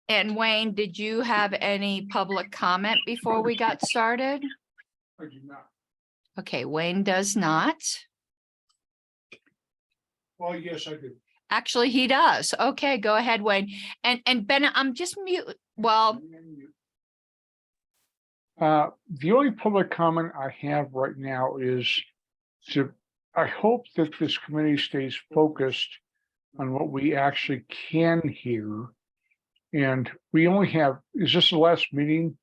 And Wayne, did you have any public comment before we got started? I do not. Okay, Wayne does not. Well, yes, I do. Actually, he does. Okay, go ahead, Wayne. And Ben, I'm just mute. Well, The only public comment I have right now is I hope that this committee stays focused on what we actually can hear. And we only have, is this the last meeting,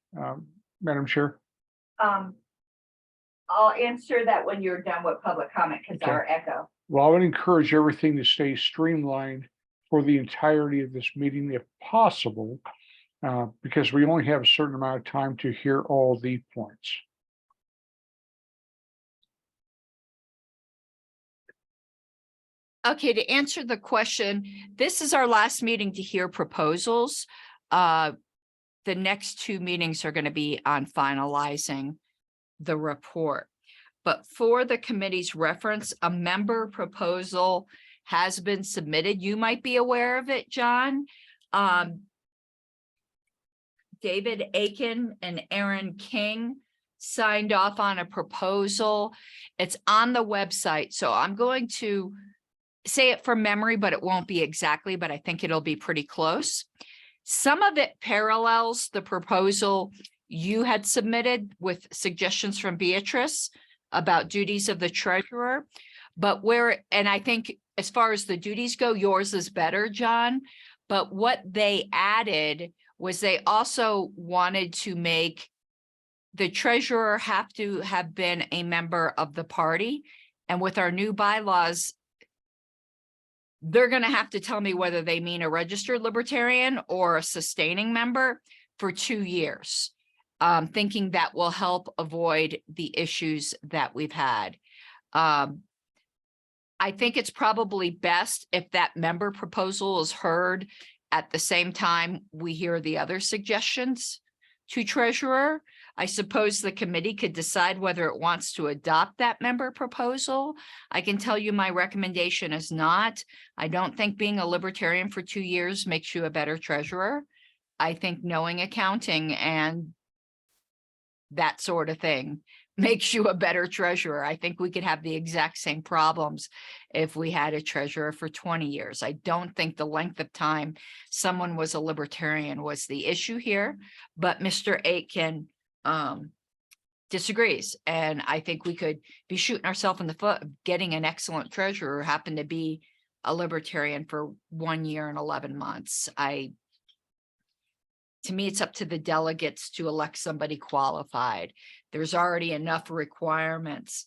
Madam Chair? I'll answer that when you're done with public comment, because Okay. our echo. Well, I would encourage everything to stay streamlined for the entirety of this meeting if possible, because we only have a certain amount of time to hear all the points. okay, to answer the question, this is our last meeting to hear proposals. The next two meetings are going to be on finalizing the report. But for the committee's reference, a member proposal has been submitted. You might be aware of it, John. David Aiken and Aaron King signed off on a proposal. It's on the website. So I'm going to say it from memory, but it won't be exactly, but I think it'll be pretty close. Some of it parallels the proposal you had submitted with suggestions from Beatrice about duties of the treasurer, but and I think as far as the duties go, yours is better, John. But what they added was they also wanted to make the treasurer have to have been a member of the party. And with our new bylaws, they're going to have to tell me whether they mean a registered libertarian or a sustaining member for 2 years. Thinking that will help avoid the issues that we've had. I think it's probably best if that member proposal is heard at the same time we hear the other suggestions to treasurer. I suppose the committee could decide whether it wants to adopt that member proposal. I can tell you my recommendation is not. I don't think being a libertarian for 2 years makes you a better treasurer. I think knowing accounting and that sort of thing makes you a better treasurer. I think we could have the exact same problems if we had a treasurer for 20 years. I don't think the length of time someone was a libertarian was the issue here, but Mr. Aitken disagrees. And I think we could be shooting ourselves in the foot of getting an excellent treasurer who happened to be a libertarian for 1 year and 11 months. To me, it's up to the delegates to elect somebody qualified. There's already enough requirements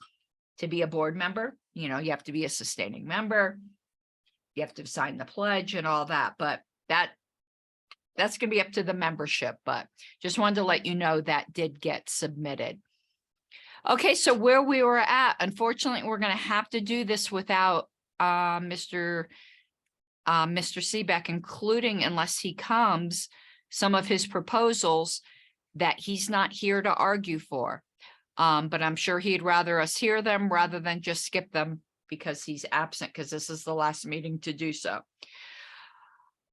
to be a board member. You know, you have to be a sustaining member. You have to sign the pledge and all that, but that's going to be up to the membership. But just wanted to let you know that did get submitted. Okay, so where we were at, unfortunately, we're going to have to do this without Mr. Seebeck, including, unless he comes, some of his proposals that he's not here to argue for. But I'm sure he'd rather us hear them rather than just skip them because he's absent, because this is the last meeting to do so.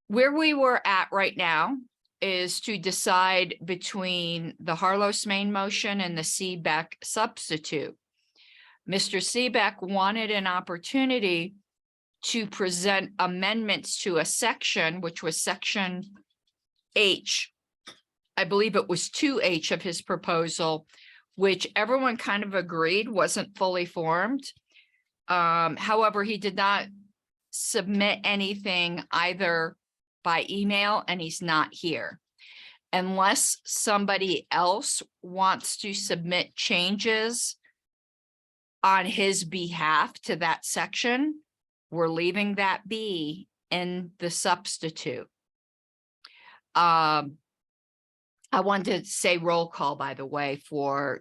Where we were at right now is to decide between the Harlos main motion and the Seebeck substitute. Mr. Seebeck wanted an opportunity to present amendments to a section, which was section H, I believe it was 2H of his proposal, which everyone kind of agreed wasn't fully formed. However, he did not submit anything either by email, and he's not here. Unless somebody else wants to submit changes on his behalf to that section, we're leaving that be in the substitute. I wanted to say roll call, by the way,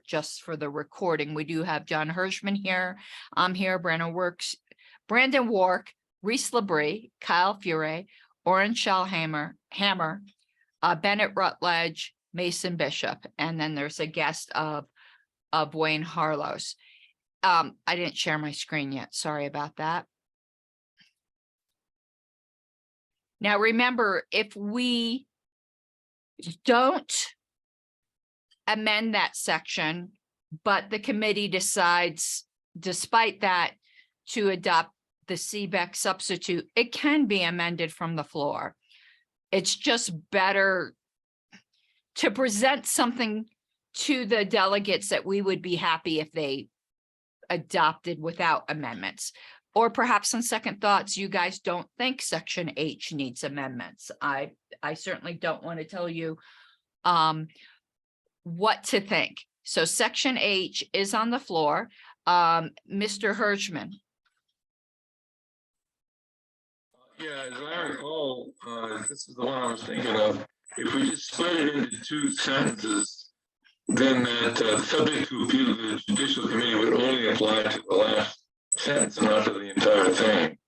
just for the recording. We do have John Hirschman here. I'm here, Brandon Wark, Reese Labrie, Kyle Fure, Oren Schallhammer, Bennett Rutledge, Mason Bishop, and then there's a guest of Wayne Harlos. I didn't share my screen yet. Sorry about that. Now, remember, if we don't amend that section, but the committee decides, despite that, to adopt the CBEC substitute, it can be amended from the floor. It's just better to present something to the delegates that we would be happy if they adopted without amendments. Or perhaps on second thoughts, you guys don't think section H needs amendments. I certainly don't want to tell you what to think. So section H is on the floor. Mr. Hirschman. Yeah, as I recall, this is the one I was thinking of. If we just split it into two sentences, then that subject to appeal to the judicial committee would only apply to the last sentence, not to the entire thing.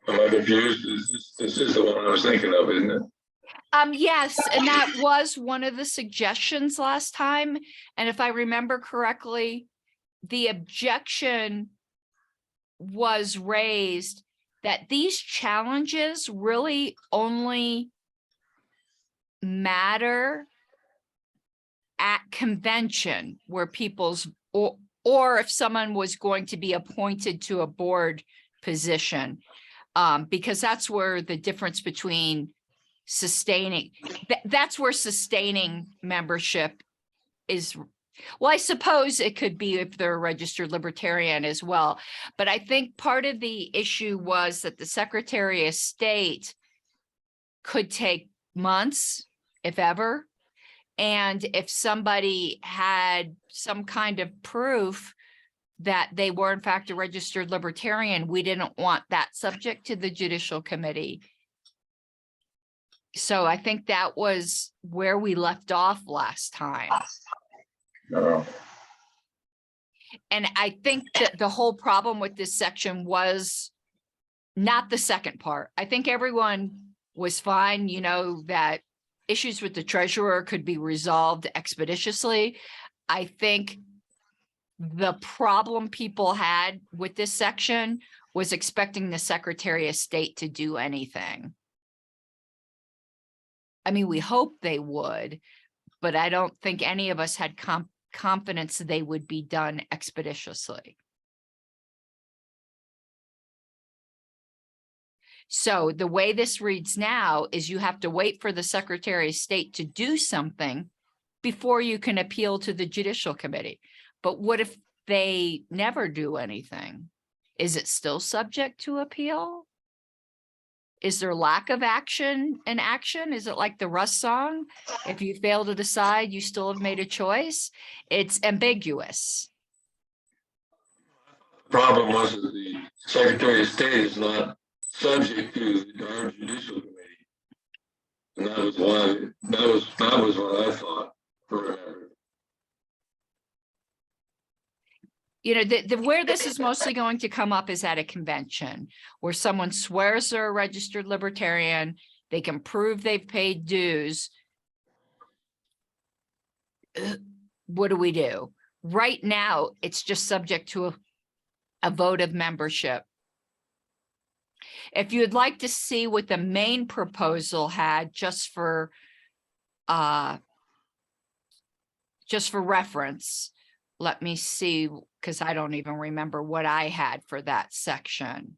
Am I confused? This is the one I was thinking of, isn't it? Yes, and that was one of the suggestions last time. And if I remember correctly, the objection was raised that these challenges really only matter at convention where people's, or if someone was going to be appointed to a board position, because that's where the difference between sustaining, that's where sustaining membership is. Well, I suppose it could be if they're a registered libertarian as well. But I think part of the issue was that the Secretary of State could take months, if ever. And if somebody had some kind of proof that they were in fact a registered libertarian, we didn't want that subject to the Judicial Committee. So I think that was where we left off last time. No. And I think that the whole problem with this section was not the second part. I think everyone was fine, you know, that issues with the treasurer could be resolved expeditiously. I think the problem people had with this section was expecting the Secretary of State to do anything. I mean, we hope they would, but I don't think any of us had confidence they would be done expeditiously. So the way this reads now is you have to wait for the Secretary of State to do something before you can appeal to the Judicial Committee. But what if they never do anything? Is it still subject to appeal? Is there lack of action in action? Is it like the Russ song? If you fail to decide, you still have made a choice. It's ambiguous. The problem was that the Secretary of State is not subject to our Judicial Committee. And that was why, that was what I thought. You know, where this is mostly going to come up is at a convention where someone swears they're a registered libertarian, they can prove they've paid dues. What do we do? Right now, it's just subject to a vote of membership. If you'd like to see what the main proposal had, just for reference, let me see, because I don't even remember what I had for that section.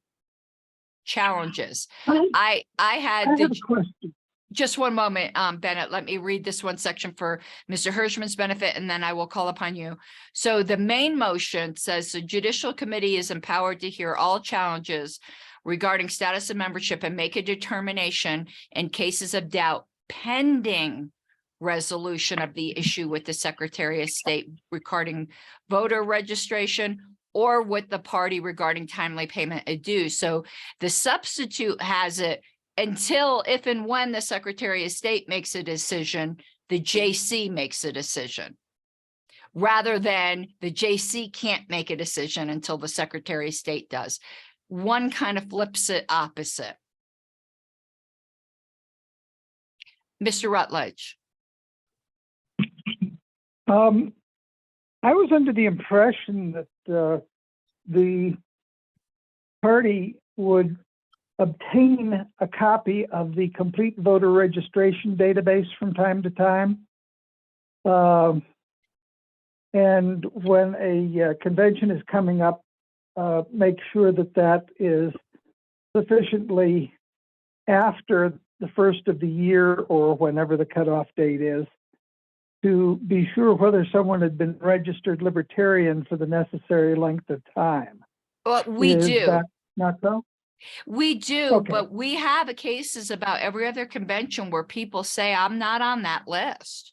Challenges. I had a question. Just one moment, Bennett, let me read this one section for Mr. Hirschman's benefit, and then I will call upon you. So the main motion says the Judicial Committee is empowered to hear all challenges regarding status of membership and make a determination in cases of doubt pending resolution of the issue with the Secretary of State regarding voter registration or with the party regarding timely payment of dues. So the substitute has it until if and when the Secretary of State makes a decision, the JC makes a decision, rather than the JC can't make a decision until the Secretary of State does. One kind of flips it opposite. Mr. Rutledge. I was under the impression that the party would obtain a copy of the complete voter registration database from time to time. And when a convention is coming up, make sure that that is sufficiently after the first of the year or whenever the cutoff date is, to be sure whether someone had been registered Libertarian for the necessary length of time. Well, we Is do. that not so? We do, Okay. but we have cases about every other convention where people say, I'm not on that list.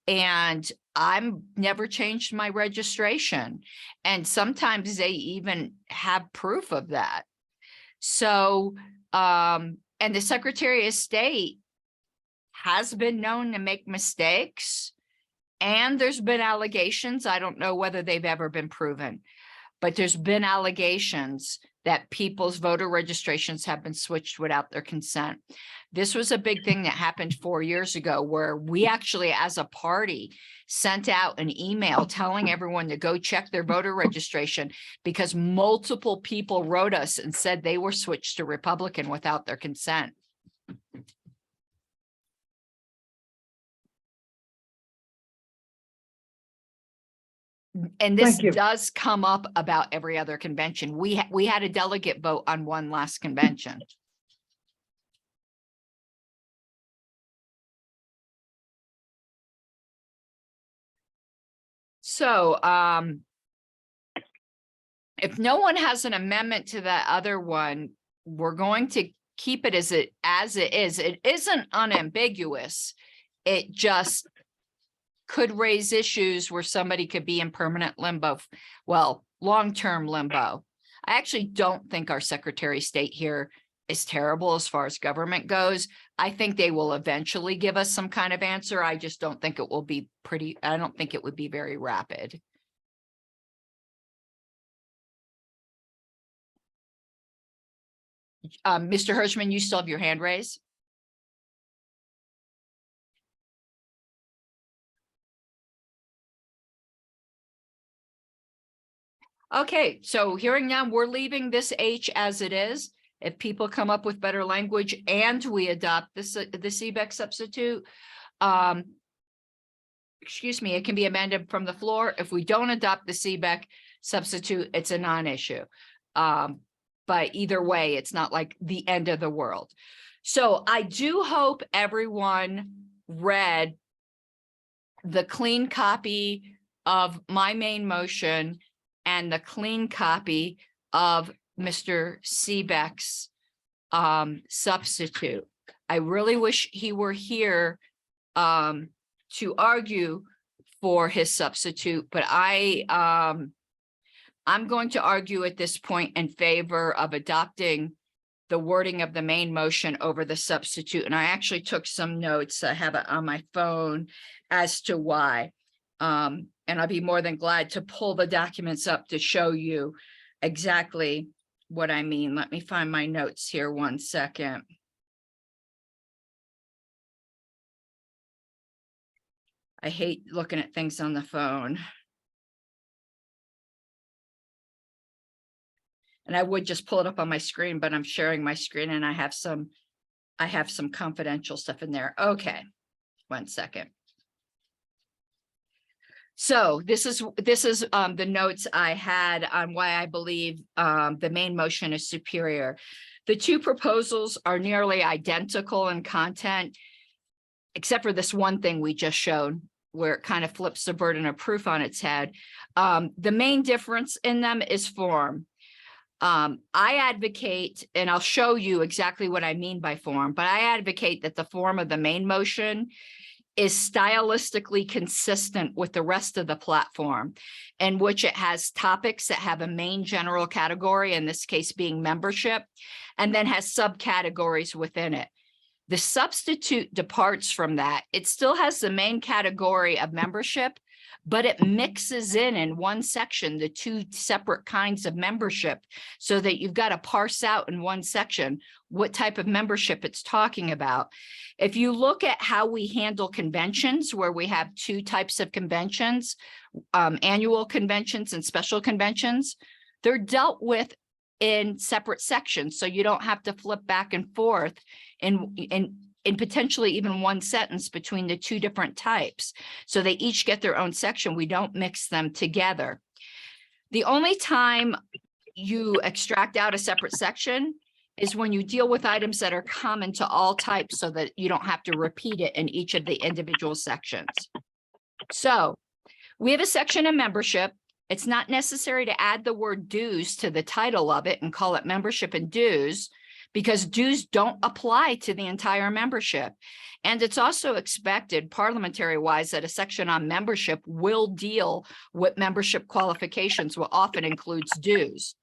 And I'm never changed my registration. And sometimes they even have proof of that. So, and the Secretary of State has been known to make mistakes. And there's been allegations. I don't know whether they've ever been proven, but there's been allegations that people's voter registrations have been switched without their consent. This was a big thing that happened 4 years ago, where we actually, as a party, sent out an email telling everyone to go check their voter registration because multiple people wrote us and said they were switched to Republican without their consent. And this Thank you. does come up about every other convention. We had a delegate vote on one last convention. So, if no one has an amendment to that other one, we're going to keep it as it is. It isn't unambiguous. It just could raise issues where somebody could be in permanent limbo, well, long-term limbo. I actually don't think our Secretary of State here is terrible as far as government goes. I think they will eventually give us some kind of answer. I just don't think it will be I don't think it would be very rapid. Mr. Hirschman, you still have your hand raised? Okay, so hearing now, we're leaving this H as it is. If people come up with better language and we adopt this, the CBEC substitute, excuse me, it can be amended from the floor. If we don't adopt the CBEC substitute, it's a non-issue. But either way, it's not like the end of the world. So I do hope everyone read the clean copy of my main motion and the clean copy of Mr. CBEC's substitute. I really wish he were here to argue for his substitute, but I'm going to argue at this point in favor of adopting the wording of the main motion over the substitute. And I actually took some notes. I have it on my phone as to why. And I'll be more than glad to pull the documents up to show you exactly what I mean. Let me find my notes here 1 second. I hate looking at things on the phone. And I would just pull it up on my screen, but I'm sharing my screen and I have some confidential stuff in there. Okay, 1 second. So this is the notes I had on why I believe the main motion is superior. The two proposals are nearly identical in content, except for this one thing we just showed, where it kind of flips the burden of proof on its head. The main difference in them is form. I advocate, and I'll show you exactly what I mean by form, but I advocate that the form of the main motion is stylistically consistent with the rest of the platform, in which it has topics that have a main general category, in this case being membership, and then has subcategories within it. The substitute departs from that. It still has the main category of membership, but it mixes in one section the two separate kinds of membership, so that you've got to parse out in one section what type of membership it's talking about. If you look at how we handle conventions, where we have two types of conventions, annual conventions and special conventions, they're dealt with in separate sections, so you don't have to flip back and forth in potentially even one sentence between the two different types. So they each get their own section. We don't mix them together. The only time you extract out a separate section is when you deal with items that are common to all types, so that you don't have to repeat it in each of the individual sections. So we have a section in membership. It's not necessary to add the word dues to the title of it and call it membership and dues, because dues don't apply to the entire membership. And it's also expected parliamentary wise that a section on membership will deal with membership qualifications, will often includes dues.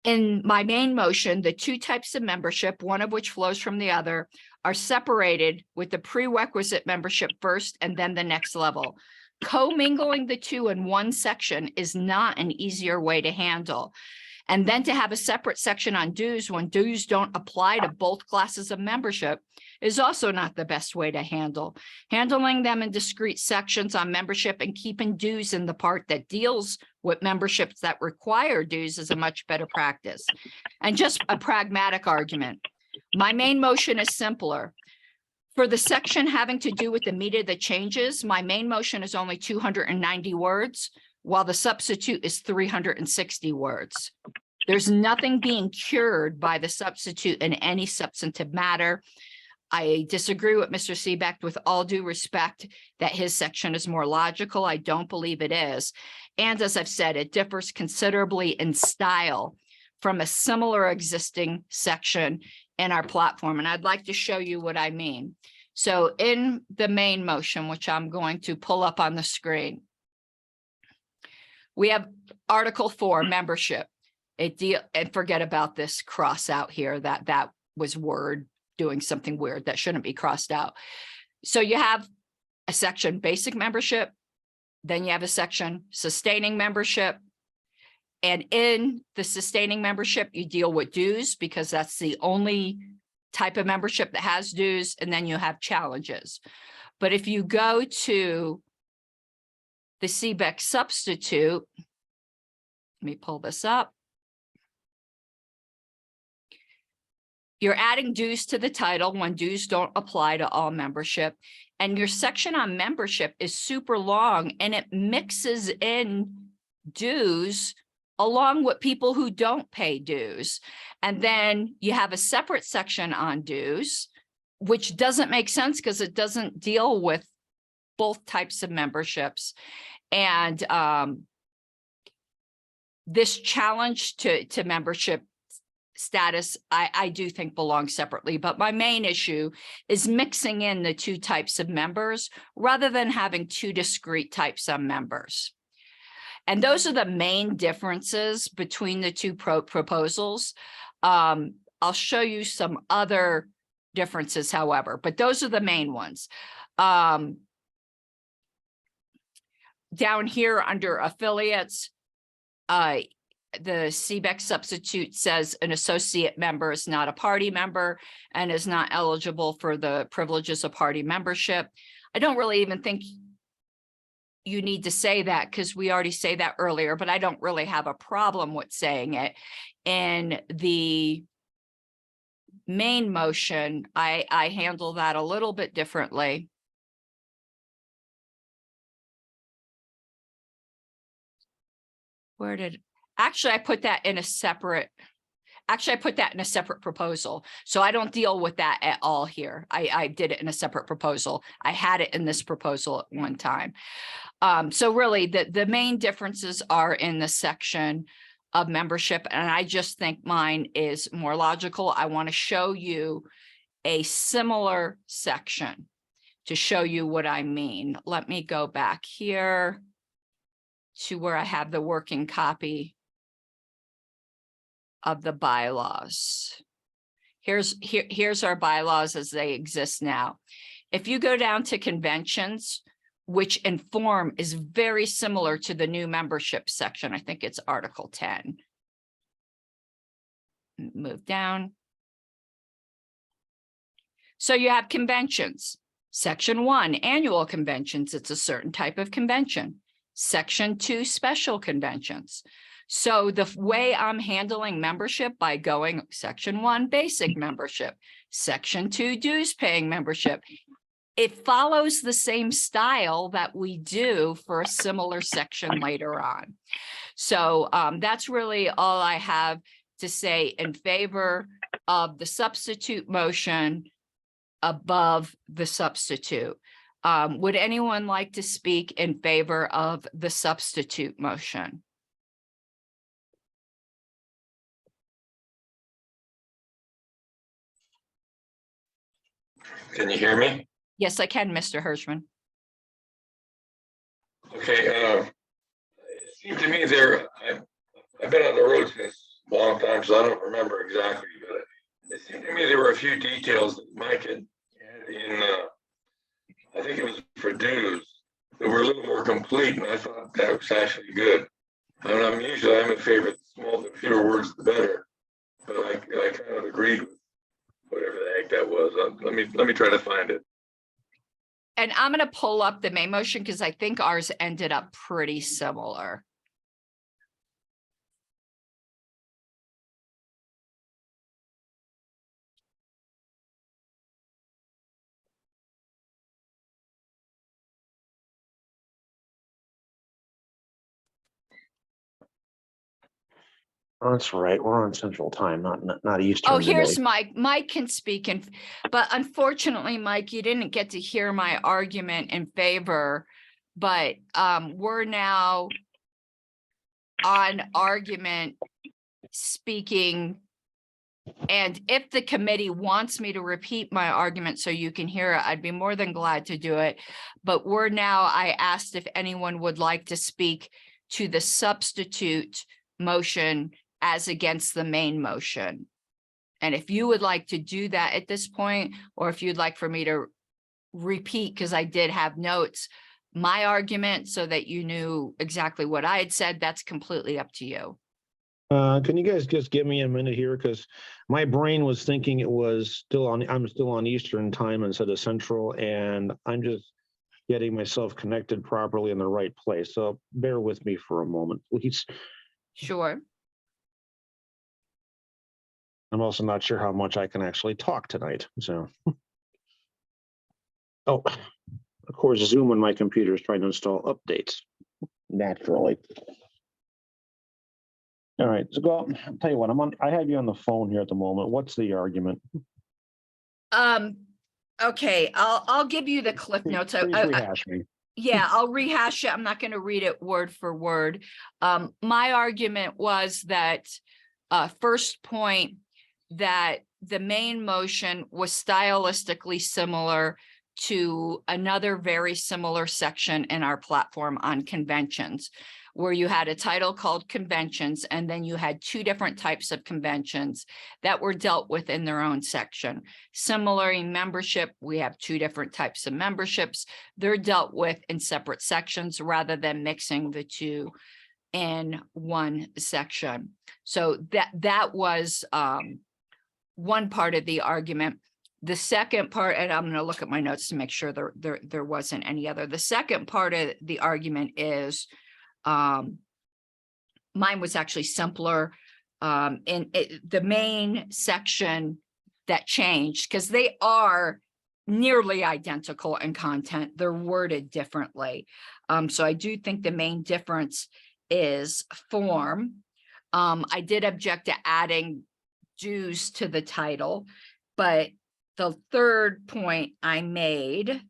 In my main motion, the two types of membership, one of which flows from the other, are separated with the prerequisite membership first and then the next level. Commingling the two in one section is not an easier way to handle. And then to have a separate section on dues when dues don't apply to both classes of membership is also not the best way to handle. Handling them in discrete sections on membership and keeping dues in the part that deals with memberships that require dues is a much better practice. And just a pragmatic argument. My main motion is simpler. For the section having to do with the meat of the changes, my main motion is only 290 words, while the substitute is 360 words. There's nothing being cured by the substitute in any substantive matter. I disagree with Mr. Seebeck with all due respect that his section is more logical. I don't believe it is. And as I've said, it differs considerably in style from a similar existing section in our platform. And I'd like to show you what I mean. So in the main motion, which I'm going to pull up on the screen, we have Article 4, membership. And forget about this cross out here, that was Word doing something weird that shouldn't be crossed out. So you have a section basic membership, then you have a section sustaining membership. And in the sustaining membership, you deal with dues because that's the only type of membership that has dues, and then you have challenges. But if you go to the Seebeck substitute, let me pull this up. You're adding dues to the title when dues don't apply to all membership. And your section on membership is super long and it mixes in dues along with people who don't pay dues. And then you have a separate section on dues, which doesn't make sense because it doesn't deal with both types of memberships. And this challenge to membership status, I do think belongs separately, but my main issue is mixing in the two types of members rather than having two discrete types of members. And those are the main differences between the two proposals. I'll show you some other differences, however, but those are the main ones. Down here under affiliates, the Seebeck substitute says an associate member is not a party member and is not eligible for the privileges of party membership. I don't really even think you need to say that because we already say that earlier, but I don't really have a problem with saying it. In the main motion, I handle that a little bit differently. Actually, I put that in a separate proposal. So I don't deal with that at all here. I did it in a separate proposal. I had it in this proposal at one time. So really the main differences are in the section of membership. And I just think mine is more logical. I want to show you a similar section to show you what I mean. Let me go back here to where I have the working copy of the bylaws. Here's our bylaws as they exist now. If you go down to conventions, which in form is very similar to the new membership section, I think it's Article 10. Move down. So you have conventions. Section 1, annual conventions. It's a certain type of convention. Section 2, special conventions. So the way I'm handling membership by going section 1, basic membership, section 2, dues paying membership, it follows the same style that we do for a similar section later on. So that's really all I have to say in favor of the substitute motion above the substitute. Would anyone like to speak in favor of the substitute motion? Can you hear me? Yes, I can, Mr. Hirschman. Okay, it seemed to me I've been on the road since a long time, so I don't remember exactly, but it seemed to me there were a few details that Mike had in, I think it was for dues, that were a little more complete, and I thought that was actually good. And I'm in favor of the small, the fewer words, the better. But I kind of agreed with whatever the heck that was. Let me try to find it. And I'm going to pull up the main motion because I think ours ended up pretty similar. Oh, that's right. We're on Central Time, not Eastern. Oh, here's today. Mike. Mike can speak, but unfortunately, Mike, you didn't get to hear my argument in favor. But we're now on argument speaking. And if the committee wants me to repeat my argument so you can hear it, I'd be more than glad to do it. But I asked if anyone would like to speak to the substitute motion as against the main motion. And if you would like to do that at this point, or if you'd like for me to repeat, because I did have notes, my argument so that you knew exactly what I had said, that's completely up to you. Can you guys just give me a minute here? Because my brain was thinking I'm still on Eastern Time instead of Central, and I'm just getting myself connected properly in the right place. So bear with me for a moment, please. Sure. I'm also not sure how much I can actually talk tonight. So, oh, of course, Zoom on my computer is trying to install updates. Naturally. All right, so I'll tell you what, I have you on the phone here at the moment. What's the argument? Okay, I'll give you the cliff notes. Please rehash me. Yeah, I'll rehash it. I'm not going to read it word for word. My argument was that first point, that the main motion was stylistically similar to another very similar section in our platform on conventions, where you had a title called conventions, and then you had 2 different types of conventions that were dealt with in their own section. Similarly, membership, we have 2 different types of memberships. They're dealt with in separate sections rather than mixing the 2 in one section. So that was one part of the argument. The second part, and I'm going to look at my notes to make sure there wasn't any other. The second part of the argument is mine was actually simpler. The main section that changed, because they are nearly identical in content, they're worded differently. So I do think the main difference is form. I did object to adding dues to the title, but the third point I made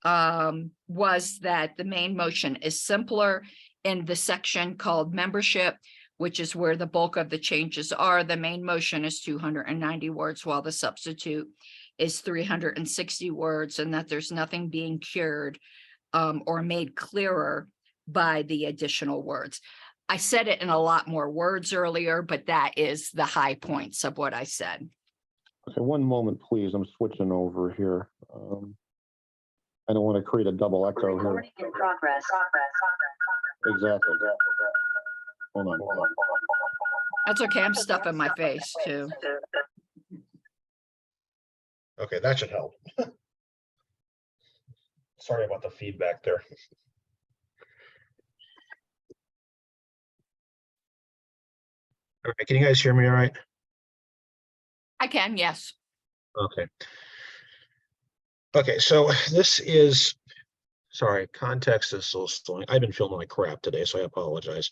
was that the main motion is simpler in the section called membership, which is where the bulk of the changes are. The main motion is 290 words, while the substitute is 360 words, and that there's nothing being cured or made clearer by the additional words. I said it in a lot more words earlier, but that is the high points of what I said. Okay, one moment, please. I'm switching over here. I don't want to create a double echo here. Recording in progress. Exactly. Hold on. That's okay. I'm stuffing my face too. Okay, that should help. Sorry about the feedback there. All right, can you guys hear me all right? I can, yes. Okay. Okay, so this is, sorry, context is so slowing. I've been feeling like crap today, so I apologize.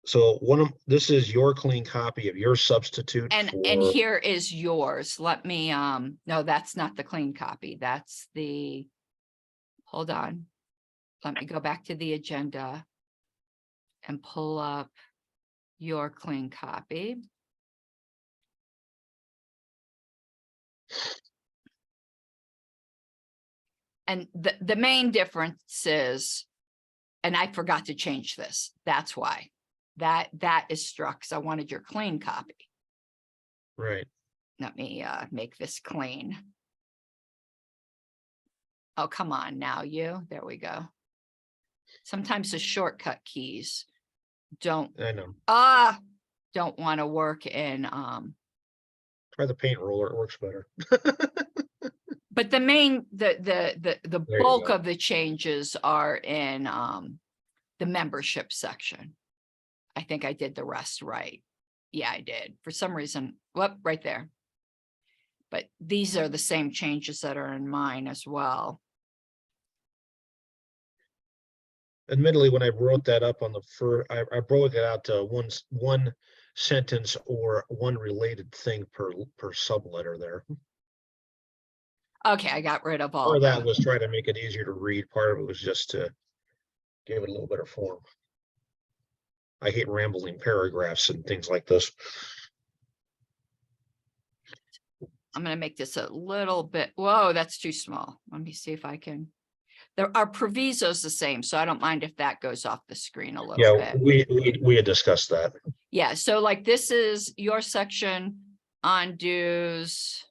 So this is your clean copy of your substitute And for, here is yours. Let me, no, that's not the clean copy. That's the, hold on. Let me go back to the agenda and pull up your clean copy. And the main difference is, and I forgot to change this. That's why that is struck. So I wanted your clean copy. right. Let me make this clean. Oh, come on now, there we go. Sometimes the shortcut keys don't I know. don't want to work in Try the paint roller, it works better. but the main the There you bulk go. of the changes are in the membership section. I think I did the rest right. Yeah, I did. For some reason, whoop, right there. But these are the same changes that are in mine as well. Admittedly, when I wrote that up on the first, I broke it out to one sentence or one related thing per subletter there. Okay, I got rid of all Part of of that them. was trying to make it easier to read. Part of it was just to give it a little better form. I hate rambling paragraphs and things like this. I'm going to make this a little bit. Whoa, that's too small. Let me see if I can. Our proviso's the same, so I don't mind if that goes off the screen a little Yeah, bit. we had discussed that. Yeah, so like this is your section on dues.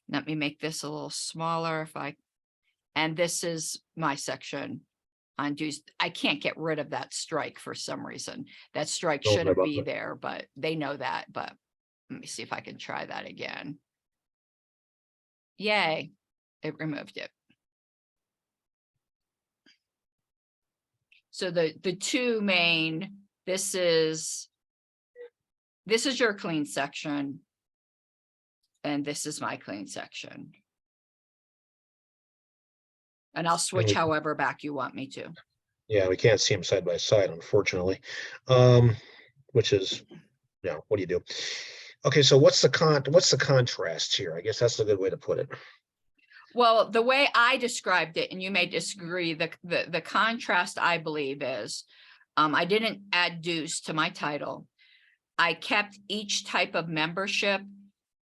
Let me make this a little smaller and this is my section on dues. I can't get rid of that strike for some reason. That strike Don't worry shouldn't about be that. there, but they know that. But let me see if I can try that again. Yay, it removed it. So the two main, this is your clean section. And this is my clean section. And I'll switch however back you want me to. Yeah, we can't see them side by side, unfortunately. Which is, yeah, what do you do? Okay, so what's the contrast here? I guess that's a good way to put it. Well, the way I described it, and you may disagree, the contrast I believe is, I didn't add dues to my title. I kept each type of membership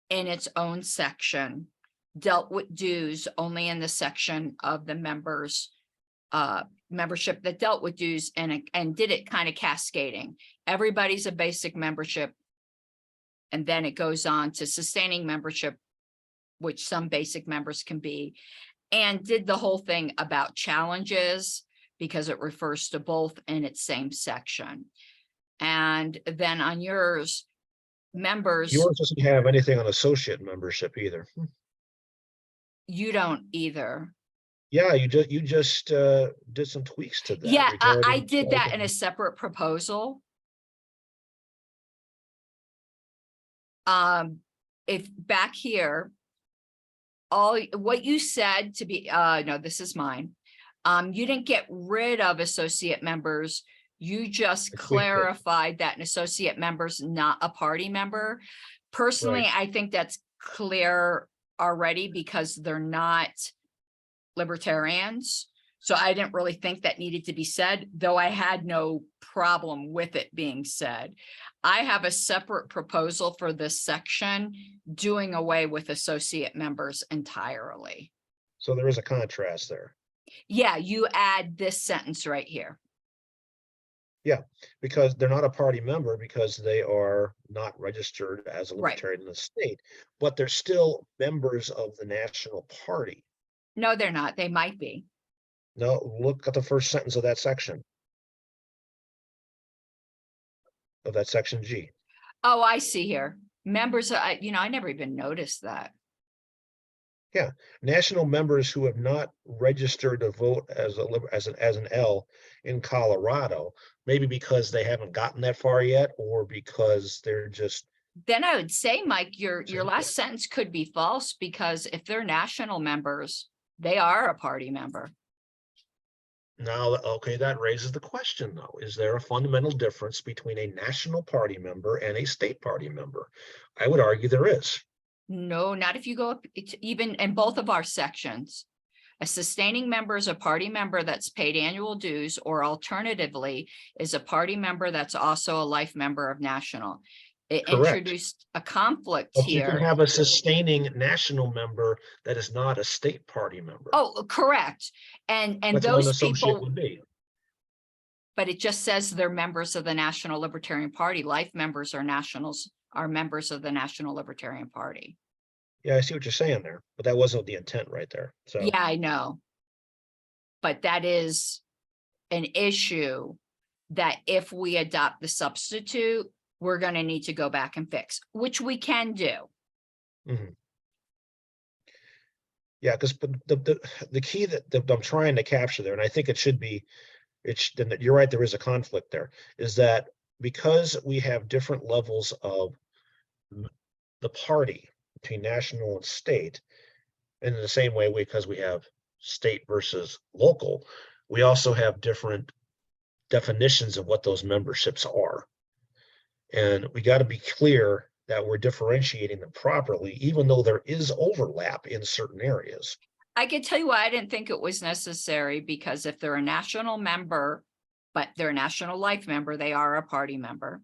in its own section, dealt with dues only in the section of the members membership that dealt with dues, and did it kind of cascading. Everybody's a basic membership, and then it goes on to sustaining membership, which some basic members can be, and did the whole thing about challenges because it refers to both in its same section. And then on yours, members, Yours doesn't have anything on associate membership either. you don't either. Yeah, you just did some tweaks to that. Yeah, I regarding did that in a separate proposal. If back here, all what you said to be, no, this is mine. You didn't get rid of associate members. You just I tweaked it. clarified that an associate member's not a party member. Personally, Right. I think that's clear already because they're not libertarians. So I didn't really think that needed to be said, though I had no problem with it being said. I have a separate proposal for this section doing away with associate members entirely. So there is a contrast there. Yeah, you add this sentence right here. Yeah, because they're not a party member because they are not registered as a Right. libertarian in the state, but they're still members of the national party. No, they're not. They might be. No, look at the first sentence of that section. Of that section G. Oh, I see here. Members, I never even noticed that. National members who have not registered to vote as an L in Colorado, maybe because they haven't gotten that far yet, or because they're just, Then I would say, Mike, your So- last sentence could be false, because if they're national members, they are a party member. now, okay, that raises the question though, is there a fundamental difference between a national party member and a state party member? I would argue there is. No, not if you go up, it's even in both of our sections. A sustaining member is a party member that's paid annual dues, or alternatively is a party member that's also a life member of national. It Correct. introduced a conflict But you can here. have a sustaining national member that is not a state party member. Oh, correct. And That's what an those associate people, would be. but it just says they're members of the National Libertarian Party. Life members are nationals, are members of the National Libertarian Party. Yeah, I see what you're saying there, but that wasn't the intent right there. So. Yeah, I know. But that is an issue that if we adopt the substitute, we're going to need to go back and fix, which we can do. Mhm. Yeah, because the key that I'm trying to capture there, and I think it should be, then you're right, there is a conflict there, is that because we have different levels of the party between national and state, and in the same way, because we have state versus local, we also have different definitions of what those memberships are. And we got to be clear that we're differentiating them properly, even though there is overlap in certain areas. I can tell you why I didn't think it was necessary, because if they're a national member, but they're a national life member, they are a party member.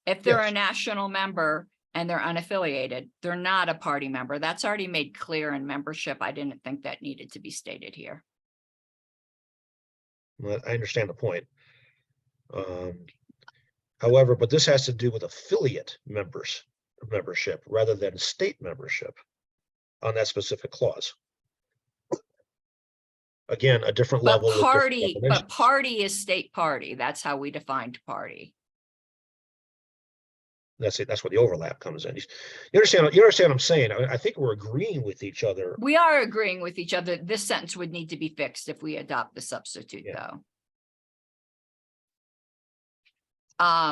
If they're Yes. a national member and they're unaffiliated, they're not a party member. That's already made clear in membership. I didn't think that needed to be stated here. Well, I understand the point. However, but this has to do with affiliate membership rather than state membership on that specific clause. Again, a different But level. with different party, but definitions. party is state party. That's how we defined party. That's it. That's where the overlap comes in. You understand? You understand what I'm saying? I think we're agreeing with each other. We are agreeing with each other. This sentence would need to be fixed if we adopt the substitute, Yeah. though.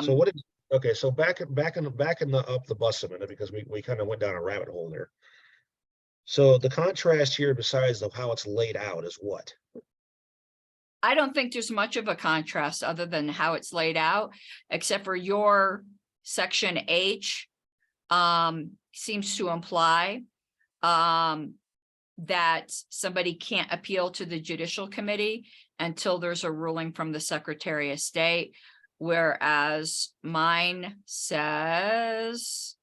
So what is, okay, so back in the up the bus a minute, because we kind of went down a rabbit hole there. So the contrast here, besides of how it's laid out, is what? I don't think there's much of a contrast other than how it's laid out, except for your section H seems to imply that somebody can't appeal to the judicial committee until there's a ruling from the Secretary of State, whereas mine says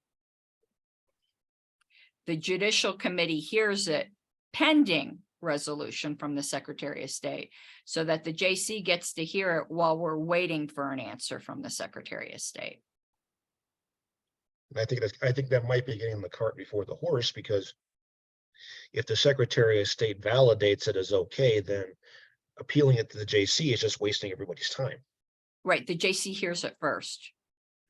the judicial committee hears it pending resolution from the Secretary of State, so that the JC gets to hear it while we're waiting for an answer from the Secretary of State. I think that might be getting the cart before the horse, because if the Secretary of State validates it as okay, then appealing it to the JC is just wasting everybody's time. Right, the JC hears it first.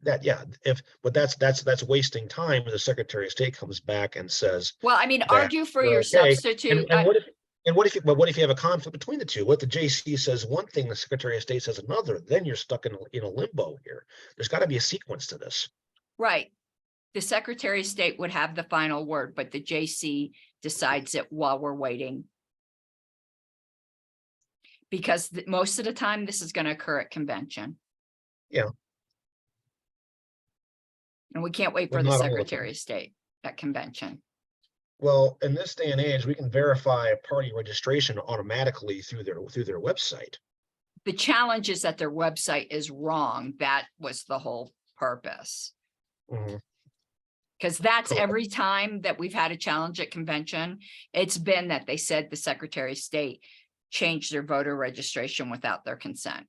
But that's wasting time when the Secretary of State comes back and says, Well, I mean, that argue for you're your okay. substitute. And what if you have a conflict between the two? What the JC says one thing, the Secretary of State says another, then you're stuck in a limbo here. There's got to be a sequence to this. Right. The Secretary of State would have the final word, but the JC decides it while we're waiting. Because most of the time, this is going to occur at convention. Yeah. And we can't wait for But the not all the Secretary time. of State at convention. Well, in this day and age, we can verify party registration automatically through their website. The challenge is that their website is wrong. That was the whole purpose. Mhm. Because that's Correct. every time that we've had a challenge at convention, it's been that they said the Secretary of State changed their voter registration without their consent.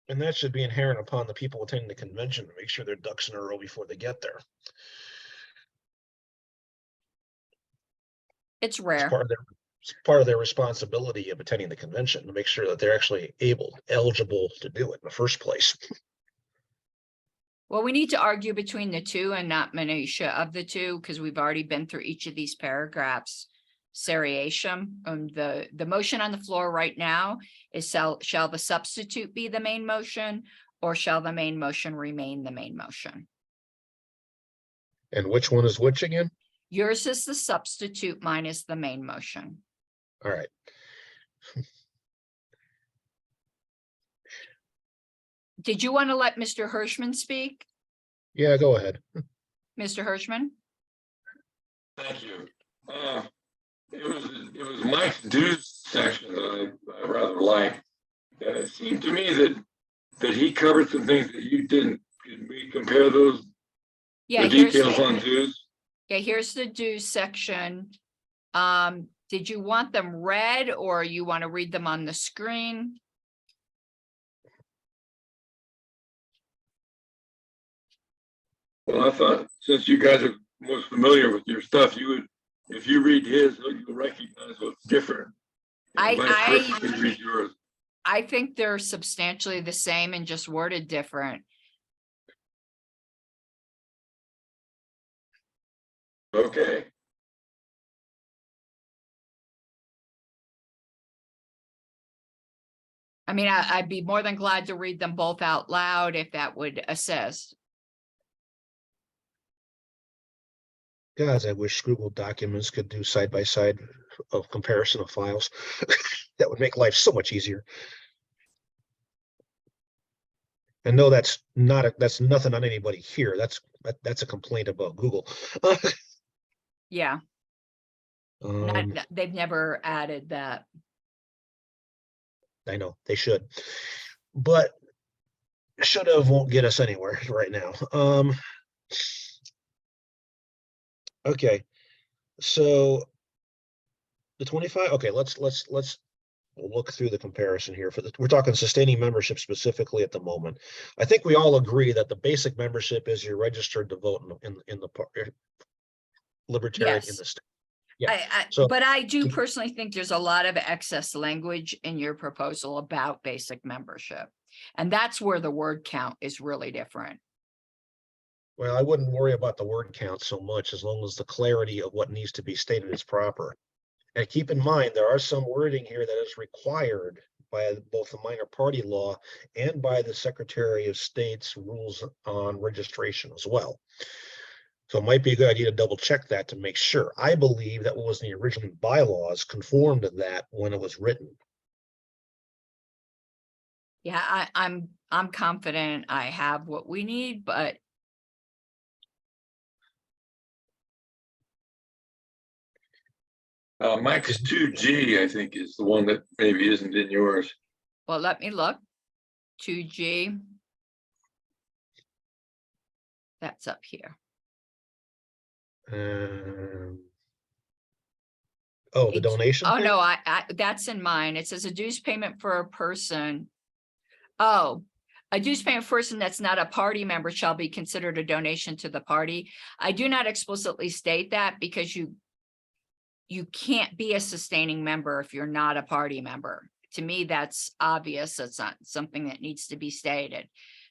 And that should be inherent upon the people attending the convention to make sure their ducks in a row before they get there. It's It's rare. part of their responsibility of attending the convention to make sure that they're actually eligible to do it in the first place. Well, we need to argue between the two and not minutia of the two, because we've already been through each of these paragraphs seriation. The motion on the floor right now is shall the substitute be the main motion, or shall the main motion remain the main motion? And which one is which again? Yours is the substitute, mine is the main motion. All right. Did you want to let Mr. Hirschman speak? Yeah, go ahead. Mr. Hirschman? Thank you. It was Mike's dues section that I rather liked. And it seemed to me that he covered some things that you didn't. Could we compare those? Yeah, The details on dues? here's the dues section. Did you want them read, or you want to read them on the screen? Well, I thought since you guys are most familiar with your stuff, you would, if you read his, you'll recognize what's different. And vice versa, if you read yours. I think they're substantially the same and just worded different. Okay. I mean, I'd be more than glad to read them both out loud if that would assist. Guys, I wish Google Documents could do side by side of comparison of files. That would make life so much easier. And no, that's nothing on anybody here. That's a complaint about Google. Yeah, Um, they've never added that. I know they should, but should have won't get us anywhere right now. Okay, so the 25. Okay, let's look through the comparison here. We're talking sustaining membership specifically at the moment. I think we all agree that the basic membership is you're registered to vote in the Libertarian in Yes. the state. Yeah. But I do personally think there's a lot of excess language in your proposal about basic membership. And that's where the word count is really different. Well, I wouldn't worry about the word count so much as long as the clarity of what needs to be stated is proper. And keep in mind, there are some wording here that is required by both the minor party law and by the Secretary of State's rules on registration as well. So it might be a good idea to double check that to make sure. I believe that what was in the original bylaws conformed to that when it was written. Yeah, I'm confident I have what we need, but Mike's 2G, I think, is the one that maybe isn't in yours. well, let me look. 2G. That's up here. Oh, the donation Oh, thing? no, I that's in mine. It says a dues payment for a person. Oh, a dues payment person that's not a party member shall be considered a donation to the party. I do not explicitly state that because you can't be a sustaining member if you're not a party member. To me, that's obvious. That's not something that needs to be stated,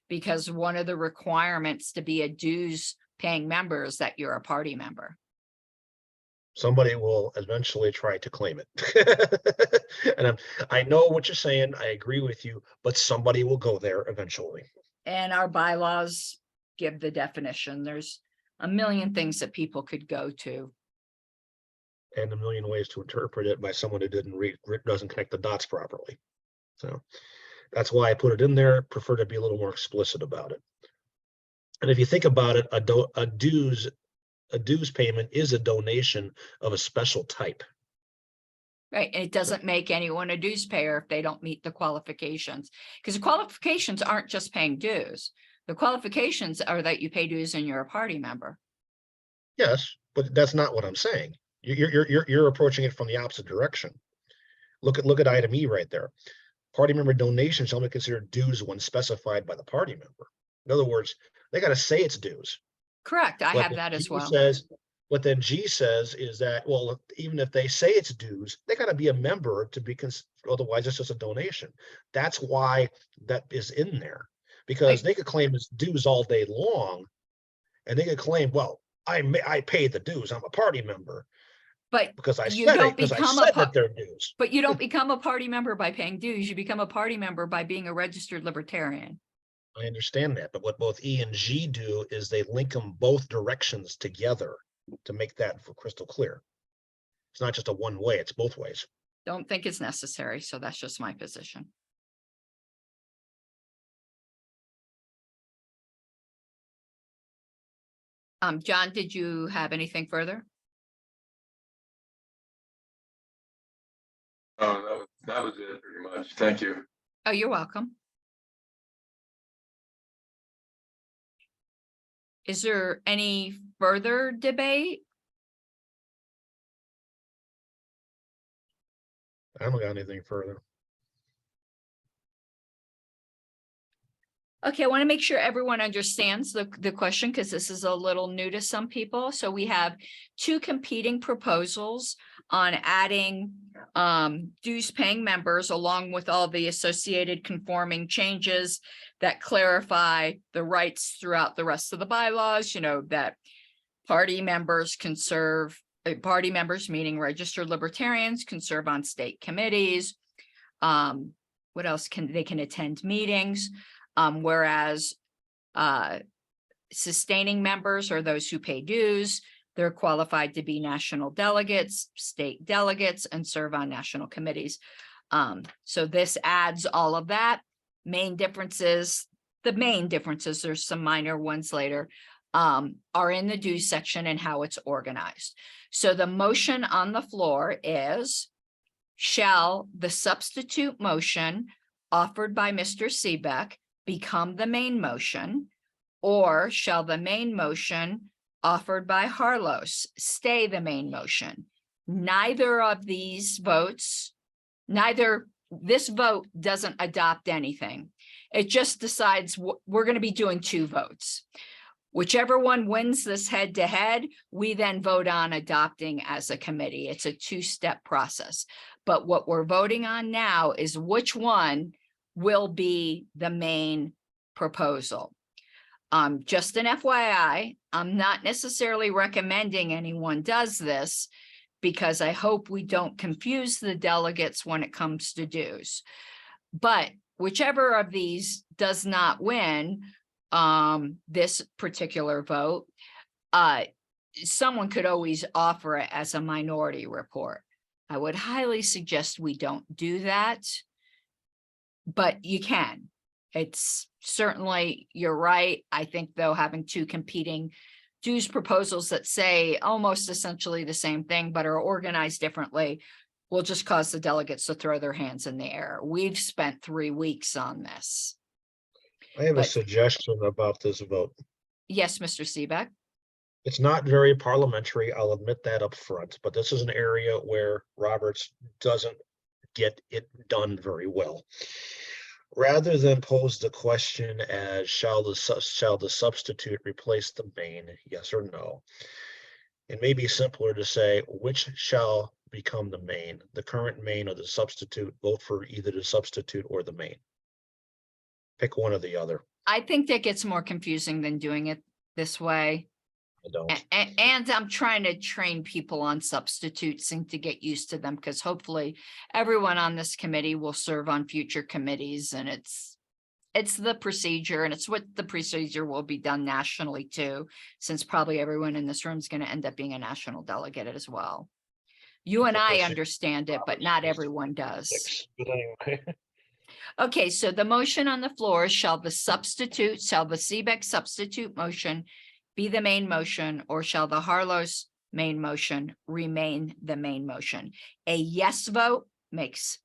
because one of the requirements to be a dues paying member is that you're a party member. Somebody will eventually try to claim it. And I know what you're saying. I agree with you, but somebody will go there eventually. And our bylaws give the definition. There's a million things that people could go to. And a million ways to interpret it by someone who doesn't connect the dots properly. So that's why I put it in there. Prefer to be a little more explicit about it. And if you think about it, a dues payment is a donation of a special type. Right, and it doesn't make anyone a dues payer if they don't meet the qualifications, because the qualifications aren't just paying dues. The qualifications are that you pay dues and you're a party member. Yes, but that's not what I'm saying. You're approaching it from the opposite direction. Look at item E right there. Party member donations shall be considered dues when specified by the party member. In other words, they got to say it's dues. Correct, I What have then that as G well. What then G says is that, well, even if they say it's dues, they got to be a member to be otherwise it's just a donation. That's why that is in there, because they could claim it's dues all day long, and they could claim, well, I paid the dues, I'm a party member. But because I you said don't it, because I become a said pa- that they're dues. But you don't become a party member by paying dues. You become a party member by being a registered libertarian. I understand that, but what both E and G do is they link them both directions together to make that for crystal clear. It's not just a one way, it's both ways. Don't think it's necessary. So that's just my position. John, did you have anything further? Oh, that was it pretty much. Thank you. Oh, you're welcome. Is there any further debate? I don't got anything further. Okay, I want to make sure everyone understands the question because this is a little new to some people. So we have two competing proposals on adding dues paying members along with all the associated conforming changes that clarify the rights throughout the rest of the bylaws, you know, that party members can serve, party members meaning registered libertarians can serve on state committees. What else they can attend meetings. Whereas sustaining members are those who pay dues. They're qualified to be national delegates, state delegates, and serve on national committees. So this adds all of that. The main differences, there's some minor ones later, are in the dues section and how it's organized. So the motion on the floor is, shall the substitute motion offered by Mr. Seebeck become the main motion, or shall the main motion offered by Harlos stay the main motion? Neither of these votes, this vote doesn't adopt anything. It just decides we're going to be doing two votes. Whichever one wins this head to head, we then vote on adopting as a committee. It's a two-step process. But what we're voting on now is which one will be the main proposal. Just an FYI, I'm not necessarily recommending anyone does this because I hope we don't confuse the delegates when it comes to dues. But whichever of these does not win this particular vote, someone could always offer it as a minority report. I would highly suggest we don't do that. But you can. It's certainly, you're right. I think though, having two competing dues proposals that say almost essentially the same thing, but are organized differently, will just cause the delegates to throw their hands in the air. We've spent 3 weeks on this. I have a But- suggestion about this vote. Yes, Mr. Seebeck. It's not very parliamentary, I'll admit that up front, but this is an area where Roberts doesn't get it done very well. Rather than pose the question as shall the substitute replace the main, yes or no, it may be simpler to say which shall become the main, the current main or the substitute. Vote for either the substitute or the main. Pick one or the other. I think that gets more confusing than doing it this way. I don't. And I'm trying to train people on substitutes and to get used to them, because hopefully everyone on this committee will serve on future committees, and it's the procedure, and it's what the procedure will be done nationally too, since probably everyone in this room is going to end up being a national delegate as well. You and I understand it, but not everyone does. But anyway. Okay, so the motion on the floor is, shall the Seebeck substitute motion be the main motion, or shall the Harlos main motion remain the main motion? A yes vote makes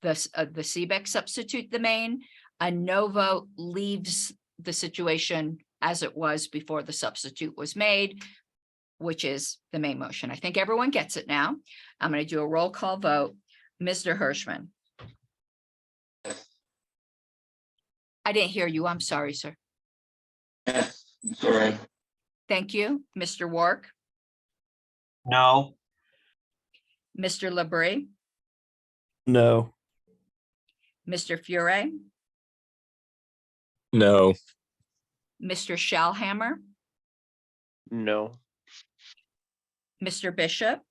the Seebeck substitute the main. A no vote leaves the situation as it was before the substitute was made, which is the main motion. I think everyone gets it now. I'm going to do a roll call vote. Mr. Hirschman. I didn't hear you. I'm sorry, sir. Yes, sorry. Thank you. Mr. Wark, No. Mr. Labrie, No. Mr. Fure, No. Mr. Shellhammer, No. Mr. Bishop,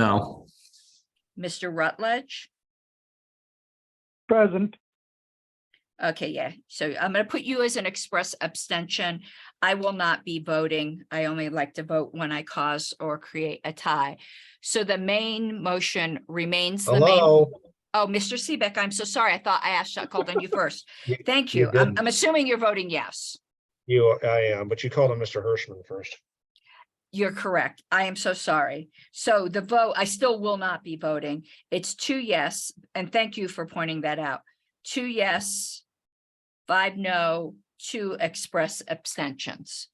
No. Mr. Rutledge? Present. Okay, yeah, so I'm gonna put you as an express abstention. I will not be voting. I only like to vote when I cause or create a tie. So the main motion remains the main. Hello? Oh, Mr. Seebeck, I'm so sorry. I thought I called on you first. You- Thank you you. I'm didn't. assuming you're voting yes. I am, but you called him Mr. Hirschman first. You're correct. I am so sorry. So the vote, I still will not be voting. It's 2 yes, and thank you for pointing that out. 2 yes, 5 no, 2 express abstentions.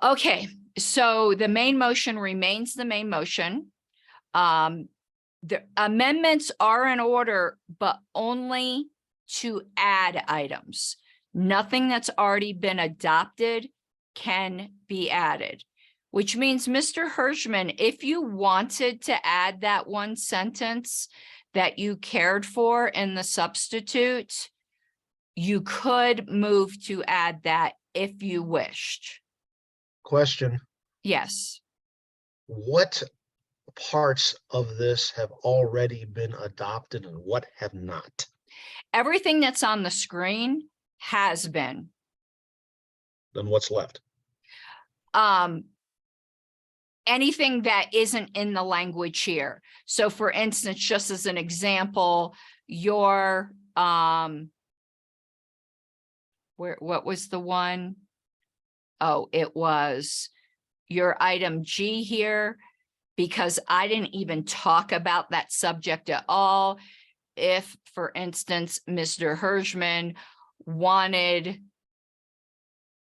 Okay, so the main motion remains the main motion. The amendments are in order, but only to add items. Nothing that's already been adopted can be added, which means, Mr. Hirschman, if you wanted to add that one sentence that you cared for in the substitute, you could move to add that if you wished. Question, Yes. what parts of this have already been adopted and what have not? Everything that's on the screen has been. Then what's left? Anything that isn't in the language here. So for instance, just as an example, your, what was the one? Oh, it was your item G here, because I didn't even talk about that subject at all. If, for instance, Mr. Hirschman wanted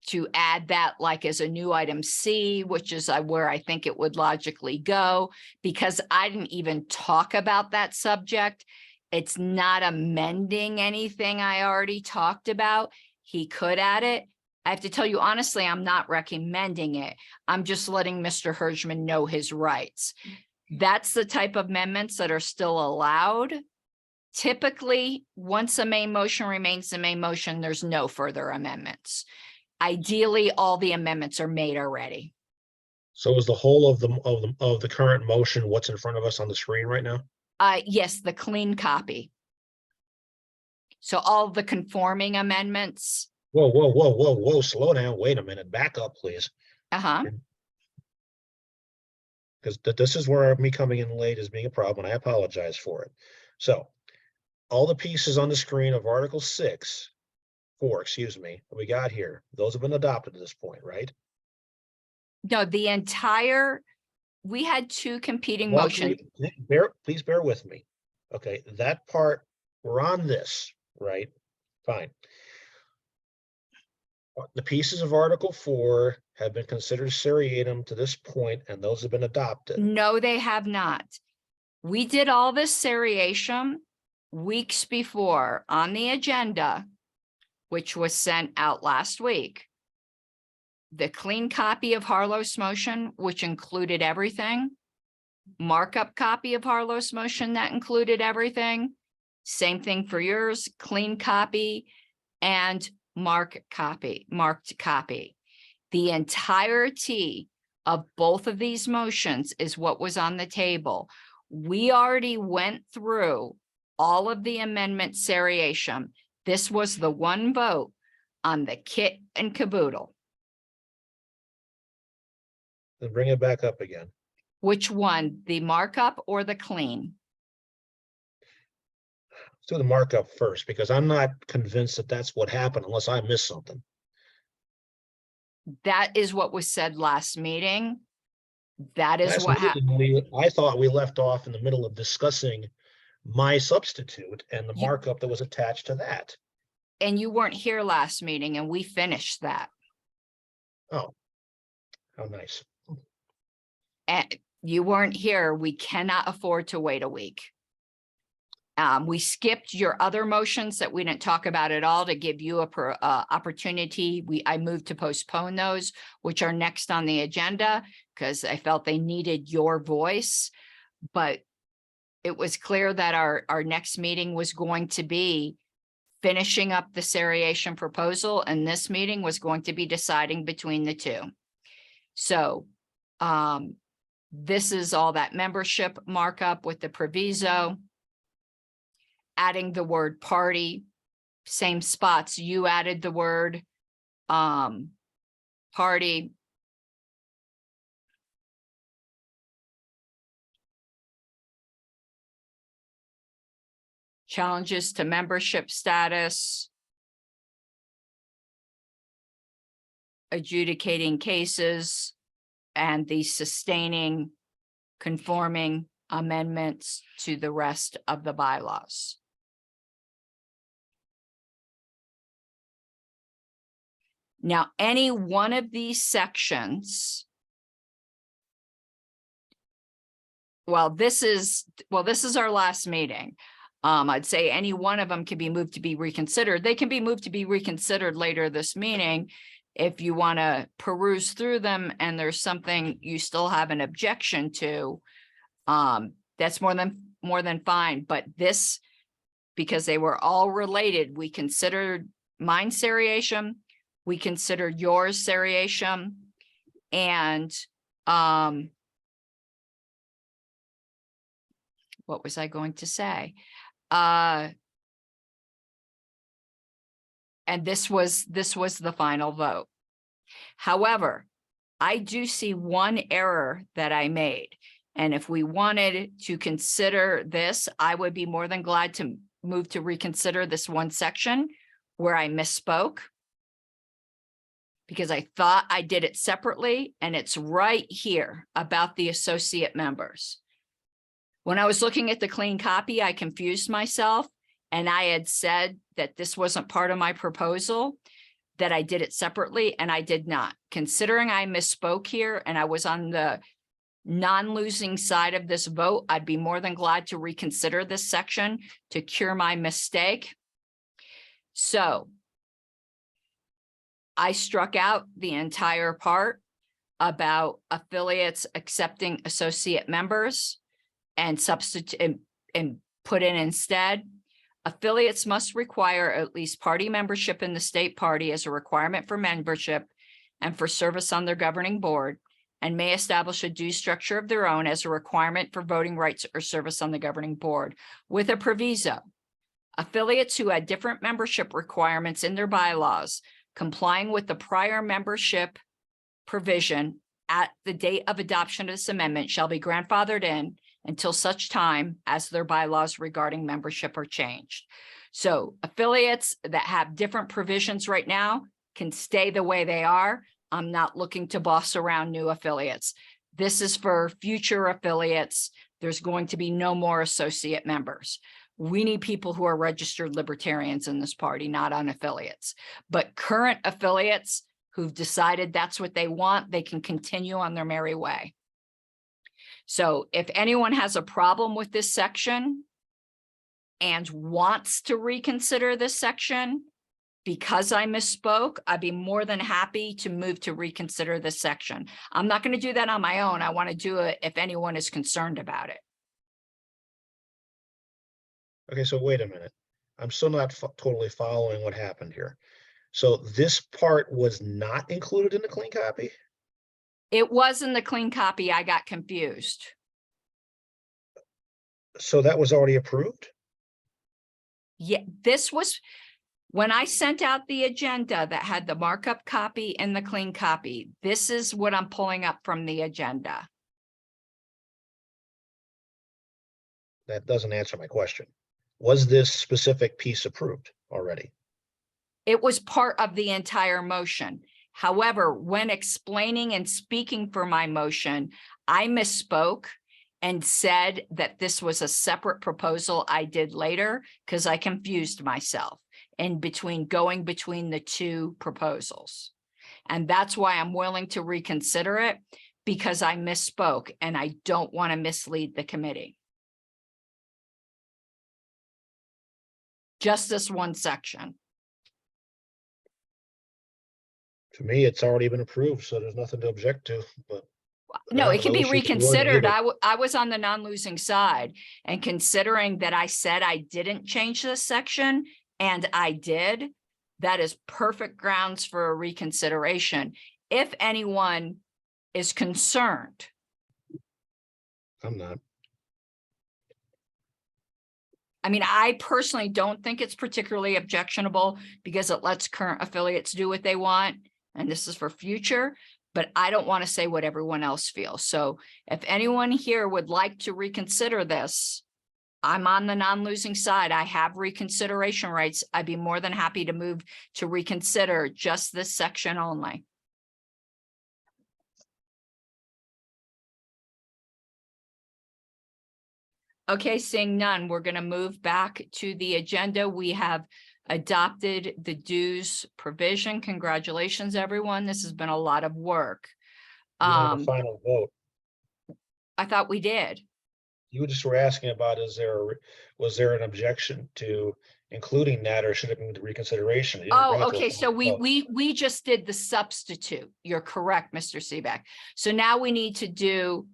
to add that like as a new item C, which is where I think it would logically go, because I didn't even talk about that subject. It's not amending anything I already talked about. He could add it. I have to tell you honestly, I'm not recommending it. I'm just letting Mr. Hirschman know his rights. That's the type of amendments that are still allowed. Typically, once a main motion remains the main motion, there's no further amendments. Ideally, all the amendments are made already. So is the whole of the current motion what's in front of us on the screen right now? Yes, the clean copy. So all the conforming amendments. Whoa, slow down, wait a minute, back up, please. Uh-huh. Because this is where me coming in late is being a problem, and I apologize for it. So, all the pieces on the screen of Article 4, excuse me, that we got here, those have been adopted at this point, right? No, the entire, we had 2 competing Well, motions. please bear with me. Okay, that part, we're on this, right? Fine. The pieces of Article 4 have been considered seriatim to this point, and those have been adopted. No, they have not. We did all this seriation weeks before on the agenda, which was sent out last week. The clean copy of Harlow's motion, which included everything. Markup copy of Harlow's motion that included everything. Same thing for yours, clean copy and marked copy. The entirety of both of these motions is what was on the table. We already went through all of the amendment seriation. This was the one vote on the kit and caboodle. Then bring it back up again. Which one, the markup or the clean? Let's do the markup first, because I'm not convinced that that's what happened unless I missed something. That is what was said last meeting. That is Last what happened. meeting, I thought we left off in the middle of discussing my substitute and the You- markup that was attached to that. And you weren't here last meeting and we finished that. Oh, how nice. And you weren't here. We cannot afford to wait a week. We skipped your other motions that we didn't talk about at all to give you a opportunity. I moved to postpone those, which are next on the agenda, because I felt they needed your voice. But it was clear that our next meeting was going to be finishing up the seriation proposal, and this meeting was going to be deciding between the two. So This is all that membership markup with the proviso. Adding the word party, same spots. You added the word party. Challenges to membership status. Adjudicating cases and the sustaining conforming amendments to the rest of the bylaws. Now, any one of these sections, this is our last meeting. I'd say any one of them can be moved to be reconsidered. They can be moved to be reconsidered later this meeting. If you want to peruse through them and there's something you still have an objection to, that's more than fine. But this, because they were all related, we considered mine seriation, we considered yours seriation, and what was I going to say? And this was the final vote. However, I do see one error that I made. And if we wanted to consider this, I would be more than glad to move to reconsider this one section where I misspoke, because I thought I did it separately, and it's right here about the associate members. When I was looking at the clean copy, I confused myself, and I had said that this wasn't part of my proposal, that I did it separately, and I did not. Considering I misspoke here and I was on the non-losing side of this vote, I'd be more than glad to reconsider this section to cure my mistake. So I struck out the entire part about affiliates accepting associate members and substitute and put in instead, affiliates must require at least party membership in the state party as a requirement for membership and for service on their governing board, and may establish a due structure of their own as a requirement for voting rights or service on the governing board, with a proviso. Affiliates who had different membership requirements in their bylaws, complying with the prior membership provision at the date of adoption of this amendment, shall be grandfathered in until such time as their bylaws regarding membership are changed. So affiliates that have different provisions right now can stay the way they are. I'm not looking to boss around new affiliates. This is for future affiliates. There's going to be no more associate members. We need people who are registered libertarians in this party, not on affiliates. But current affiliates who've decided that's what they want, they can continue on their merry way. So if anyone has a problem with this section and wants to reconsider this section, because I misspoke, I'd be more than happy to move to reconsider this section. I'm not going to do that on my own. I want to do it if anyone is concerned about it. Okay, so wait a minute. I'm still not totally following what happened here. So this part was not included in the clean copy? It was in the clean copy. I got confused. So that was already approved? Yeah, this was when I sent out the agenda that had the markup copy and the clean copy. This is what I'm pulling up from the agenda. That doesn't answer my question. Was this specific piece approved already? It was part of the entire motion. However, when explaining and speaking for my motion, I misspoke and said that this was a separate proposal I did later because I confused myself in between going between the two proposals. And that's why I'm willing to reconsider it, because I misspoke and I don't want to mislead the committee. Just this one section. To me, it's already been approved, so there's nothing to object to, but. No, it can be Motion, reconsidered. Lord, I was on the non-losing side, and considering that I said I didn't change this section and I did, that is perfect grounds for a reconsideration. If anyone is concerned I'm not. I mean, I personally don't think it's particularly objectionable because it lets current affiliates do what they want. And this is for future, but I don't want to say what everyone else feels. So if anyone here would like to reconsider this, I'm on the non-losing side. I have reconsideration rights. I'd be more than happy to move to reconsider just this section only. Okay, seeing none, we're going to move back to the agenda. We have adopted the dues provision. Congratulations, everyone. This has been a lot of work. We have a final vote. I thought we did. You just were asking about, was there an objection to including that, or should it be reconsideration? You didn't bring it Oh, to a okay. final So vote. we just did the substitute. You're correct, Mr. Seebeck. So now we need to do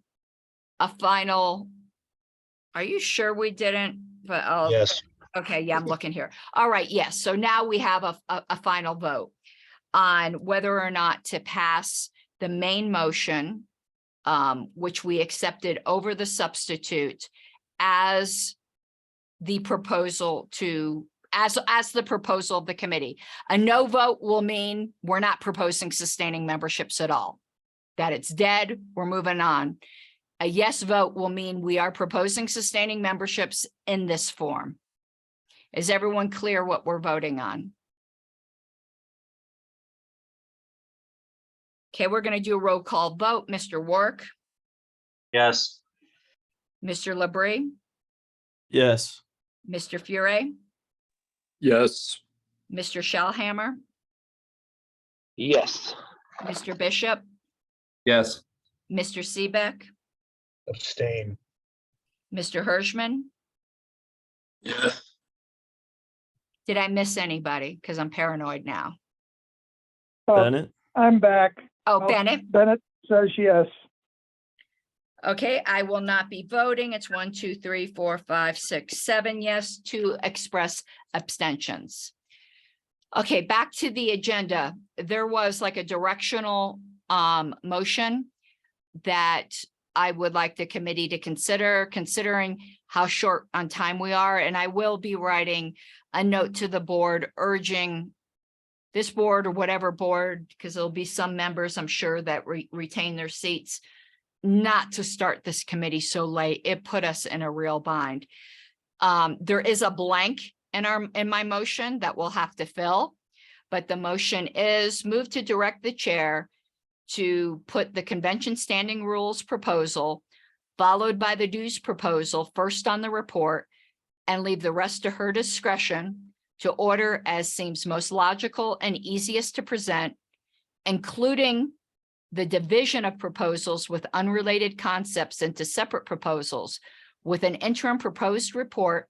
a final. Are you sure we didn't? But oh, Yes, okay, yeah, I'm looking here. All right, yes. So now we have a final vote on whether or not to pass the main motion, which we accepted over the substitute as the proposal as the proposal of the committee. A no vote will mean we're not proposing sustaining memberships at all, that it's dead, we're moving on. A yes vote will mean we are proposing sustaining memberships in this form. Is everyone clear what we're voting on? Okay, we're going to do a roll call vote. Mr. Wark, Yes. Mr. Labrie, Yes. Mr. Fure, Yes. Mr. Shellhammer, Yes. Mr. Bishop, Yes. Mr. Seebeck, abstain. Mr. Hirschman. Yes. Did I miss anybody? Because I'm paranoid now. Oh, Bennett? I'm back. Oh, Oh, Bennett. Bennett says yes. Okay, I will not be voting. It's 1, 2, 3, 4, 5, 6, 7 yes, 2 express abstentions. Okay, back to the agenda. There was like a directional motion that I would like the committee to consider, considering how short on time we are. And I will be writing a note to the board urging this board or whatever board, because there'll be some members, I'm sure, that retain their seats, not to start this committee so late. It put us in a real bind. There is a blank in my motion that we'll have to fill, but the motion is move to direct the chair to put the convention standing rules proposal followed by the dues proposal first on the report, and leave the rest to her discretion to order as seems most logical and easiest to present, including the division of proposals with unrelated concepts into separate proposals with an interim proposed report,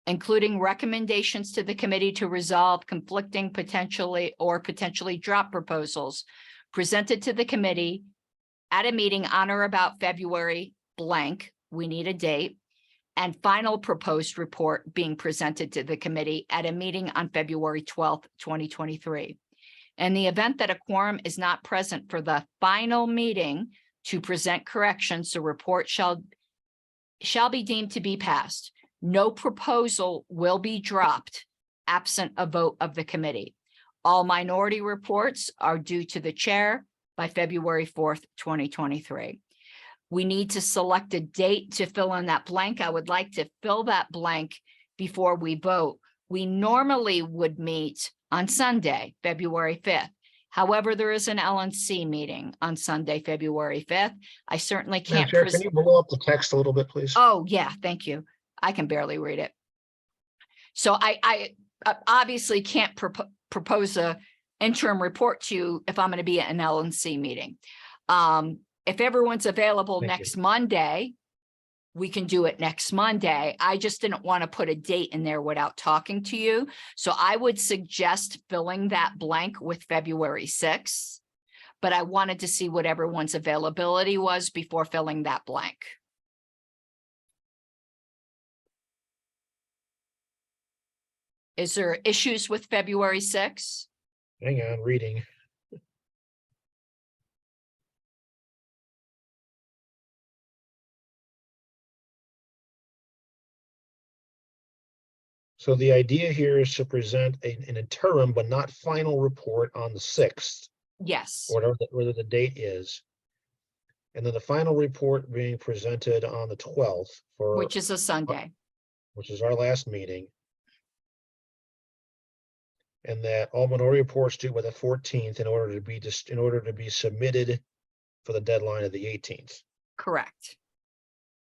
including recommendations to the committee to resolve conflicting potentially drop proposals presented to the committee at a meeting on or about February blank, we need a date, and final proposed report being presented to the committee at a meeting on February 12th, 2023. In the event that a quorum is not present for the final meeting to present corrections, the report shall be deemed to be passed. No proposal will be dropped absent a vote of the committee. All minority reports are due to the chair by February 4th, 2023. We need to select a date to fill in that blank. I would like to fill that blank before we vote. We normally would meet on Sunday, February 5th. However, there is an LNC meeting on Sunday, February 5th. I certainly Madam can't. Chair, can you blow up the text a little bit, please? Oh, yeah, thank you. I can barely read it. So I obviously can't propose a interim report to you if I'm going to be at an LNC meeting. If everyone's available Thank next Monday, we can do it next Monday. I just didn't want to put a date in there without talking to you. So I would suggest filling that blank with February 6th, but I wanted to see what everyone's availability was before filling that blank. Is there issues with February 6th? Hang on, reading. So the idea here is to present an interim but not final report on the 6th, Yes, or whatever the date is. And then the final report being presented on the 12th which is a Sunday. which is our last meeting. And that all minority reports due by the 14th in order to be submitted for the deadline of the 18th. Correct.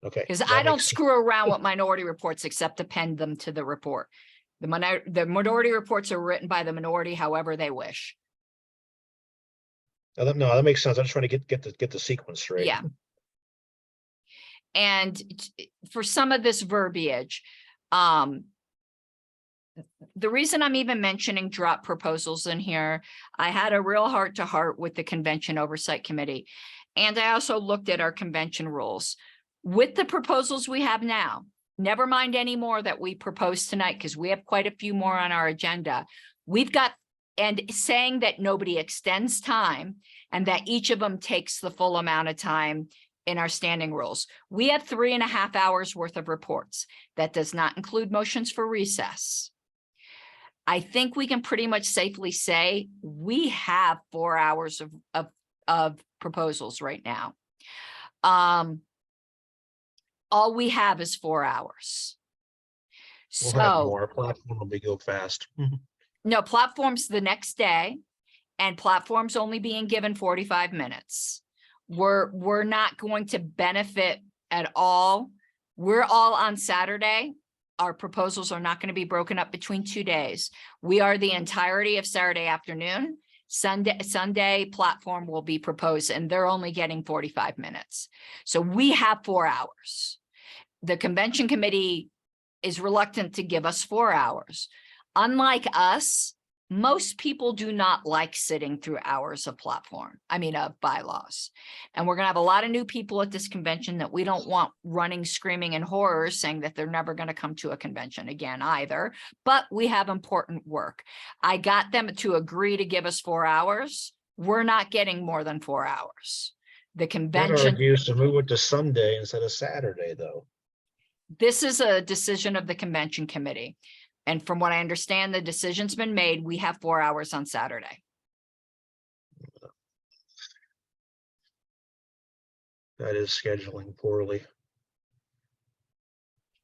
Okay. Because that I don't makes sense. screw around with minority reports except append them to the report. The minority reports are written by the minority however they wish. No, that makes sense. I'm just trying to get the sequence straight. Yeah. And for some of this verbiage, the reason I'm even mentioning drop proposals in here, I had a real heart-to-heart with the Convention Oversight Committee. And I also looked at our convention rules. With the proposals we have now, never mind any more that we proposed tonight, because we have quite a few more on our agenda. We've got, and saying that nobody extends time and that each of them takes the full amount of time in our standing rules. We have 3.5 hours worth of reports. That does not include motions for recess. I think we can pretty much safely say we have 4 hours of proposals right now. All we have is 4 hours. We'll have So more. Our platform will go fast. no, platforms the next day, and platforms only being given 45 minutes. We're not going to benefit at all. We're all on Saturday. Our proposals are not going to be broken up between 2 days. We are the entirety of Saturday afternoon. Sunday platform will be proposed, and they're only getting 45 minutes. So we have 4 hours. The convention committee is reluctant to give us 4 hours. Unlike us, most people do not like sitting through hours of bylaws. And we're gonna have a lot of new people at this convention that we don't want running, screaming in horror, saying that they're never gonna come to a convention again either, but we have important work. I got them to agree to give us 4 hours. We're not getting more than 4 hours. The That convention, argues to move it to Sunday instead of Saturday, though. this is a decision of the convention committee. And from what I understand, the decision's been made. We have 4 hours on Saturday. That is scheduling poorly.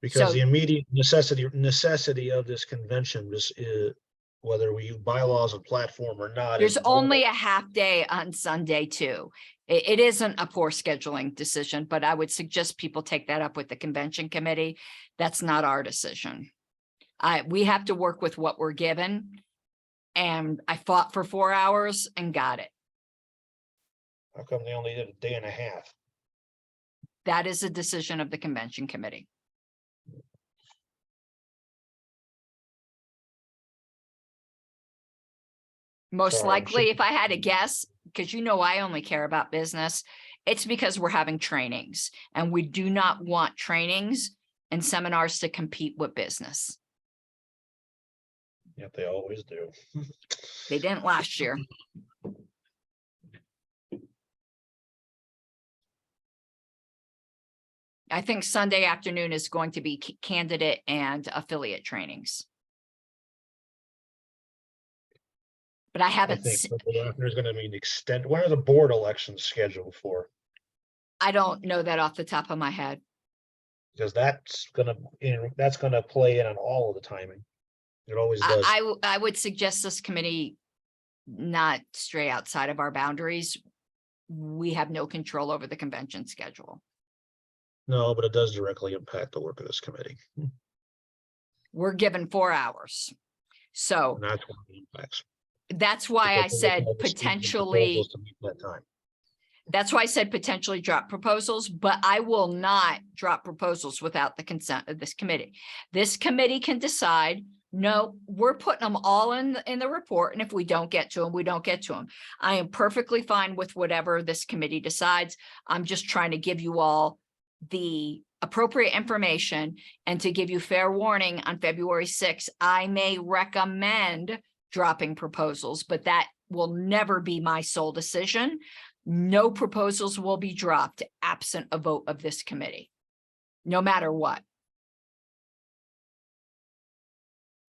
Because So- the immediate necessity of this convention is whether we use bylaws and platform or not. There's is only a half day on Sunday too. It isn't a poor scheduling decision, but I would suggest people take that up with the convention committee. That's not our decision. We have to work with what we're given. And I fought for 4 hours and got it. How come they only did a day and a half? That is a decision of the convention committee. Most Sorry, I'm likely, sure- if I had to guess, because I only care about business, it's because we're having trainings and we do not want trainings and seminars to compete with business. Yep, they always do. They didn't last year. I think Sunday afternoon is going to be candidate and affiliate trainings. But I I haven't, think there's gonna be an extent. When are the board elections scheduled for? I don't know that off the top of my head. Because that's gonna play in on all of the timing. It always does. I would suggest this committee not stray outside of our boundaries. We have no control over the convention schedule. No, but it does directly impact the work of this committee. We're given 4 hours. So And that's what it impacts. that's why I Because said all the student potentially, proposals to meet that time. that's why I said potentially drop proposals, but I will not drop proposals without the consent of this committee. This committee can decide, no, we're putting them all in the report. And if we don't get to them, we don't get to them. I am perfectly fine with whatever this committee decides. I'm just trying to give you all the appropriate information and to give you fair warning on February 6th, I may recommend dropping proposals, but that will never be my sole decision. No proposals will be dropped absent a vote of this committee, no matter what.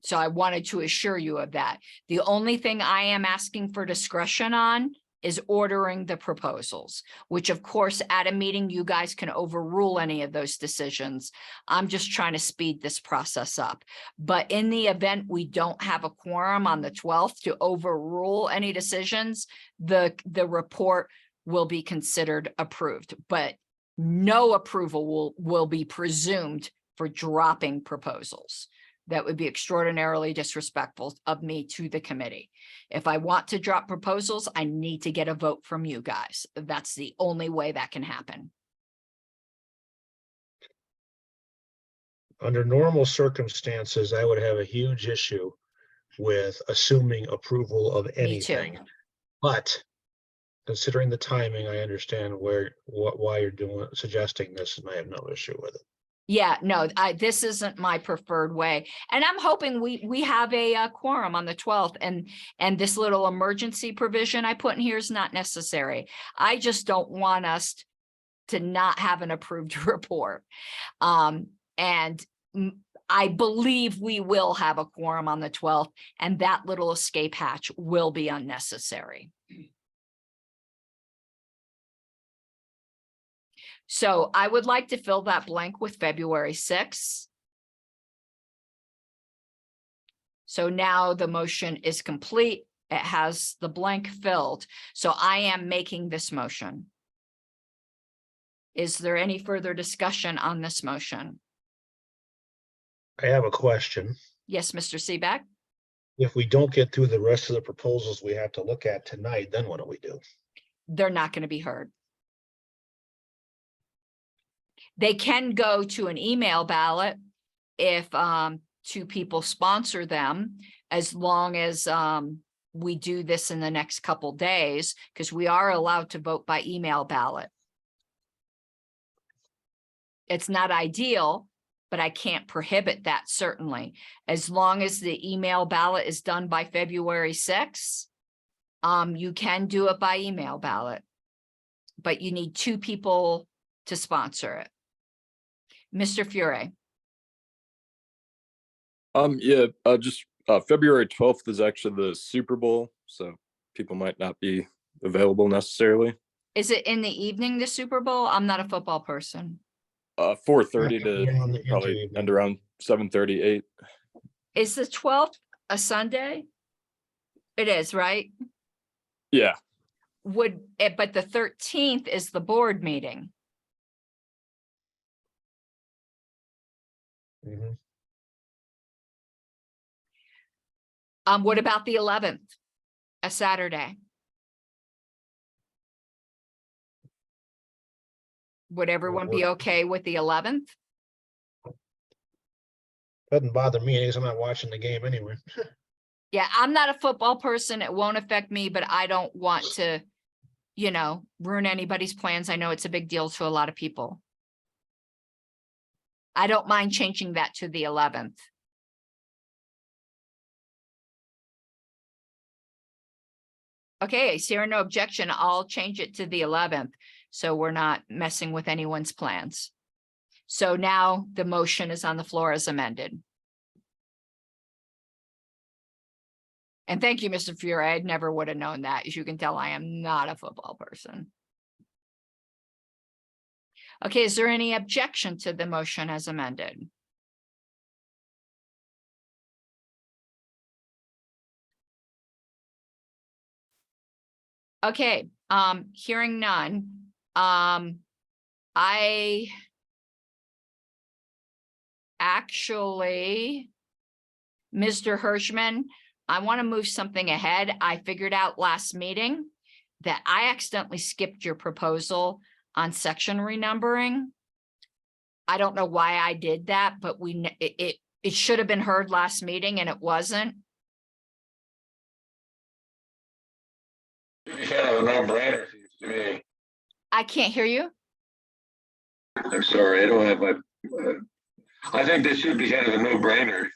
So I wanted to assure you of that. The only thing I am asking for discretion on is ordering the proposals, which of course at a meeting, you guys can overrule any of those decisions. I'm just trying to speed this process up. But in the event we don't have a quorum on the 12th to overrule any decisions, the report will be considered approved, but no approval will be presumed for dropping proposals. That would be extraordinarily disrespectful of me to the committee. If I want to drop proposals, I need to get a vote from you guys. That's the only way that can happen. Under normal circumstances, I would have a huge issue with assuming approval of Me too. anything. But considering the timing, I understand why you're suggesting this, and I have no issue with it. Yeah, no, this isn't my preferred way. And I'm hoping we have a quorum on the 12th, and this little emergency provision I put in here is not necessary. I just don't want us to not have an approved report. And I believe we will have a quorum on the 12th, and that little escape hatch will be unnecessary. So I would like to fill that blank with February 6th. So now the motion is complete. It has the blank filled. So I am making this motion. Is there any further discussion on this motion? I have a question. Yes, Mr. Seebeck? If we don't get through the rest of the proposals we have to look at tonight, then what do we do? They're not going to be heard. They can go to an email ballot if two people sponsor them, as long as we do this in the next couple days, because we are allowed to vote by email ballot. It's not ideal, but I can't prohibit that, certainly. As long as the email ballot is done by February 6th, you can do it by email ballot, but you need two people to sponsor it. Mr. Fure. Yeah, just February 12th is actually the Super Bowl, so people might not be available necessarily. Is it in the evening, the Super Bowl? I'm not a football person. 4:30 Yeah, on the to probably evening. end around 7:30, 8. Is the 12th a Sunday? It is, right? Yeah, But the 13th is the board meeting. Mhm. What about the 11th? A Saturday? Would everyone be okay with the 11th? Doesn't bother me because I'm not watching the game anyway. Yeah, I'm not a football person. It won't affect me, but I don't want to, ruin anybody's plans. I know it's a big deal to a lot of people. I don't mind changing that to the 11th. Okay, is there no objection? I'll change it to the 11th, so we're not messing with anyone's plans. So now the motion is on the floor as amended. And thank you, Mr. Fure. I never would have known that. As you can tell, I am not a football person. Okay, is there any objection to the motion as amended? Okay, hearing none. I actually, Mr. Hirschman, I want to move something ahead. I figured out last meeting that I accidentally skipped your proposal on section renumbering. I don't know why I did that, but it should have been heard last meeting and it wasn't. It's kind of a no-brainer, seems to me. I can't hear you. I'm sorry, I don't have my, I think this should be kind of a no-brainer.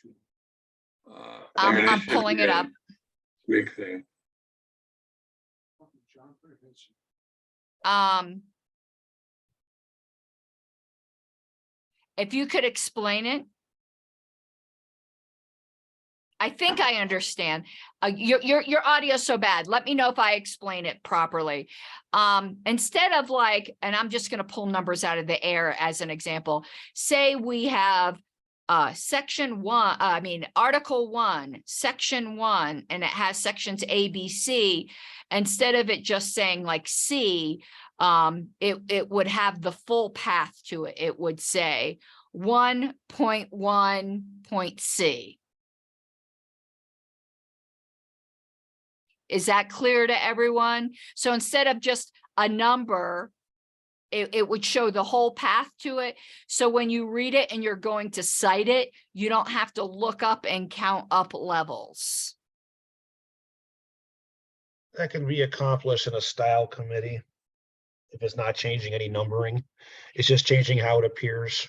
I mean, I'm should pulling be it a up. Big thing. If you could explain it. I think I understand. Your audio's so bad. Let me know if I explain it properly. Instead of like, and I'm just gonna pull numbers out of the air as an example. Say we have section 1, article 1, section 1, and it has sections A, B, C. Instead of it just saying like C, it would have the full path to it. It would say 1.1.C. Is that clear to everyone? So instead of just a number, it would show the whole path to it. So when you read it and you're going to cite it, you don't have to look up and count up levels. That can be accomplished in a style committee. If it's not changing any numbering, it's just changing how it appears.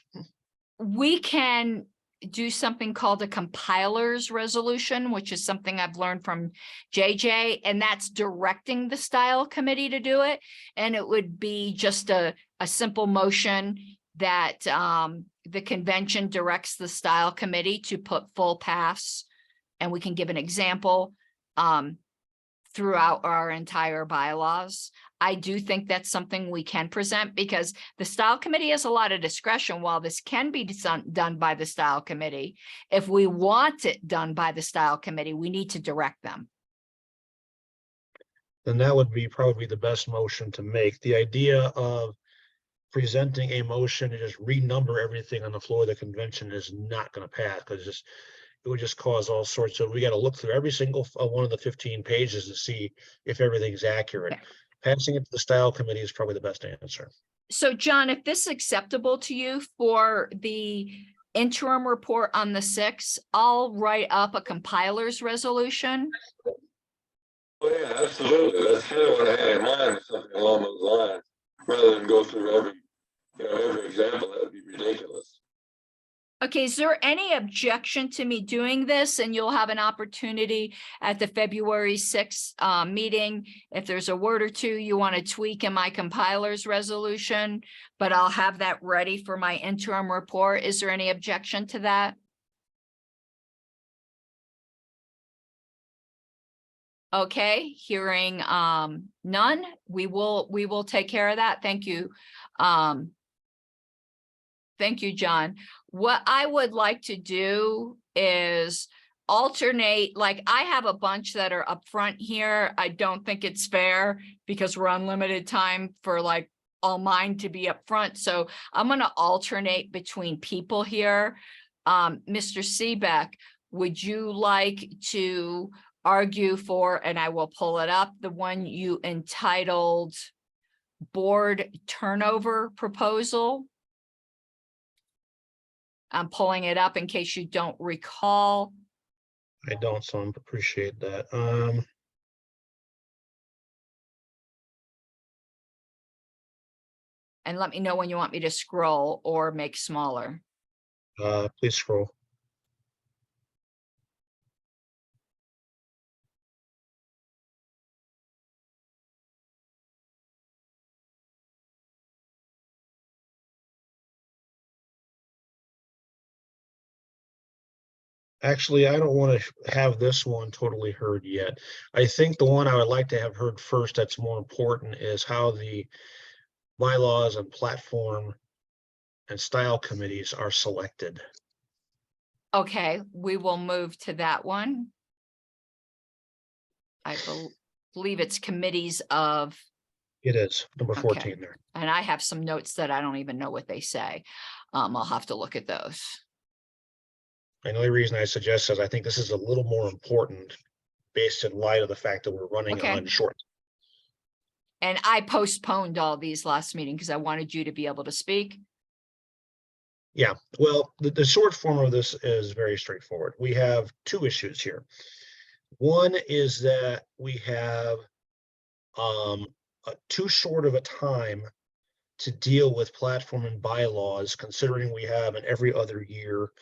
We can do something called a compiler's resolution, which is something I've learned from JJ, and that's directing the style committee to do it. And it would be just a simple motion that the convention directs the style committee to put full paths. And we can give an example throughout our entire bylaws. I do think that's something we can present because the style committee has a lot of discretion. While this can be done by the style committee, if we want it done by the style committee, we need to direct them. Then that would be probably the best motion to make. The idea of presenting a motion to just renumber everything on the floor of the convention is not going to pass because it would just cause all sorts of, we got to look through every single one of the 15 pages to see if everything's accurate. Okay. Passing it to the style committee is probably the best answer. So John, if this is acceptable to you for the interim report on the 6th, I'll write up a compiler's resolution. Oh, yeah, absolutely. That's kind of what I had in mind, something along those lines, rather than go through every example. That would be ridiculous. Okay, is there any objection to me doing this? And you'll have an opportunity at the February 6th meeting. If there's a word or two you want to tweak in my compiler's resolution, but I'll have that ready for my interim report. Is there any objection to that? Okay, hearing none, we will take care of that. Thank you. Thank you, John. What I would like to do is alternate, like I have a bunch that are up front here. I don't think it's fair because we're on limited time for like all mine to be up front. So I'm going to alternate between people here. Mr. Seebeck, would you like to argue for, and I will pull it up, the one you entitled Board Turnover Proposal? I'm pulling it up in case you don't recall. I don't, so I appreciate that. And let me know when you want me to scroll or make smaller. Please scroll. Actually, I don't want to have this one totally heard yet. I think the one I would like to have heard first that's more important is how the bylaws and platform and style committees are selected. Okay, we will move to that one. I believe it's committees of, It is number Okay. 14 there. and I have some notes that I don't even know what they say. I'll have to look at those. And the only reason I suggest is I think this is a little more important based in light of the fact that we're running Okay. on short. And I postponed all these last meeting because I wanted you to be able to speak. Yeah, well, the short form of this is very straightforward. We have two issues here. One is that we have too short of a time to deal with platform and bylaws, considering we have an every other year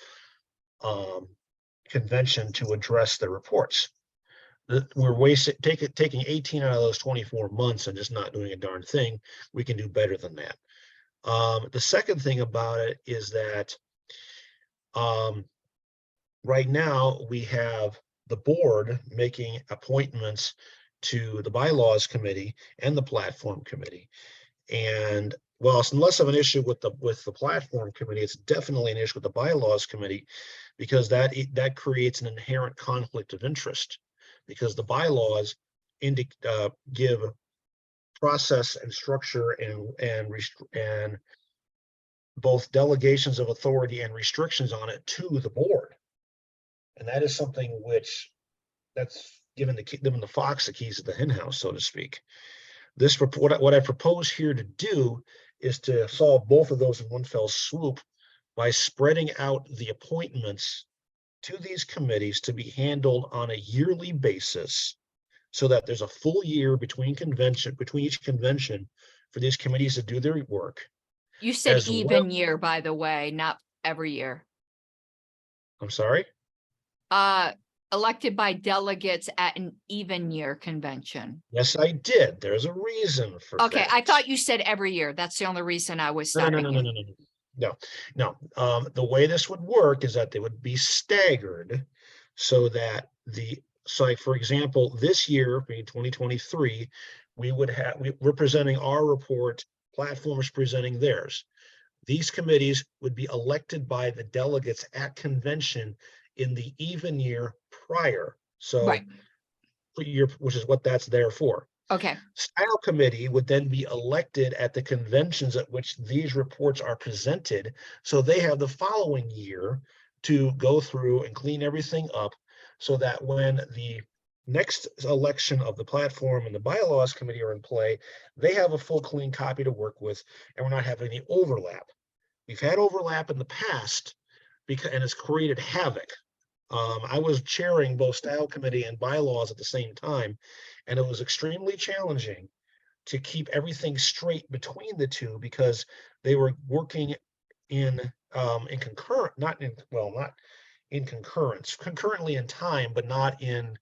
convention to address the reports. We're taking 18 out of those 24 months and just not doing a darn thing. We can do better than that. The second thing about it is that right now we have the board making appointments to the bylaws committee and the platform committee. And well, it's less of an issue with the platform committee, it's definitely an issue with the bylaws committee, because that creates an inherent conflict of interest, because the bylaws give process and structure and both delegations of authority and restrictions on it to the board. And that is something which that's giving the fox the keys to the hen house, so to speak. What I propose here to do is to solve both of those in one fell swoop by spreading out the appointments to these committees to be handled on a yearly basis, so that there's a full year between each convention for these committees to do their work. You said As well- even year, by the way, not every year. I'm sorry? Elected by delegates at an even year convention. Yes, I did. There's a reason for Okay, that. I thought you said every year. That's the only reason I was No, stopping no, you. no. The way this would work is that they would be staggered, so that like, for example, this year, being 2023, we're presenting our report, platforms presenting theirs. These committees would be elected by the delegates at convention in the even year prior. So Right. which is what that's there for. Okay, Style committee would then be elected at the conventions at which these reports are presented. So they have the following year to go through and clean everything up, so that when the next election of the platform and the bylaws committee are in play, they have a full clean copy to work with, and we're not having any overlap. We've had overlap in the past and it's created havoc. I was chairing both style committee and bylaws at the same time, and it was extremely challenging to keep everything straight between the two, because they were working concurrently in time, but not in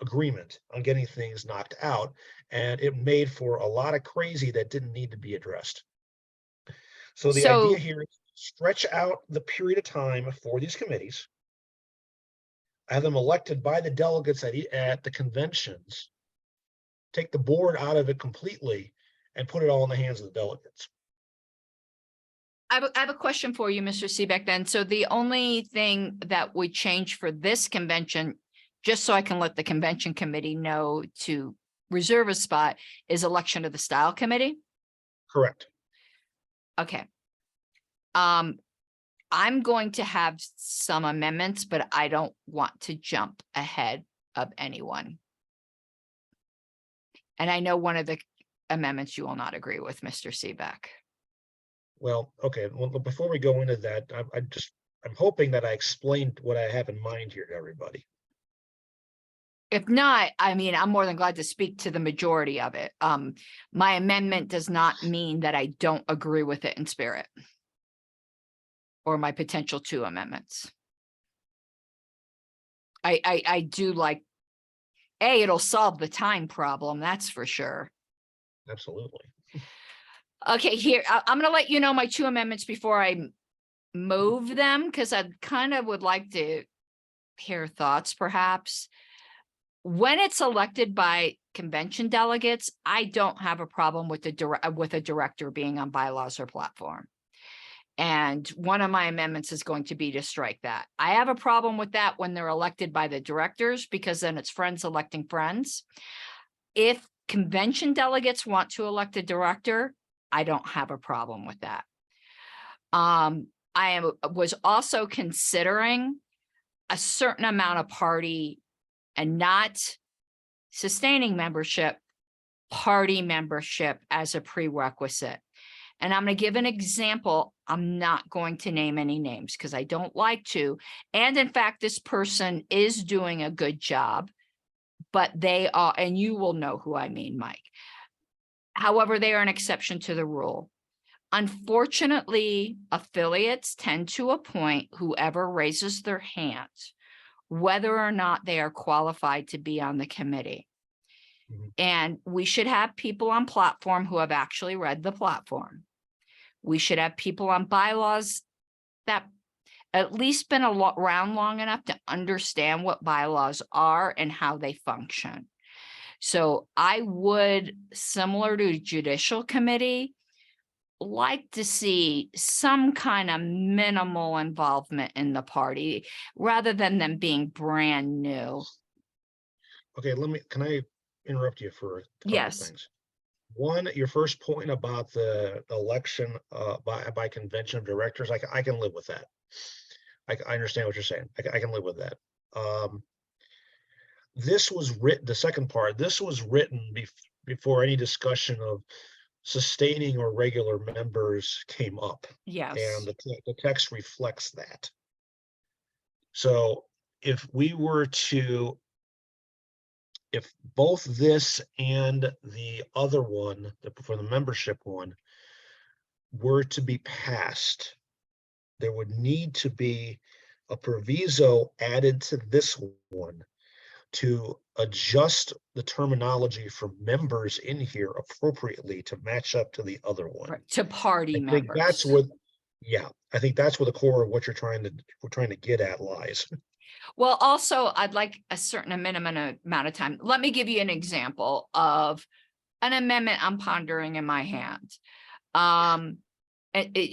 agreement on getting things knocked out. And it made for a lot of crazy that didn't need to be addressed. So the idea here is to stretch out the period of time for these committees, have them elected by the delegates at the conventions, take the board out of it completely, and put it all in the hands of the delegates. I have a question for you, Mr. Seebeck, then. So the only thing that would change for this convention, just so I can let the convention committee know to reserve a spot, is election of the style committee? Correct. Okay. I'm going to have some amendments, but I don't want to jump ahead of anyone. And I know one of the amendments you will not agree with, Mr. Seebeck. Well, okay. Well, before we go into that, I'm hoping that I explained what I have in mind here to everybody. If not, I mean, I'm more than glad to speak to the majority of it. My amendment does not mean that I don't agree with it in spirit, or my potential 2 amendments. I do like, it'll solve the time problem, that's for sure. Absolutely. Okay, here, I'm gonna let you know my 2 amendments before I move them, because I kind of would like to hear thoughts perhaps. When it's elected by convention delegates, I don't have a problem with a director being on bylaws or platform. And one of my amendments is going to be to strike that. I have a problem with that when they're elected by the directors, because then it's friends electing friends. If convention delegates want to elect a director, I don't have a problem with that. Was also considering a certain amount of party and not sustaining membership, party membership as a prerequisite. And I'm going to give an example. I'm not going to name any names because I don't like to. And in fact, this person is doing a good job, but they are, and you will know who I mean, Mike. However, they are an exception to the rule. Unfortunately, affiliates tend to appoint whoever raises their hand, whether or not they are qualified to be on the committee. And we should have people on platform who have actually read the platform. We should have people on bylaws that at least been around long enough to understand what bylaws are and how they function. So I would, similar to judicial committee, like to see some kind of minimal involvement in the party rather than them being brand new. Okay, can I interrupt you for a couple Yes. things? One, your first point about the election by convention of directors, I can live with that. I understand what you're saying. I can live with that. This was written, the second part, this was written before any discussion of sustaining or regular members came up. Yes. And the text reflects that. So if both this and the other one, for the membership one, were to be passed, there would need to be a proviso added to this one to adjust the terminology for members in here appropriately to match up to the other one. Right, to party I think that's members. what, yeah, I think that's where the core of what we're trying to get at lies. Well, also, I'd like a certain minimum amount of time. Let me give you an example of an amendment I'm pondering in my hand.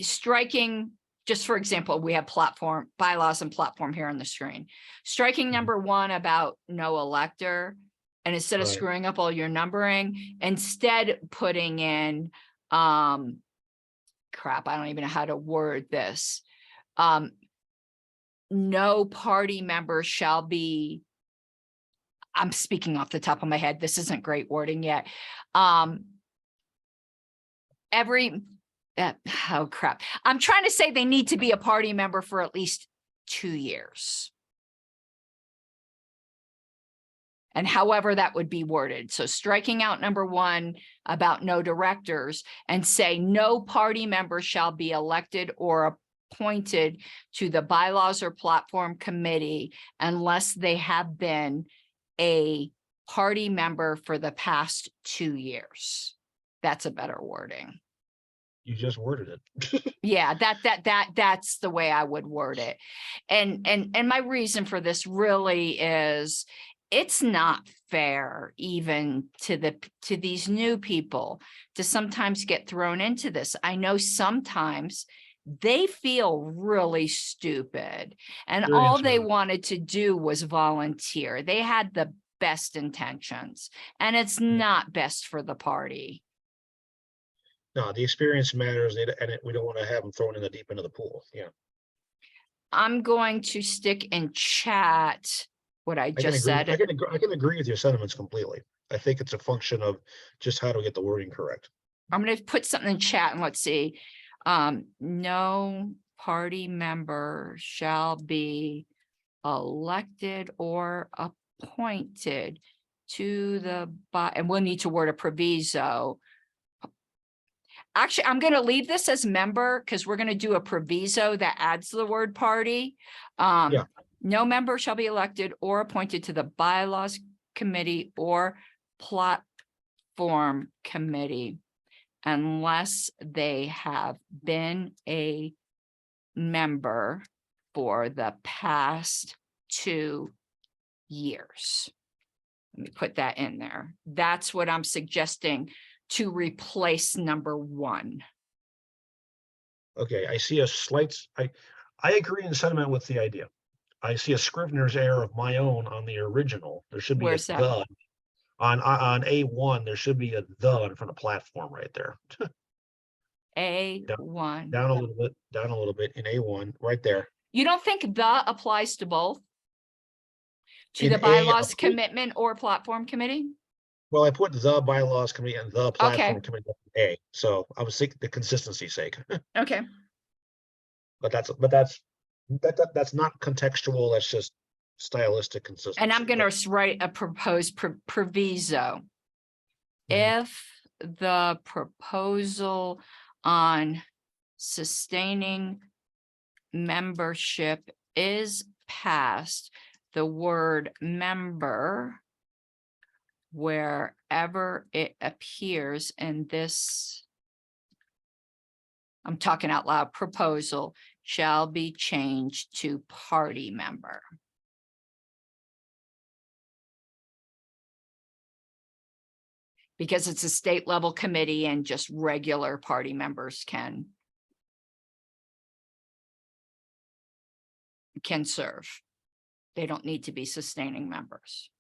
Striking, just for example, we have platform bylaws and platform here on the screen. Striking number 1 about no elector, and instead of Right. screwing up all your numbering, instead putting in crap, I don't even know how to word this. No party member shall be, I'm speaking off the top of my head, this isn't great wording yet. Oh crap. I'm trying to say they need to be a party member for at least 2 years. And however that would be worded. So striking out number 1 about no directors and say no party member shall be elected or appointed to the bylaws or platform committee unless they have been a party member for the past 2 years. That's a better wording. You just worded it. Yeah, that's the way I would word it. And my reason for this really is it's not fair even to these new people to sometimes get thrown into this. I know sometimes they feel really stupid and all they wanted to do was volunteer. They had the best intentions and it's not best for the party. No, the experience matters, and we don't want to have them thrown in the deep end of the pool. Yeah. I'm going to stick in chat what I just said. I can agree with your sentiments completely. I think it's a function of just how to get the wording correct. I'm going to put something in chat and let's see. No party member shall be elected or appointed to the and we'll need to word a proviso. Actually, I'm going to leave this as member because we're going to do a proviso that adds the word party. No member shall be elected or appointed to the bylaws committee or platform committee unless they have been a member for the past 2 years. Let me put that in there. That's what I'm suggesting to replace number 1. Okay, I see a slight, I agree in sentiment with the idea. I see a Scrivener's error of my own on the original. There should be Where's a that? the. On A1, there should be a the in front of platform right there. A1. Down a little bit in A1, right there. You don't think the applies to both? To In the A, bylaws commitment or platform committee? Well, I put the bylaws committee and the platform Okay. committee A. So I was thinking the consistency's sake. Okay. But that's not contextual. That's just stylistic consistency. And I'm going to write a proposed proviso. If the proposal on sustaining membership is passed, the word member, wherever it appears in this, I'm talking out loud, proposal, shall be changed to party member. Because it's a state level committee and just regular party members can serve. They don't need to be sustaining members.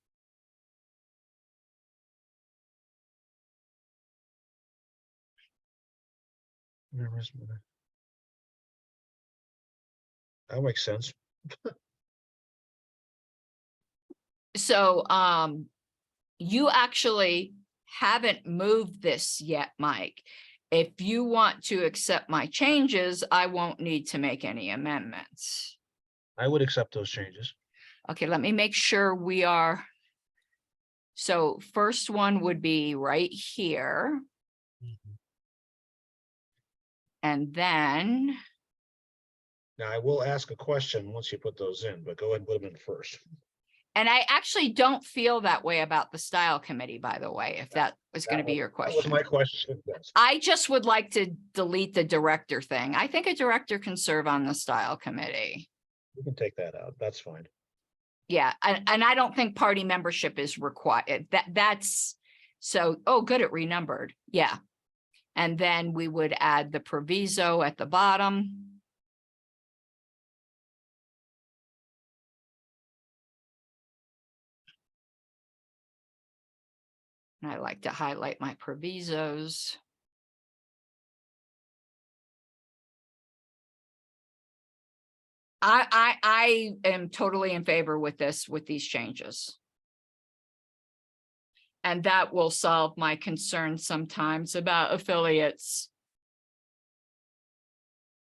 That makes sense. So, you actually haven't moved this yet, Mike. If you want to accept my changes, I won't need to make any amendments. I would accept those changes. Okay, let me make sure we are. So first one would be right here. And then, Now, I will ask a question once you put those in, but go ahead and put them in first. and I actually don't feel that way about the style committee, by the way, if that was going to be your That was question. my question. Yes. I just would like to delete the director thing. I think a director can serve on the style committee. We can take that out. That's fine. Yeah, and I don't think party membership is required. That's so, oh, good, it renumbered. Yeah. And then we would add the proviso at the bottom. And I like to highlight my provisos. I am totally in favor with this, with these changes. And that will solve my concern sometimes about affiliates.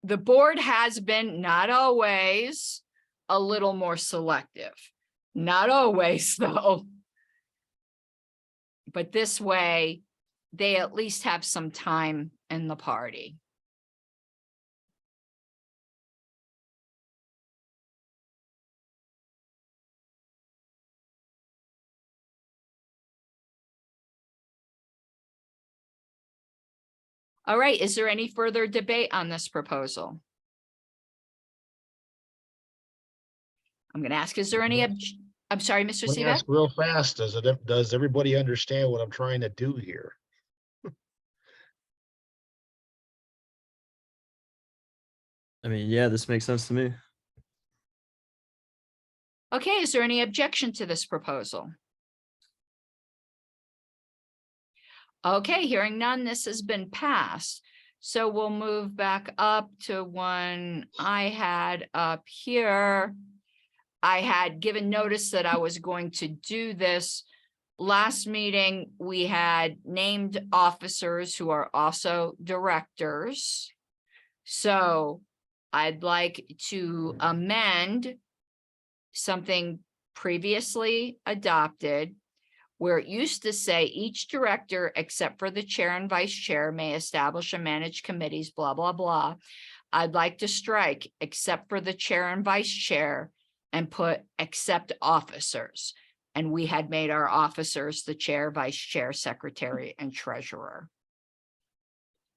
The board has been, not always, a little more selective. Not always, though. But this way, they at least have some time in the party. All right, is there any further debate on this proposal? I'm going to ask, is there any, I'm sorry, Mr. Let me Seebeck? ask real fast. Does everybody understand what I'm trying to do here? I mean, yeah, this makes sense to me. Okay, is there any objection to this proposal? Okay, hearing none, this has been passed. So we'll move back up to one I had up here. I had given notice that I was going to do this. Last meeting, we had named officers who are also directors. So I'd like to amend something previously adopted, where it used to say each director, except for the chair and vice chair, may establish and manage committees, blah, blah, blah. I'd like to strike except for the chair and vice chair and put except officers. And we had made our officers the chair, vice chair, secretary, and treasurer.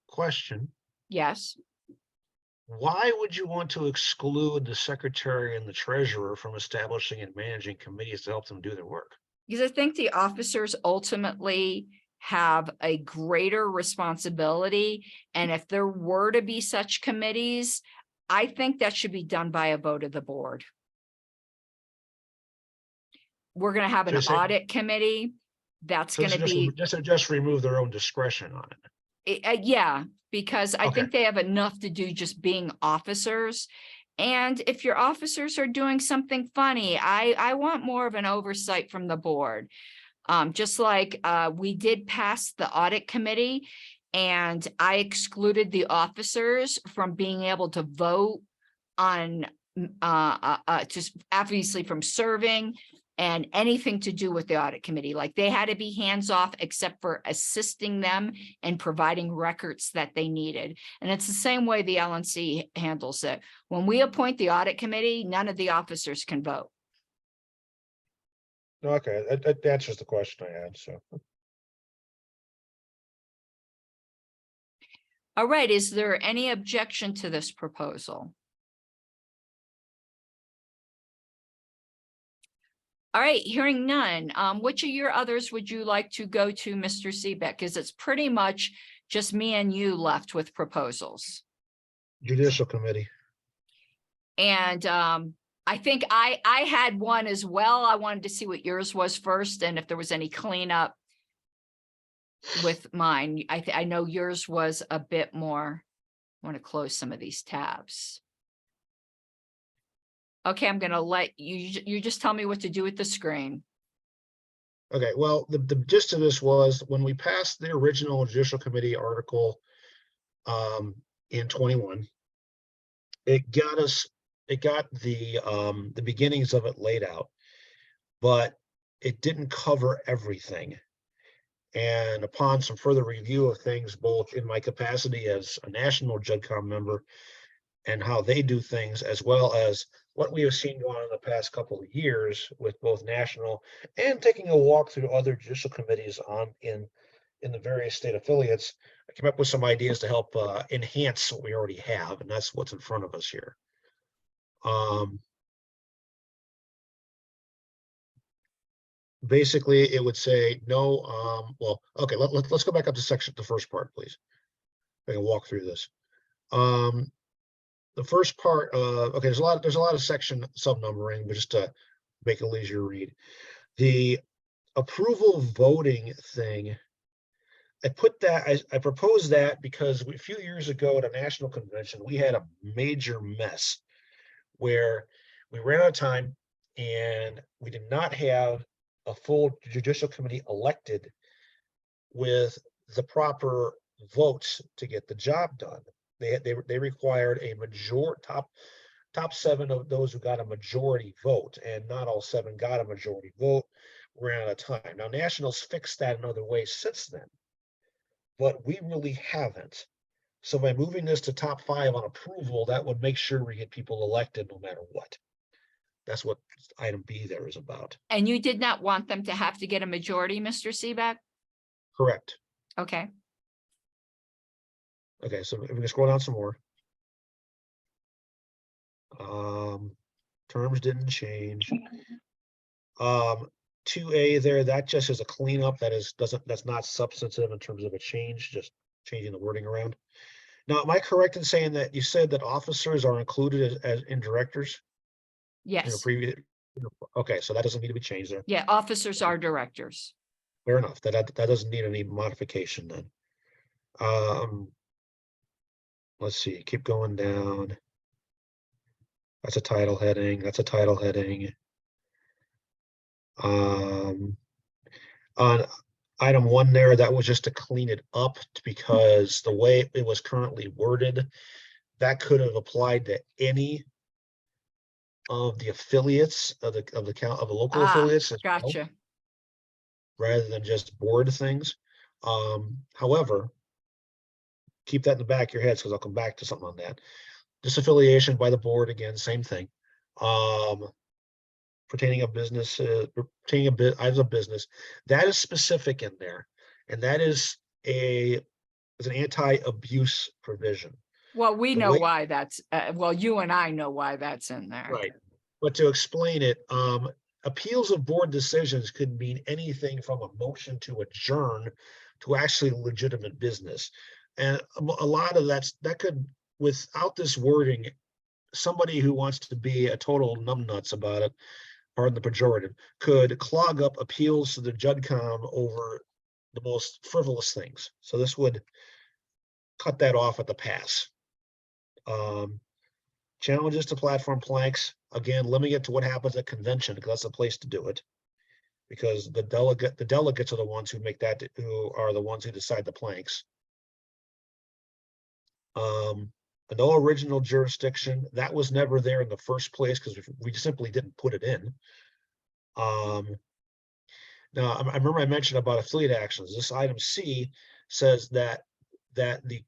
Question. Yes. Why would you want to exclude the secretary and the treasurer from establishing and managing committees to help them do their work? Because I think the officers ultimately have a greater responsibility. And if there were to be such committees, I think that should be done by a vote of the board. We're going to have an So you're saying- audit committee. That's So going to be, just remove their own discretion on it. yeah, because I Okay. think they have enough to do just being officers. And if your officers are doing something funny, I want more of an oversight from the board. Just like we did pass the audit committee, and I excluded the officers from being able to vote on just obviously from serving and anything to do with the audit committee. Like they had to be hands off except for assisting them and providing records that they needed. And it's the same way the LNC handles it. When we appoint the audit committee, none of the officers can vote. Okay, that answers the question I had, so. All right, is there any objection to this proposal? All right, hearing none. Which of your others would you like to go to, Mr. Seebeck? Because it's pretty much just me and you left with proposals. Judicial Committee. And I think I had one as well. I wanted to see what yours was first and if there was any cleanup with mine. I know yours was a bit more. I want to close some of these tabs. Okay, I'm gonna let you just tell me what to do with the screen. Okay, well, the gist of this was when we passed the original Judicial Committee article in 21, it got the beginnings of it laid out, but it didn't cover everything. And upon some further review of things, both in my capacity as a national JudCom member and how they do things, as well as what we have seen going on in the past couple of years with both national and taking a walk through other judicial committees in the various state affiliates, I came up with some ideas to help enhance what we already have, and that's what's in front of us here. Basically, it would say no. Well, okay, let's go back up to the first part, please. I can walk through this. The first part, okay, there's a lot of section subnumbering, but just to make it easier to read. The approval voting thing, I proposed that because a few years ago at a national convention, we had a major mess where we ran out of time and we did not have a full judicial committee elected with the proper votes to get the job done. They required a top 7 of those who got a majority vote, and not all 7 got a majority vote. We ran out of time. Now, Nationals fixed that in other ways since then, but we really haven't. So by moving this to top 5 on approval, that would make sure we get people elected no matter what. That's what item B there is about. And you did not want them to have to get a majority, Mr. Seebeck? Correct. Okay. Okay, so if we can scroll down some more. Terms didn't change. 2A there, that just is a cleanup. That's not substantive in terms of a change, just changing the wording around. Now, am I correct in saying that you said that officers are included as in directors? Yes. Okay, so that doesn't need to be changed there. Yeah, officers are directors. Fair enough. That doesn't need any modification then. Let's see, keep going down. That's a title heading. That's a title heading. On item 1 there, that was just to clean it up because the way it was currently worded, that could have applied to any of the affiliates of the local affiliates as well, Gotcha. rather than just board things. However, keep that in the back of your heads because I'll come back to something on that. Disaffiliation by the board, again, same thing. Pertaining of business, items of business, that is specific in there, and that is an anti-abuse provision. Well, we The know way- why that's, well, you and I know why that's in there. Right, but to explain it, appeals of board decisions could mean anything from a motion to adjourn to actually legitimate business. And a lot of that could, without this wording, somebody who wants to be a total numbnuts about it, pardon the pejorative, could clog up appeals to the JudCom over the most frivolous things. So this would cut that off at the pass. Challenges to platform planks, again, limiting it to what happens at convention, because that's the place to do it. Because the delegates are the ones who are the ones who decide the planks. No original jurisdiction, that was never there in the first place because we simply didn't put it in. Now, I remember I mentioned about affiliate actions. This item C says that the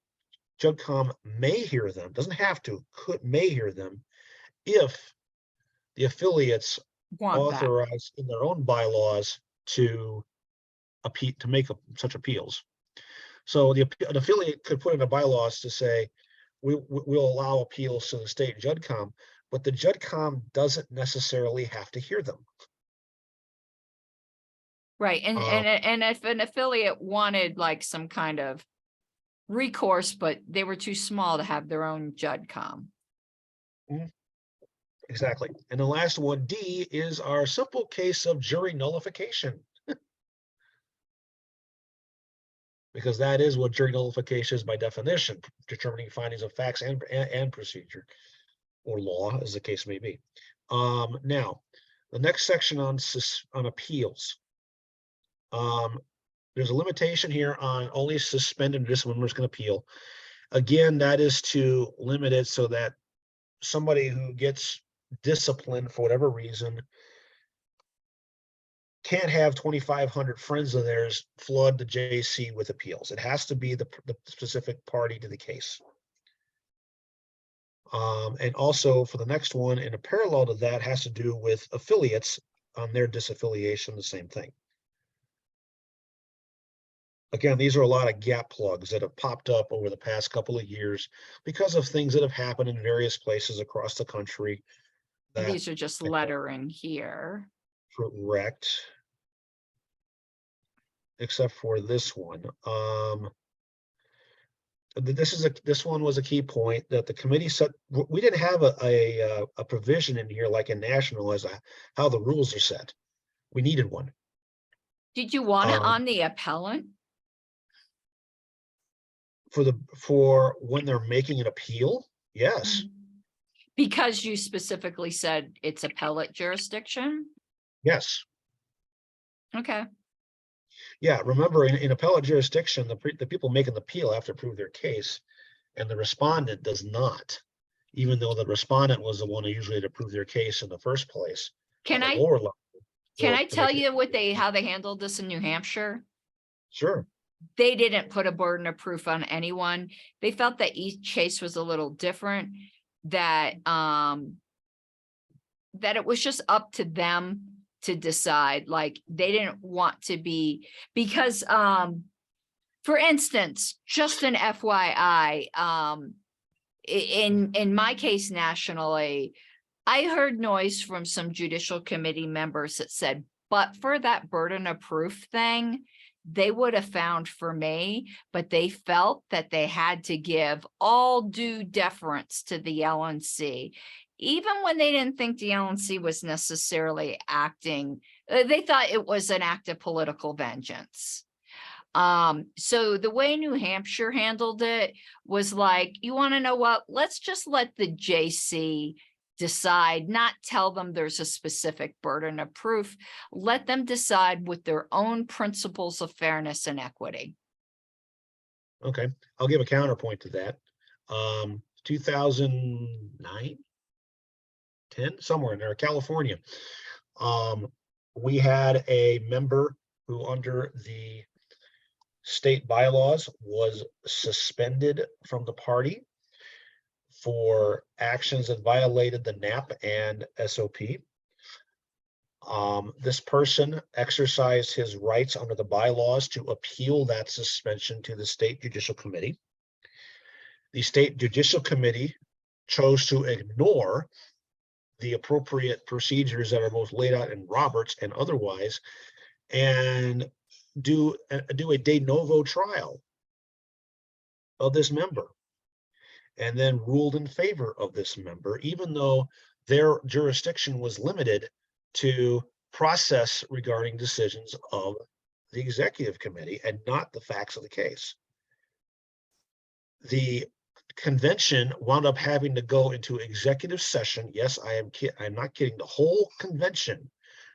JudCom may hear them, doesn't have to, may hear them if the affiliates Want that. authorize in their own bylaws to make such appeals. So an affiliate could put in a bylaws to say, we'll allow appeals to the state JudCom, but the JudCom doesn't necessarily have to hear them. Right, Um, and if an affiliate wanted like some kind of recourse, but they were too small to have their own JudCom. Exactly. And the last one, D, is our simple case of jury nullification. Because that is what jury nullification is by definition, determining findings of facts and procedure, or law, as the case may be. Now, the next section on appeals. There's a limitation here on only suspended discipline members can appeal. Again, that is to limit it so that somebody who gets disciplined for whatever reason can't have 2,500 friends of theirs flood the JC with appeals. It has to be the specific party to the case. And also for the next one, in a parallel to that, has to do with affiliates on their disaffiliation, the same thing. Again, these are a lot of gap plugs that have popped up over the past couple of years because of things that have happened in various places across the country. These are just lettering here. Correct. Except for this one. This one was a key point that the committee said. We didn't have a provision in here like in national as how the rules are set. We needed one. Did you want it on the appellant? For when they're making an appeal? Yes. Because you specifically said it's appellate jurisdiction? Yes. Okay. Yeah, remember in appellate jurisdiction, the people making the appeal have to prove their case, and the respondent does not, even though the respondent was the one who usually had to prove their case in the first place. Can I lower level, tell you how they handled this in New Hampshire? Sure. They didn't put a burden of proof on anyone. They felt that each case was a little different, that it was just up to them to decide. Like they didn't want to be, because for instance, just an FYI, in my case nationally, I heard noise from some judicial committee members that said, but for that burden of proof thing, they would have found for me, but they felt that they had to give all due deference to the LNC. Even when they didn't think the LNC was necessarily acting, they thought it was an act of political vengeance. So the way New Hampshire handled it was like, you want to know what? Let's just let the JC decide, not tell them there's a specific burden of proof. Let them decide with their own principles of fairness and equity. Okay, I'll give a counterpoint to that. 2009, 10, somewhere in there, California. We had a member who under the state bylaws was suspended from the party for actions that violated the NAP and SOP. This person exercised his rights under the bylaws to appeal that suspension to the State Judicial Committee. The State Judicial Committee chose to ignore the appropriate procedures that are most laid out in Roberts and otherwise, and do a de novo trial of this member, and then ruled in favor of this member, even though their jurisdiction was limited to process regarding decisions of the executive committee and not the facts of the case. The convention wound up having to go into executive session. Yes, I'm not kidding. The whole convention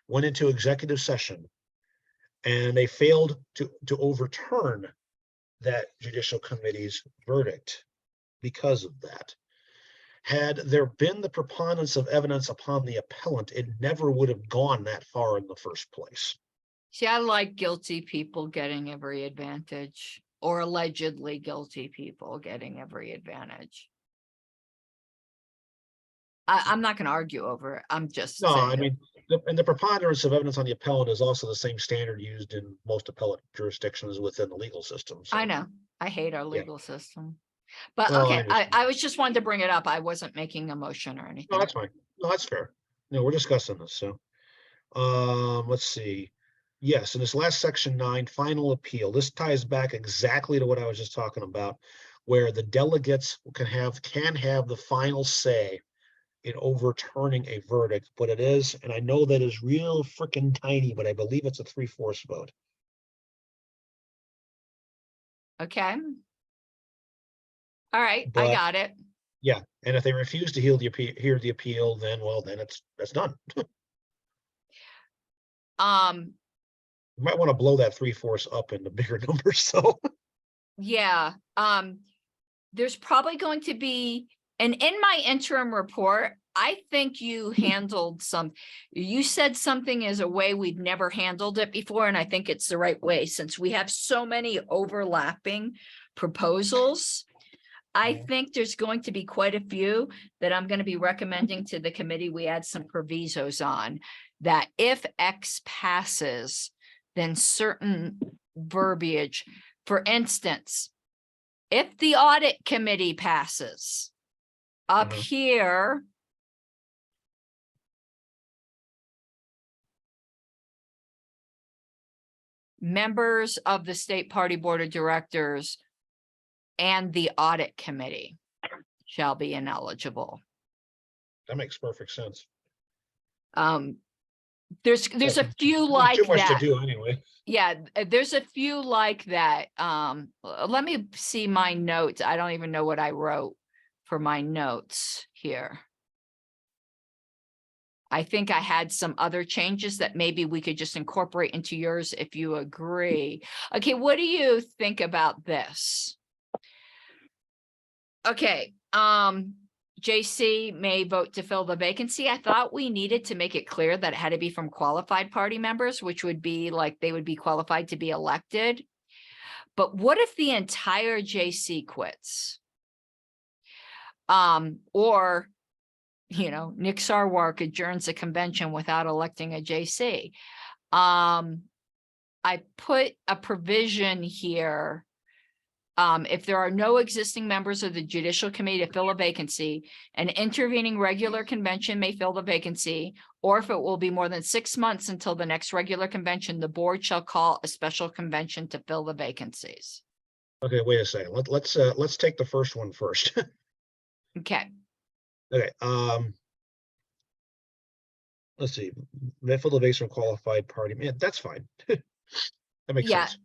went into executive session, and they failed to overturn that judicial committee's verdict because of that. Had there been the preponderance of evidence upon the appellant, it never would have gone that far in the first place. See, I like guilty people getting every advantage, or allegedly guilty people getting every advantage. I'm not going to argue over it. I'm just No, saying I mean, and the preponderance of evidence on the appellant is also the same standard used in most appellate jurisdictions within the legal system. So. I know. I hate our legal system. But Well, okay, I was just wanted to bring it up. I wasn't making a motion or anything. No, that's fine. No, that's fair. No, we're discussing this. So, let's see. Yes, in this last section 9, final appeal, this ties back exactly to what I was just talking about, where the delegates can have the final say in overturning a verdict, but it is, and I know that is real freaking tiny, but I believe it's a 3/4 vote. Okay. All right, I But got it. yeah, and if they refuse to hear the appeal, then well, then that's done. You might want to blow that 3/4 up into bigger numbers, so. Yeah, there's probably going to be, and in my interim report, I think you handled you said something is a way we've never handled it before, and I think it's the right way, since we have so many overlapping proposals. I think there's going to be quite a few that I'm going to be recommending to the committee. We add some provisos on that if X passes, then certain verbiage, for instance, if the audit committee passes up here, members of the state party board of directors and the audit committee shall be ineligible. That makes perfect sense. There's a few like Too much to that. do anyway. Yeah, there's a few like that. Let me see my notes. I don't even know what I wrote for my notes here. I think I had some other changes that maybe we could just incorporate into yours if you agree. Okay, what do you think about this? Okay, JC may vote to fill the vacancy. I thought we needed to make it clear that it had to be from qualified party members, which would be like they would be qualified to be elected. But what if the entire JC quits? Or, you know, Nick Sarwark adjourns a convention without electing a JC. I put a provision here. If there are no existing members of the judicial committee to fill a vacancy, an intervening regular convention may fill the vacancy, or if it will be more than 6 months until the next regular convention, the board shall call a special convention to fill the vacancies. Okay, wait a second. Let's take the first one first. Okay. Okay, let's see. They fill the vacancy from qualified party. Man, that's fine. That makes Yeah. sense.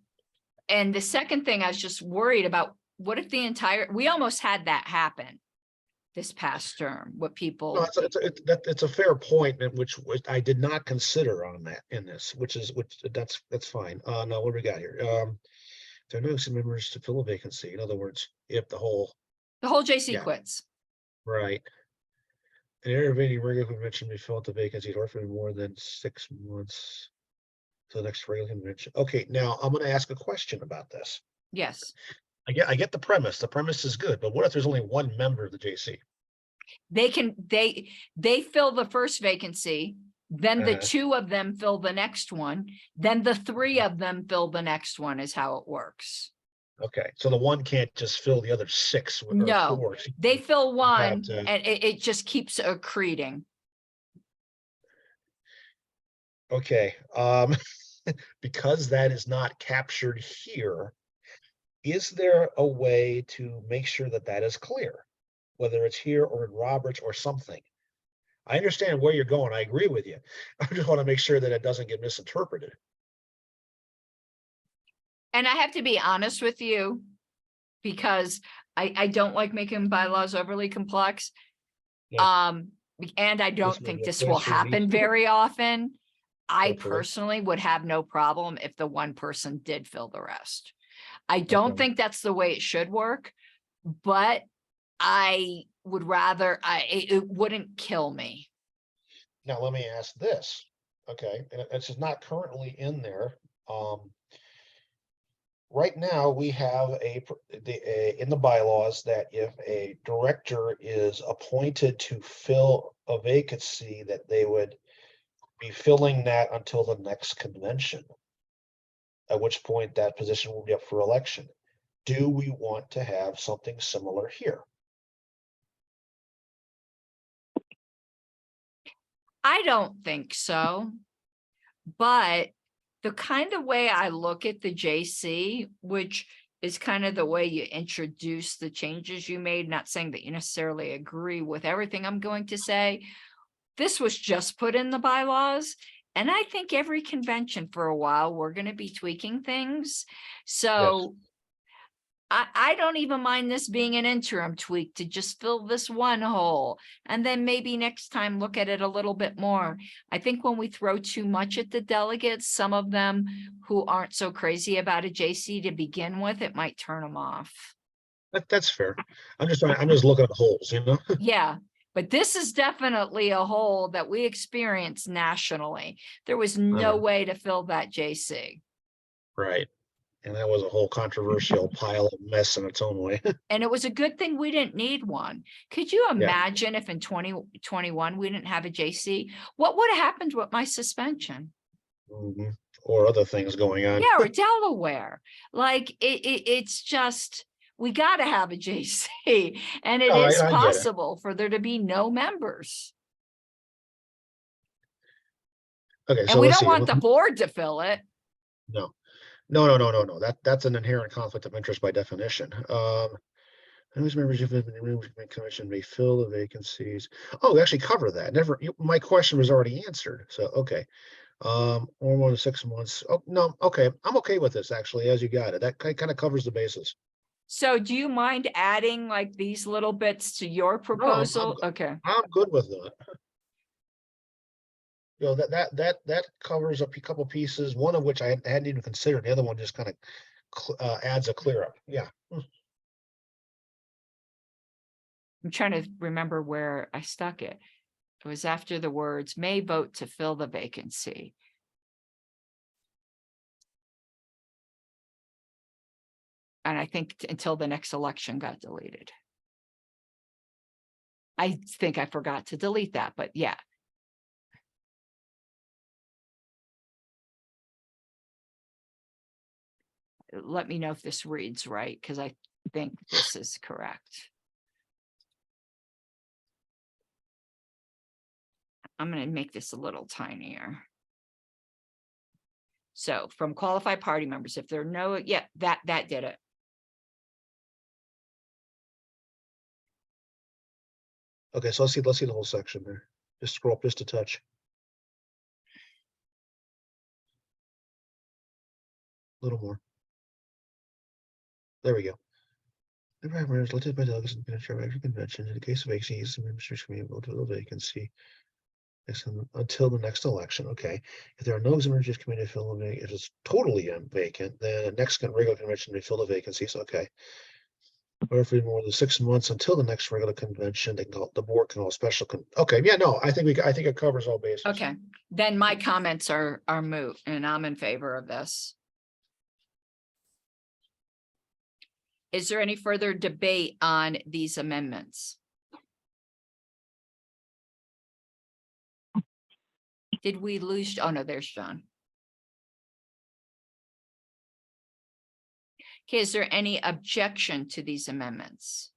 And the second thing I was just worried about, what if the entire, we almost had that happen this past term, what people. No, it's a fair point, and which I did not consider on that in this, which that's fine. No, what do we got here? There are no members to fill a vacancy. In other words, if the whole JC yeah. quits. Right. An intervening regular convention may fill out the vacancy or for more than 6 months to the next regular convention. Okay, now I'm going to ask a question about this. Yes. I get the premise. The premise is good, but what if there's only one member of the JC? They fill the first vacancy, then the 2 of them fill the next one, then the 3 of them fill the next one is how it works. Okay, so the one can't just fill the other 6 or No, 4. they fill one to- and it just keeps accreting. Okay, because that is not captured here, is there a way to make sure that that is clear? Whether it's here or in Roberts or something. I understand where you're going. I agree with you. I just want to make sure that it doesn't get misinterpreted. And I have to be honest with you, because I don't like making bylaws overly complex. Yeah. And I don't This think will this will answer me. happen very often. I Hopefully. personally would have no problem if the one person did fill the rest. I don't Okay. think that's the way it should work, but I would rather, it wouldn't kill me. Now, let me ask this. Okay, and it's not currently in there. Right now, we have in the bylaws that if a director is appointed to fill a vacancy, that they would be filling that until the next convention, at which point that position will be up for election. Do we want to have something similar here? I don't think so, but the kind of way I look at the JC, which is kind of the way you introduce the changes you made, not saying that you necessarily agree with everything I'm going to say. This was just put in the bylaws. And I think every convention for a while, we're going to be tweaking things. So I don't even mind this being an interim tweak to just fill this one hole. And then maybe next time look at it a little bit more. I think when we throw too much at the delegates, some of them who aren't so crazy about a JC to begin with, it might turn them off. That's fair. I'm just looking at the holes, you know? Yeah, but this is definitely a hole that we experienced nationally. There was no way to fill that JC. Right. And that was a whole controversial pile of mess in its own way. And it was a good thing we didn't need one. Could you Yeah. imagine if in 2021 we didn't have a JC? What would have happened with my suspension? Mhm. Or other things going on. Yeah, or Delaware. Like it's just, we got to have a JC, and it No, is I get it. possible for there to be no members. Okay, And so we let's don't see. want the board to fill it. No. That's an inherent conflict of interest by definition. Whose members of the commission may fill the vacancies. Oh, we actually cover that. My question was already answered. So, okay. Or more than 6 months. Oh, no. Okay. I'm okay with this actually, as you got it. That kind of covers the bases. So do you mind adding like these little bits to your proposal? Okay. I'm good with that. You know, that covers a couple pieces, one of which I hadn't even considered. The other one just kind of adds a clear up. Yeah. I'm trying to remember where I stuck it. It was after the words may vote to fill the vacancy. And I think until the next election got deleted. I think I forgot to delete that, but yeah. Let me know if this reads right, because I think this is correct. I'm going to make this a little tinier. So from qualified party members, if there are no, yeah, that did it. Okay, so let's see the whole section there. Just scroll up just a touch. A little more. There we go. The members elected by delegates in the convention. In the case of vacancies, the members may vote to fill the vacancy until the next election. Okay. If there are no emergency committee to fill the vacancy, if it's totally vacant, then the next regular convention may fill the vacancies. Okay. Or if it's more than 6 months until the next regular convention, the board can call a special. Okay. Yeah. No, I think it covers all bases. Okay. Then my comments are moot, and I'm in favor of this. Is there any further debate on these amendments? Did we lose? Oh, no, there's John. Okay, is there any objection to these amendments?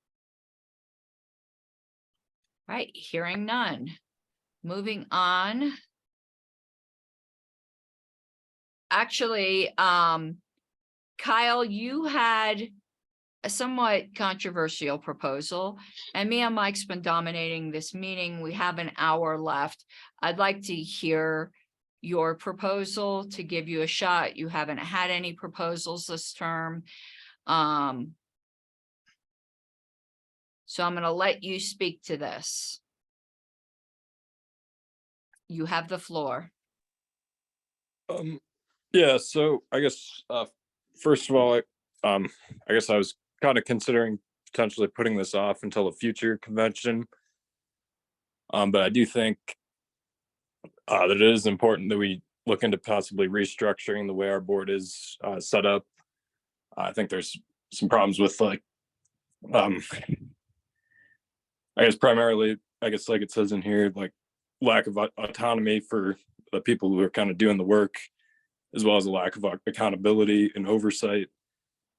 Right, hearing none. Moving on. Actually, Kyle, you had a somewhat controversial proposal, and me and Mike's been dominating this meeting. We have an hour left. I'd like to hear your proposal to give you a shot. You haven't had any proposals this term. So I'm going to let you speak to this. You have the floor. Yeah, so I guess first of all, I guess I was kind of considering potentially putting this off until a future convention. But I do think that it is important that we look into possibly restructuring the way our board is set up. I think there's some problems with like, I guess primarily, like it says in here, like lack of autonomy for the people who are kind of doing the work, as well as a lack of accountability and oversight,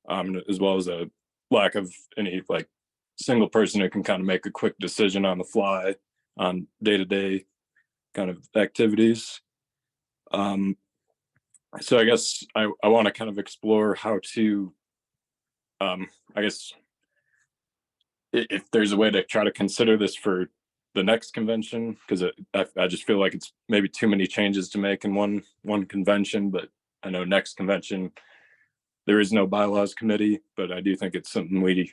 as well as a lack of any like single person who can kind of make a quick decision on the fly on day-to-day kind of activities. So I guess I want to kind of explore how to, I guess, if there's a way to try to consider this for the next convention, because I just feel like it's maybe too many changes to make in one convention. But I know next convention there is no bylaws committee, but I do think it's something we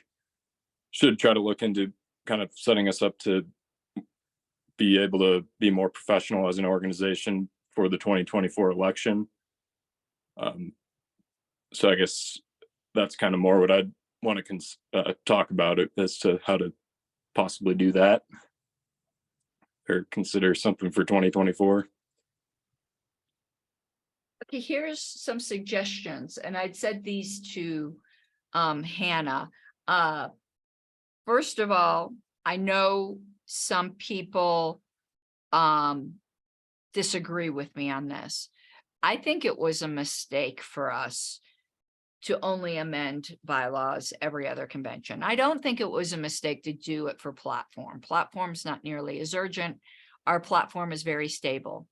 should try to look into, kind of setting us up to be able to be more professional as an organization for the 2024 election. So I guess that's kind of more what I'd want to talk about it as to how to possibly do that or consider something for 2024. Okay, here's some suggestions, and I'd said these to Hannah. First of all, I know some people disagree with me on this. I think it was a mistake for us to only amend bylaws every other convention. I don't think it was a mistake to do it for platform. Platform's not nearly as urgent. Our platform is very stable.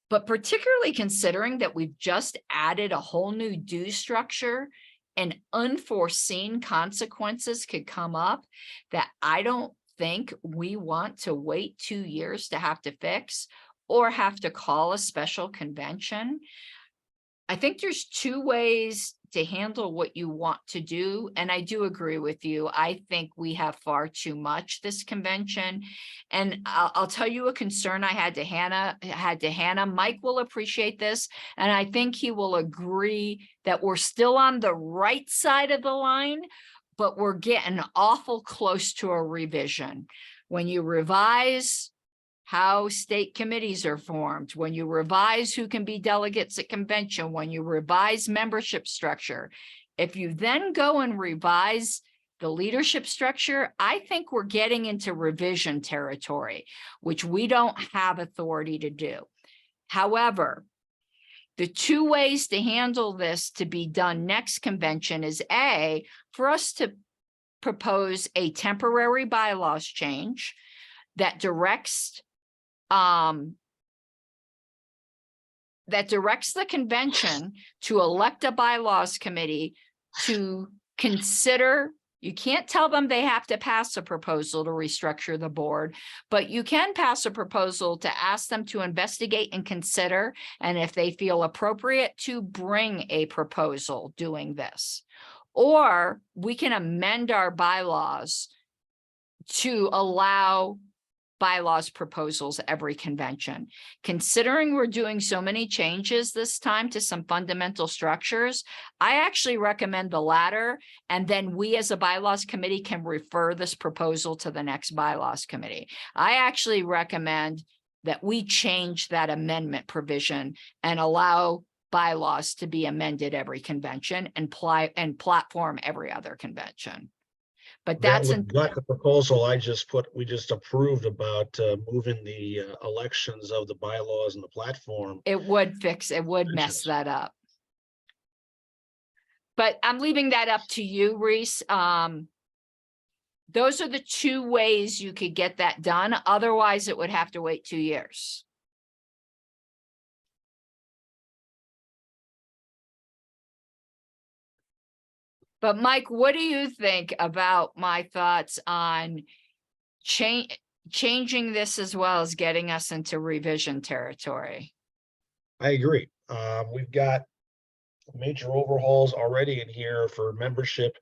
But particularly considering that we've just added a whole new due structure and unforeseen consequences could come up that I don't think we want to wait 2 years to have to fix or have to call a special convention. I think there's 2 ways to handle what you want to do. And I do agree with you. I think we have far too much this convention. And I'll tell you a concern I had to Hannah. Mike will appreciate this. And I think he will agree that we're still on the right side of the line, but we're getting awful close to a revision. When you revise how state committees are formed, when you revise who can be delegates at convention, when you revise membership structure, if you then go and revise the leadership structure, I think we're getting into revision territory, which we don't have authority to do. However, the 2 ways to handle this to be done next convention is A, for us to propose a temporary bylaws change that directs the convention to elect a bylaws committee to consider. You can't tell them they have to pass a proposal to restructure the board, but you can pass a proposal to ask them to investigate and consider, and if they feel appropriate, to bring a proposal doing this. Or we can amend our bylaws to allow bylaws proposals every convention. Considering we're doing so many changes this time to some fundamental structures, I actually recommend the latter. And then we as a bylaws committee can refer this proposal to the next bylaws committee. I actually recommend that we change that amendment provision and allow bylaws to be amended every convention and platform every other convention. But that's not the proposal we just approved about moving the elections of the bylaws and the platform. it would mess that up. But I'm leaving that up to you, Reese. Those are the 2 ways you could get that done. Otherwise, it would have to wait 2 years. But Mike, what do you think about my thoughts on changing this as well as getting us into revision territory? I agree. We've got major overhauls already in here for membership,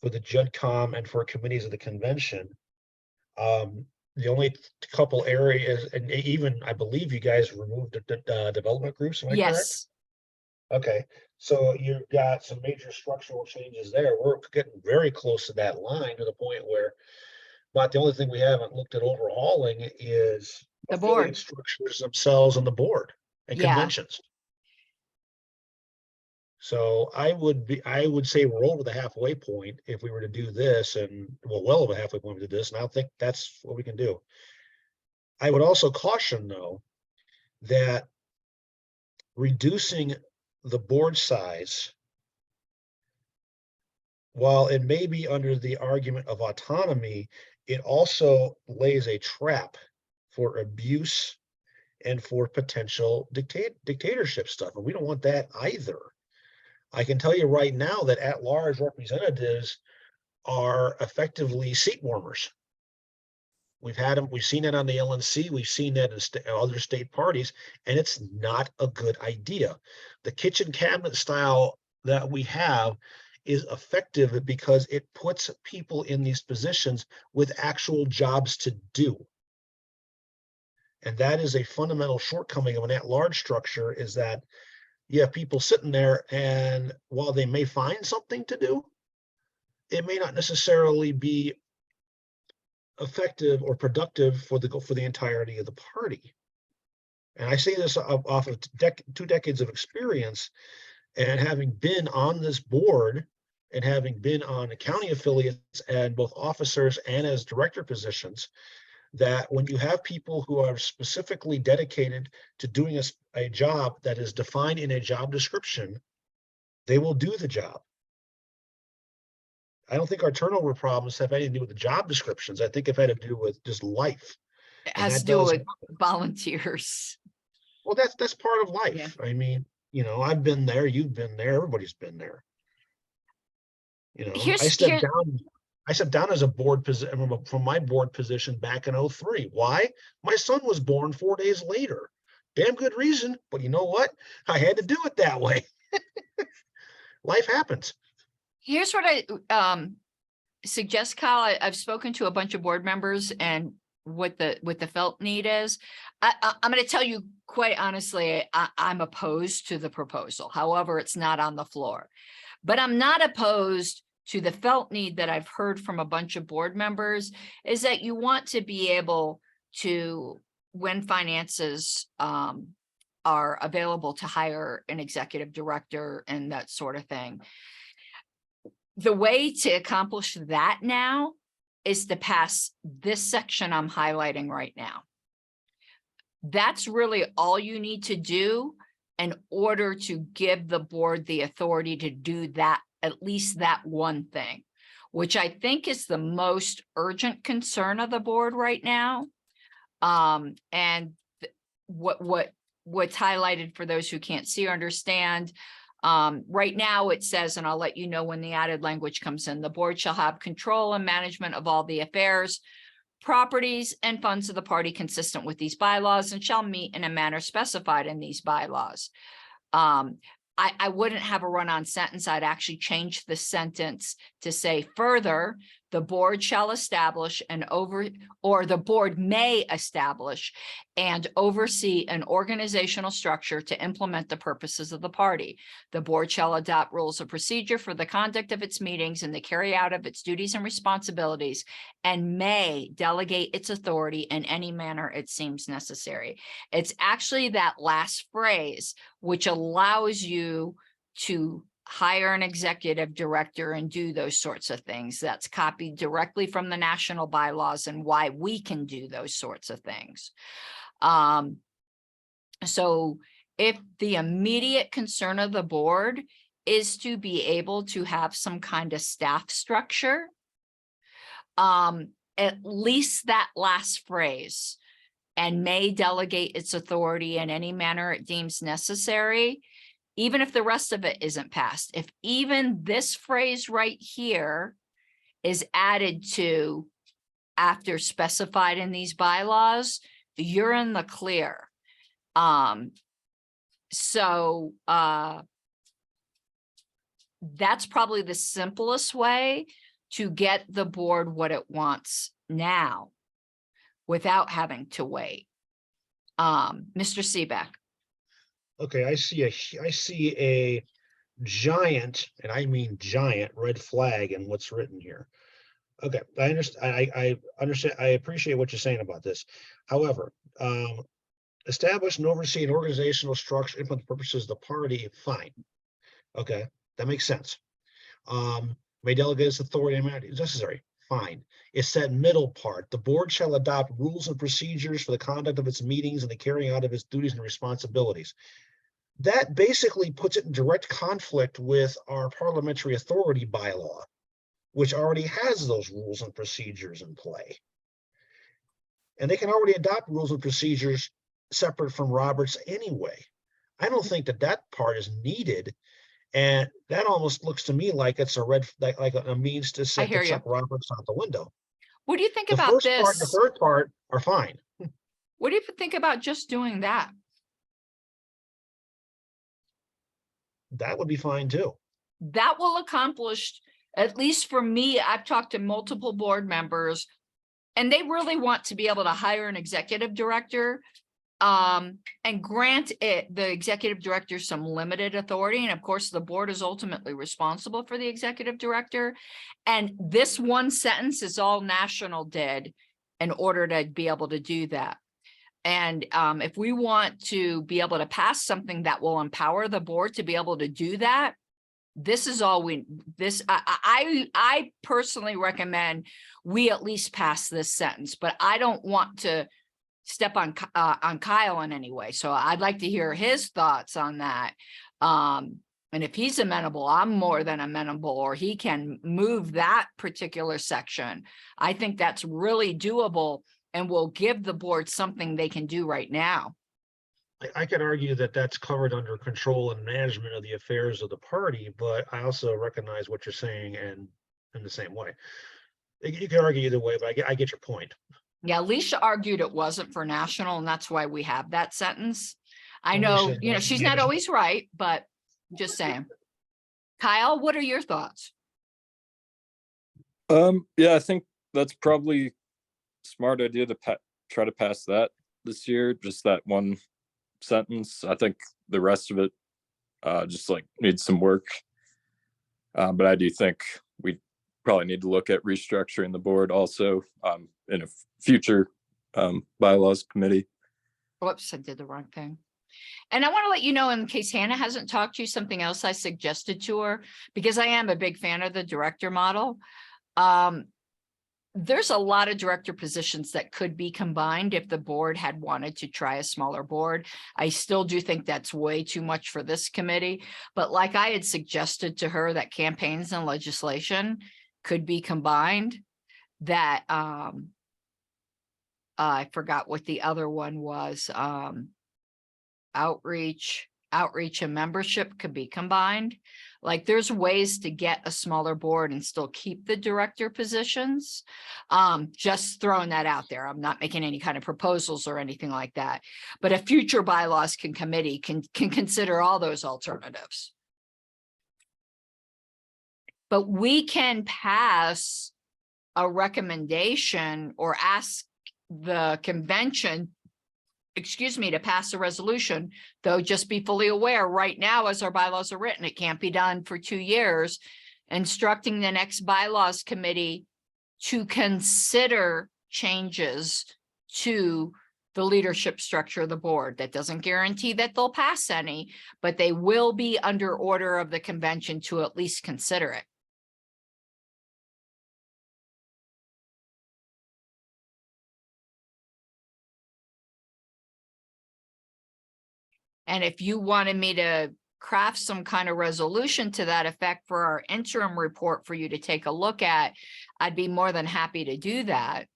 for the JudCom, and for committees of the convention. The only couple areas, and even I believe you guys removed the development groups. Am I correct? Yes. Okay, so you've got some major structural changes there. We're getting very close to that line, to the point where, but the only thing we haven't looked at overhauling is The affiliate board. structures themselves on the board and Yeah. conventions. So I would say we're over the halfway point if we were to do this, and well over the halfway point to this, and I think that's what we can do. I would also caution, though, that reducing the board size, while it may be under the argument of autonomy, it also lays a trap for abuse and for potential dictatorship stuff. And we don't want that either. I can tell you right now that at-large representatives are effectively seat warmers. We've had them, we've seen it on the LNC, we've seen that in other state parties, and it's not a good idea. The kitchen cabinet style that we have is effective because it puts people in these positions with actual jobs to do. And that is a fundamental shortcoming of an at-large structure, is that you have people sitting there, and while they may find something to do, it may not necessarily be effective or productive for the entirety of the party. And I say this off of 2 decades of experience, and having been on this board and having been on county affiliates and both officers and as director positions, that when you have people who are specifically dedicated to doing a job that is defined in a job description, they will do the job. I don't think our turnover problems have anything to do with the job descriptions. I think it had to do with just life. It And has that to do does with happen. volunteers. Well, that's part of life. Yeah. I mean, you know, I've been there, you've been there, everybody's been there. You know, I stepped down as a board position from my board position back in 2003. Why? My son was born 4 days later. Damn good reason, but you know what? I had to do it that way. Life happens. Here's what I suggest, Kyle. I've spoken to a bunch of board members, and what the felt need is. I'm going to tell you quite honestly, I'm opposed to the proposal. However, it's not on the floor. But I'm not opposed to the felt need that I've heard from a bunch of board members, is that you want to be able to, when finances are available, to hire an executive director and that sort of thing. The way to accomplish that now is to pass this section I'm highlighting right now. That's really all you need to do in order to give the board the authority to do that, at least that one thing, which I think is the most urgent concern of the board right now. And what's highlighted, for those who can't see or understand, right now it says, and I'll let you know when the added language comes in, the board shall have control and management of all the affairs, properties, and funds of the party consistent with these bylaws, and shall meet in a manner specified in these bylaws. I wouldn't have a run-on sentence. I'd actually change the sentence to say, further, the board shall establish the board may establish and oversee an organizational structure to implement the purposes of the party. The board shall adopt rules of procedure for the conduct of its meetings and the carry out of its duties and responsibilities, and may delegate its authority in any manner it seems necessary. It's actually that last phrase which allows you to hire an executive director and do those sorts of things. That's copied directly from the national bylaws and why we can do those sorts of things. So if the immediate concern of the board is to be able to have some kind of staff structure, at least that last phrase, and may delegate its authority in any manner it deems necessary, even if the rest of it isn't passed, if even this phrase right here is added to after specified in these bylaws, you're in the clear. So that's probably the simplest way to get the board what it wants now without having to wait. Mr. Seebeck. Okay, I see a giant, and I mean giant, red flag in what's written here. Okay, I understand. I understand. I appreciate what you're saying about this. However, establish and oversee an organizational structure, implement the purposes of the party. Fine. Okay, that makes sense. May delegate its authority and manner is necessary. Fine. It's that middle part. The board shall adopt rules and procedures for the conduct of its meetings and the carrying out of its duties and responsibilities. That basically puts it in direct conflict with our parliamentary authority bylaw, which already has those rules and procedures in play. And they can already adopt rules and procedures separate from Roberts anyway. I don't think that that part is needed. And that almost looks to me like it's a like a means to I set hear to you. chuck Roberts out the window. What do you think The about first part, the this? third part are fine. What do you think about just doing that? That would be fine too. That will accomplish, at least for me, I've talked to multiple board members, and they really want to be able to hire an executive director, and grant the executive director some limited authority. And of course, the board is ultimately responsible for the executive director. And this one sentence is all National did in order to be able to do that. And if we want to be able to pass something that will empower the board to be able to do that, this is all I personally recommend we at least pass this sentence, but I don't want to step on Kyle in any way. So I'd like to hear his thoughts on that. And if he's amenable, I'm more than amenable, or he can move that particular section. I think that's really doable and will give the board something they can do right now. I could argue that that's covered under control and management of the affairs of the party, but I also recognize what you're saying and in the same way. You can argue either way, but I get your point. Yeah, Alicia argued it wasn't for National, and that's why we have that sentence. I Alicia know, is you know, not she's not management. always right, but just saying. Kyle, what are your thoughts? Yeah, I think that's probably a smart idea to try to pass that this year. Just that one sentence. I think the rest of it just like needs some work. But I do think we probably need to look at restructuring the board also in a future bylaws committee. Whoops, I did the wrong thing. And I want to let you know, in case Hannah hasn't talked to you, something else I suggested to her, because I am a big fan of the director model. There's a lot of director positions that could be combined if the board had wanted to try a smaller board. I still do think that's way too much for this committee, but like I had suggested to her, that campaigns and legislation could be combined. That I forgot what the other one was. Outreach and membership could be combined. Like, there's ways to get a smaller board and still keep the director positions. Just throwing that out there. I'm not making any kind of proposals or anything like that, but a future bylaws committee can consider all those alternatives. But we can pass a recommendation or ask the convention, excuse me, to pass a resolution, though just be fully aware right now, as our bylaws are written, it can't be done for 2 years, instructing the next bylaws committee to consider changes to the leadership structure of the board. That doesn't guarantee that they'll pass any, but they will be under order of the convention to at least consider it. And if you wanted me to craft some kind of resolution to that effect for our interim report for you to take a look at, I'd be more than happy to do that.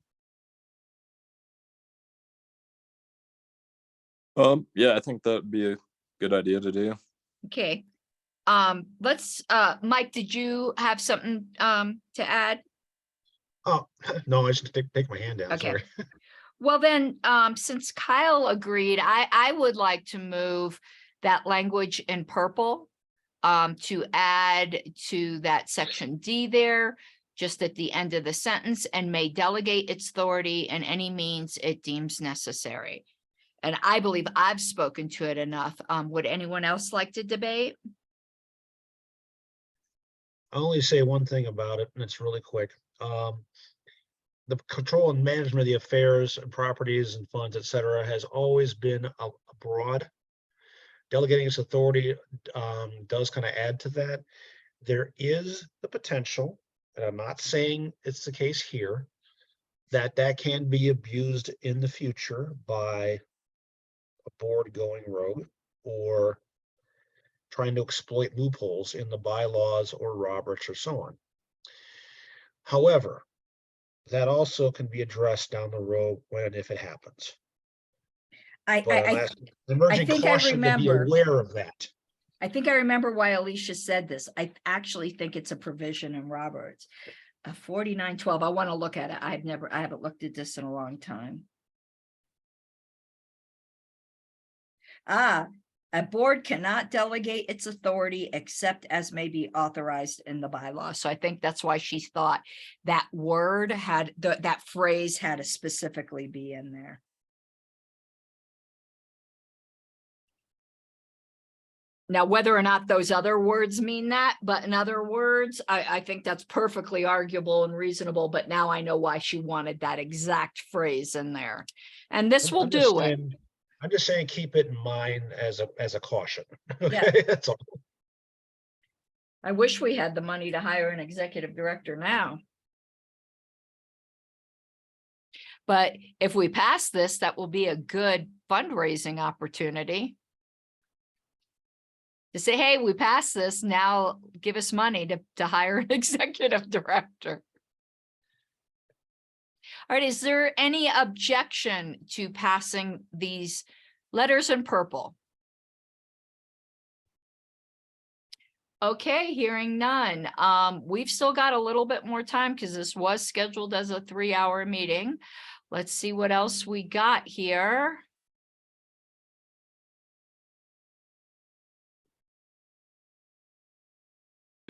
Yeah, I think that would be a good idea to do. Okay. Let's, Mike, did you have something to add? Oh, no, I just take my hand down, Okay. sorry. Well, then, since Kyle agreed, I would like to move that language in purple to add to that section D there, just at the end of the sentence, and may delegate its authority in any means it deems necessary. And I believe I've spoken to it enough. Would anyone else like to debate? I'll only say one thing about it, and it's really quick. The control and management of the affairs and properties and funds, et cetera, has always been a broad. Delegating its authority does kind of add to that. There is the potential, and I'm not saying it's the case here, that can be abused in the future by a board going rogue or trying to exploit loopholes in the bylaws or Roberts or so on. However, that also can be addressed down the road when and if it happens. But I'm urging think I caution to be remember. aware of that. I think I remember why Alicia said this. I actually think it's a provision in Roberts. 4912. I want to look at it. I haven't looked at this in a long time. A board cannot delegate its authority except as may be authorized in the bylaws. So I think that's why she thought that word had, that phrase had to specifically be in there. Now, whether or not those other words mean that, but in other words, I think that's perfectly arguable and reasonable, but now I know why she wanted that exact phrase in there. And this will do it. I'm just saying, keep it in mind as a caution. Okay, that's all. I wish we had the money to hire an executive director now. But if we pass this, that will be a good fundraising opportunity. To say, hey, we passed this, now give us money to hire an executive director. All right, is there any objection to passing these letters in purple? Okay, hearing none. We've still got a little bit more time because this was scheduled as a 3-hour meeting. Let's see what else we got here.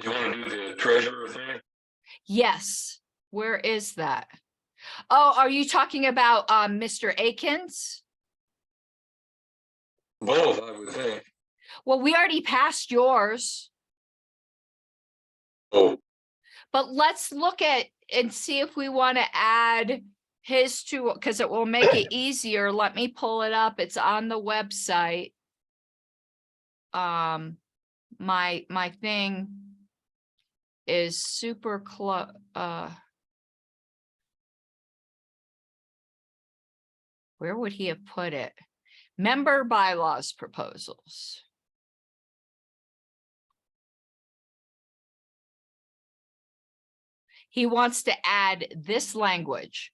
You want to do the treasurer thing? Yes, where is that? Oh, are you talking about Mr. Akins? Both, I would think. Well, we already passed yours, Oh, but let's look at and see if we want to add his to, because it will make it easier. Let me pull it up. It's on the website. My thing is super close. Where would he have put it? Member bylaws proposals. He wants to add this language,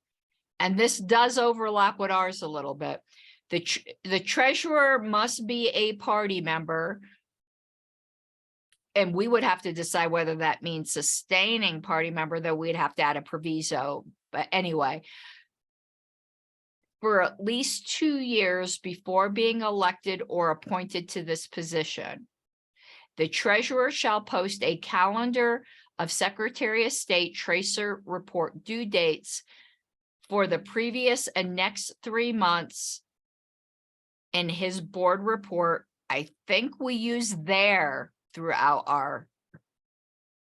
and this does overlap with ours a little bit. The treasurer must be a party member, and we would have to decide whether that means sustaining party member, though we'd have to add a proviso. But anyway, for at least 2 years before being elected or appointed to this position, the treasurer shall post a calendar of Secretary of State tracer report due dates for the previous and next 3 months in his board report. I think we use there throughout our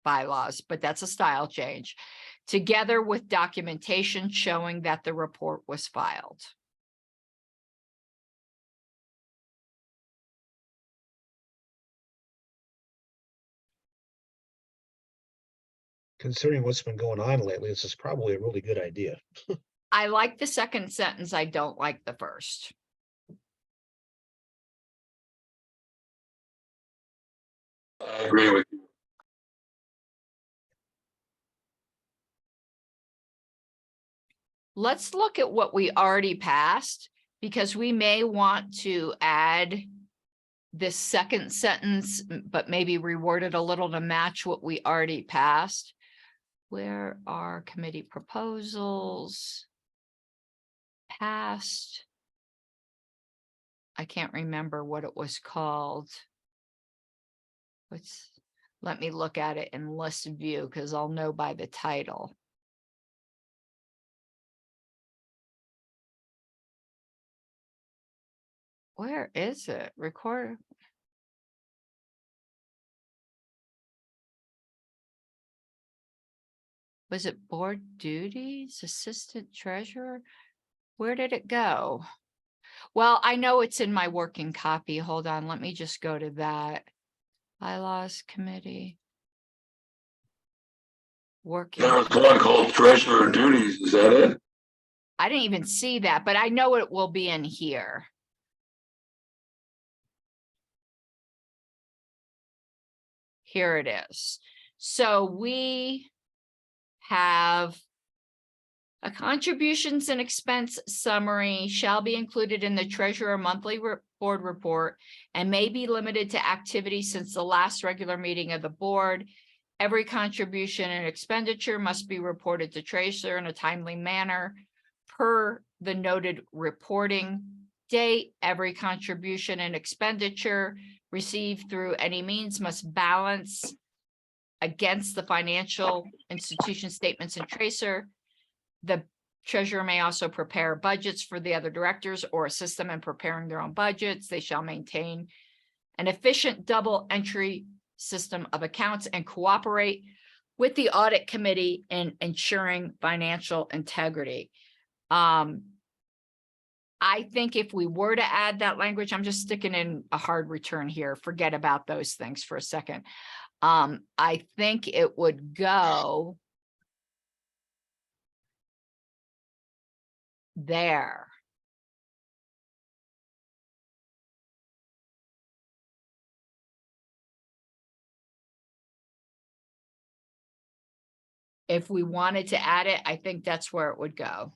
bylaws, but that's a style change, together with documentation showing that the report was filed. Considering what's been going on lately, this is probably a really good idea. I like the second sentence. I don't like the first. I agree with you. Let's look at what we already passed, because we may want to add this second sentence, but maybe reword it a little to match what we already passed. Where are committee proposals? Passed. I can't remember what it was called. Let me look at it in list view, because I'll know by the title. Where is it? Record. Was it board duties, assistant treasurer? Where did it go? Well, I know it's in my working copy. Hold on, let me just go to that. Bylaws committee. Working. There was one called treasurer duties, is that it? I didn't even see that, but I know it will be in here. Here it is. So we have A contributions and expense summary shall be included in the treasurer monthly board report and may be limited to activity since the last regular meeting of the board. Every contribution and expenditure must be reported to treasurer in a timely manner per the noted reporting date. Every contribution and expenditure received through any means must balance against the financial institution statements and tracer. The treasurer may also prepare budgets for the other directors or assist them in preparing their own budgets. They shall maintain an efficient double entry system of accounts and cooperate with the audit committee in ensuring financial integrity. I think if we were to add that language, I'm just sticking in a hard return here. Forget about those things for a second. I think it would go there. If we wanted to add it, I think that's where it would go.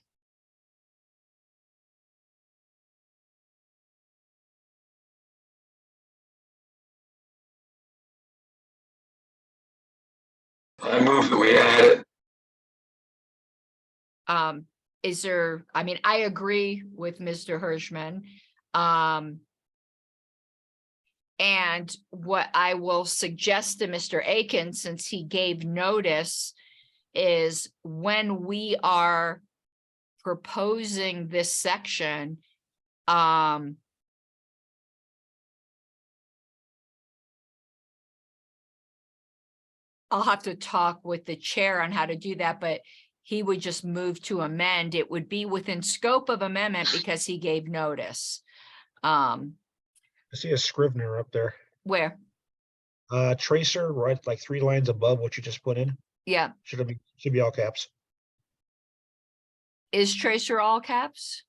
I move that we add it. Is there, I mean, I agree with Mr. Hirschman. And what I will suggest to Mr. Aiken, since he gave notice, is when we are proposing this section, I'll have to talk with the chair on how to do that, but he would just move to amend. It would be within scope of amendment because he gave notice. I see a Scrivener up there. Where? Tracer, right, like 3 lines above what you just put in. Yeah. Should be all caps. Is Tracer all caps?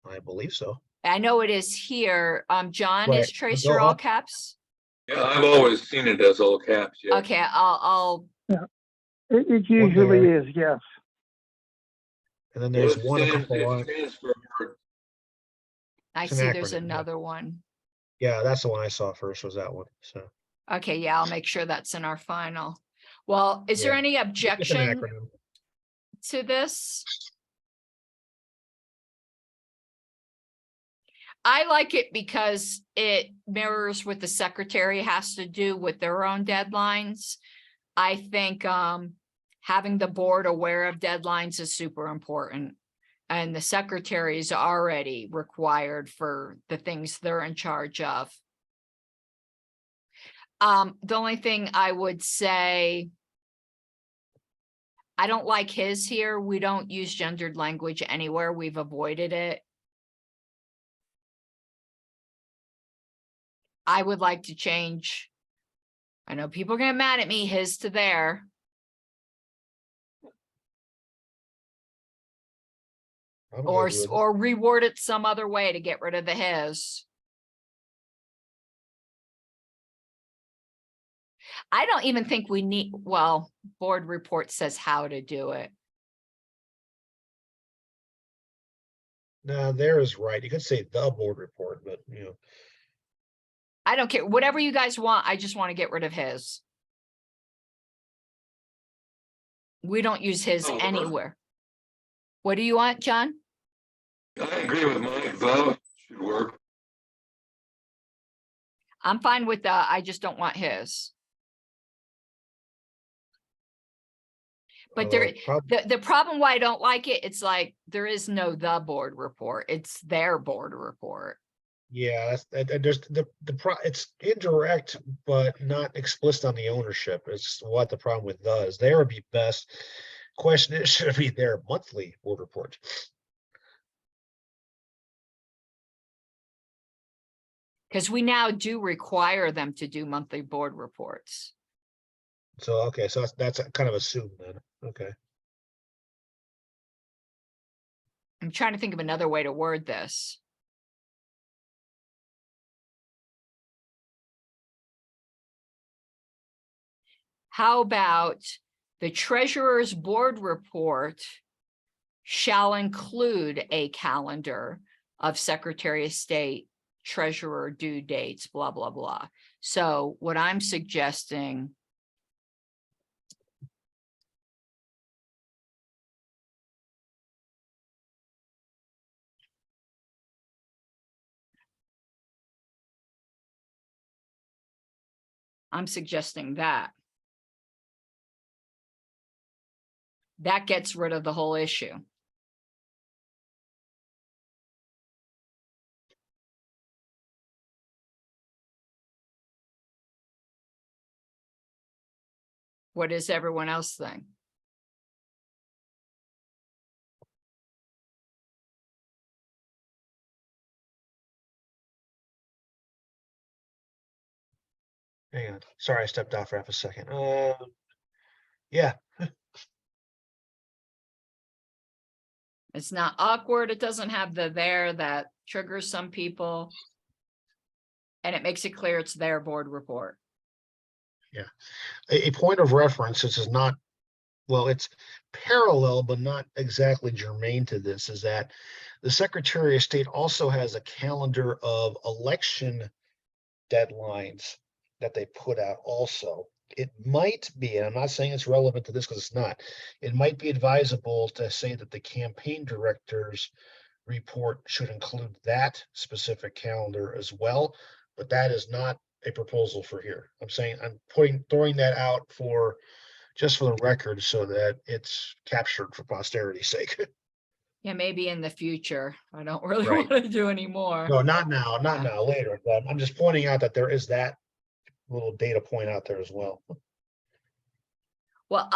I believe so. I know it is here. John, Right. is Tracer Go all up. caps? Yeah, I've always seen it as all caps, yeah. Okay, I'll, It usually there. is, yes. And then Well, there's it one a stands- couple it lines. stands for word. I It's an see there's acronym, yeah. another one. Yeah, that's the one I saw first, was that one. So Okay, yeah, I'll make sure that's in our final. Well, is there Yeah. any it's an objection acronym. to this? I like it because it mirrors what the secretary has to do with their own deadlines. I think having the board aware of deadlines is super important. And the secretary is already required for the things they're in charge of. The only thing I would say, I don't like his here. We don't use gendered language anywhere. We've avoided it. I would like to change. I know people are gonna get mad at me, his to there. I'm Or, good with it. or reword it some other way to get rid of the his. I don't even think we need, well, board report says how to do it. No, there is right. You could say the board report, but I don't care, whatever you guys want, I just want to get rid of his. We don't use his Oh, anywhere. What do you want, John? I agree with Mike, that should work. I'm fine with that, I just don't want his. But there, the problem why I don't like it, it's like, there is no the board report, it's their board report. yeah, there's it's indirect, but not explicit on the ownership. It's what the problem with does. There would be best. Question is, should it be their monthly board report? Because we now do require them to do monthly board reports. So, okay, so that's kind of assumed then. Okay. I'm trying to think of another way to word this. How about The treasurer's board report shall include a calendar of Secretary of State, treasurer due dates, blah, blah, blah. So what I'm suggesting that. That gets rid of the whole issue. What does everyone else think? Hang on. Sorry, I stepped out for half a second. Yeah, It's not awkward. It doesn't have the there that triggers some people. And it makes it clear it's their board report. a point of reference, this is not, well, it's parallel, but not exactly germane to this, is that the Secretary of State also has a calendar of election deadlines that they put out also. It might be, and I'm not saying it's relevant to this because it's not, it might be advisable to say that the campaign director's report should include that specific calendar as well, but that is not a proposal for here. I'm saying I'm throwing that out for just for the record so that it's captured for posterity's sake. Yeah, maybe in the future. I don't really Right. want to do anymore. No, not now, not Yeah. now, later, but I'm just pointing out that there is that little data point out there as well. Well,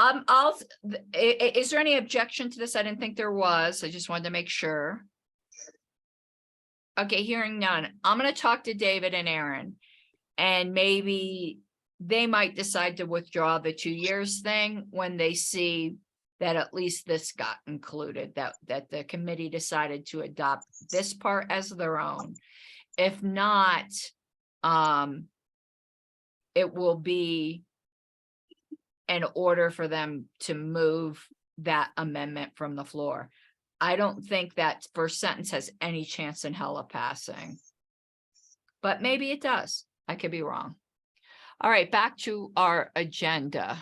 is there any objection to this? I didn't think there was. I just wanted to make sure. Okay, hearing none. I'm going to talk to David and Aaron, and maybe they might decide to withdraw the 2 years thing when they see that at least this got included, that the committee decided to adopt this part as their own. If not, it will be in order for them to move that amendment from the floor. I don't think that first sentence has any chance in hell of passing. But maybe it does. I could be wrong. All right, back to our agenda.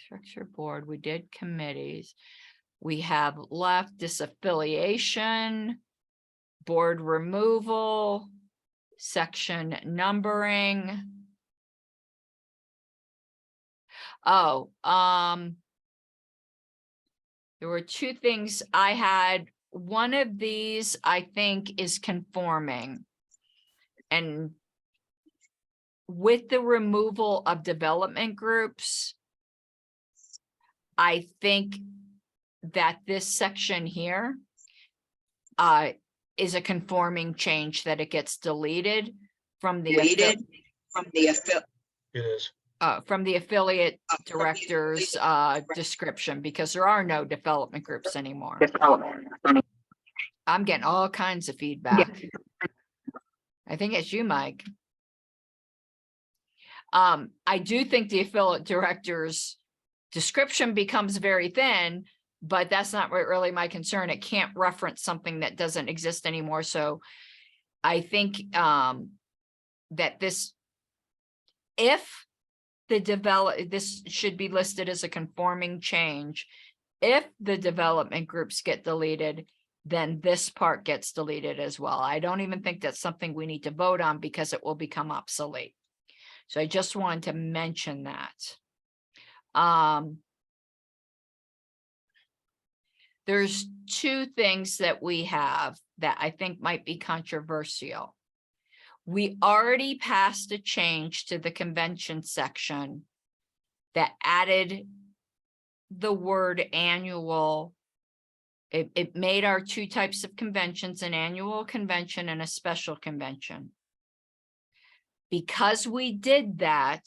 Structure board, we did committees. We have left disaffiliation, board removal, section numbering. Oh, there were two things I had. One of these I think is conforming. And with the removal of development groups, I think that this section here is a conforming change, that it gets deleted from the It is. from the affiliate director's description, because there are no development groups anymore. I'm getting all kinds of feedback. I think it's you, Mike. I do think the affiliate director's description becomes very thin, but that's not really my concern. It can't reference something that doesn't exist anymore. So I think that this, if the this should be listed as a conforming change. If the development groups get deleted, then this part gets deleted as well. I don't even think that's something we need to vote on because it will become obsolete. So I just wanted to mention that. There's two things that we have that I think might be controversial. We already passed a change to the convention section that added the word annual. It made our two types of conventions, an annual convention and a special convention. Because we did that,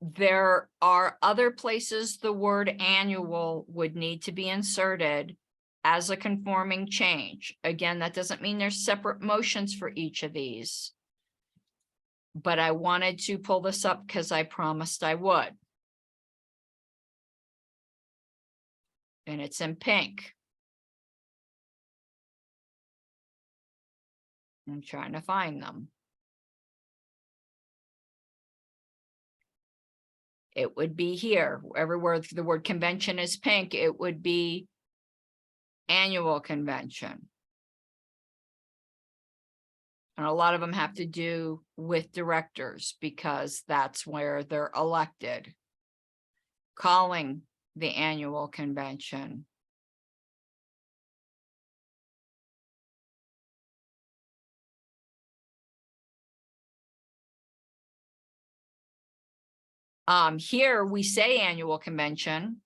there are other places the word annual would need to be inserted as a conforming change. Again, that doesn't mean there's separate motions for each of these. but I wanted to pull this up because I promised I would. And it's in pink. I'm trying to find them. It would be here, everywhere the word convention is pink, it would be annual convention. And a lot of them have to do with directors because that's where they're elected. Calling the annual convention. Here we say annual convention,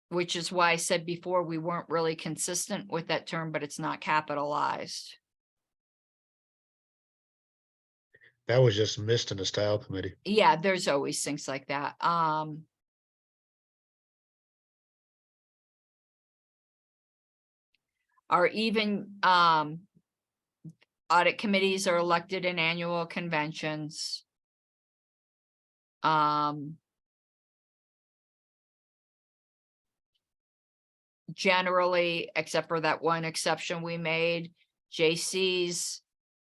which is why I said before we weren't really consistent with that term, but it's not capitalized. That was just missed in the style committee. Yeah, there's always things like that. Or even audit committees are elected in annual conventions. Generally, except for that one exception we made, JCs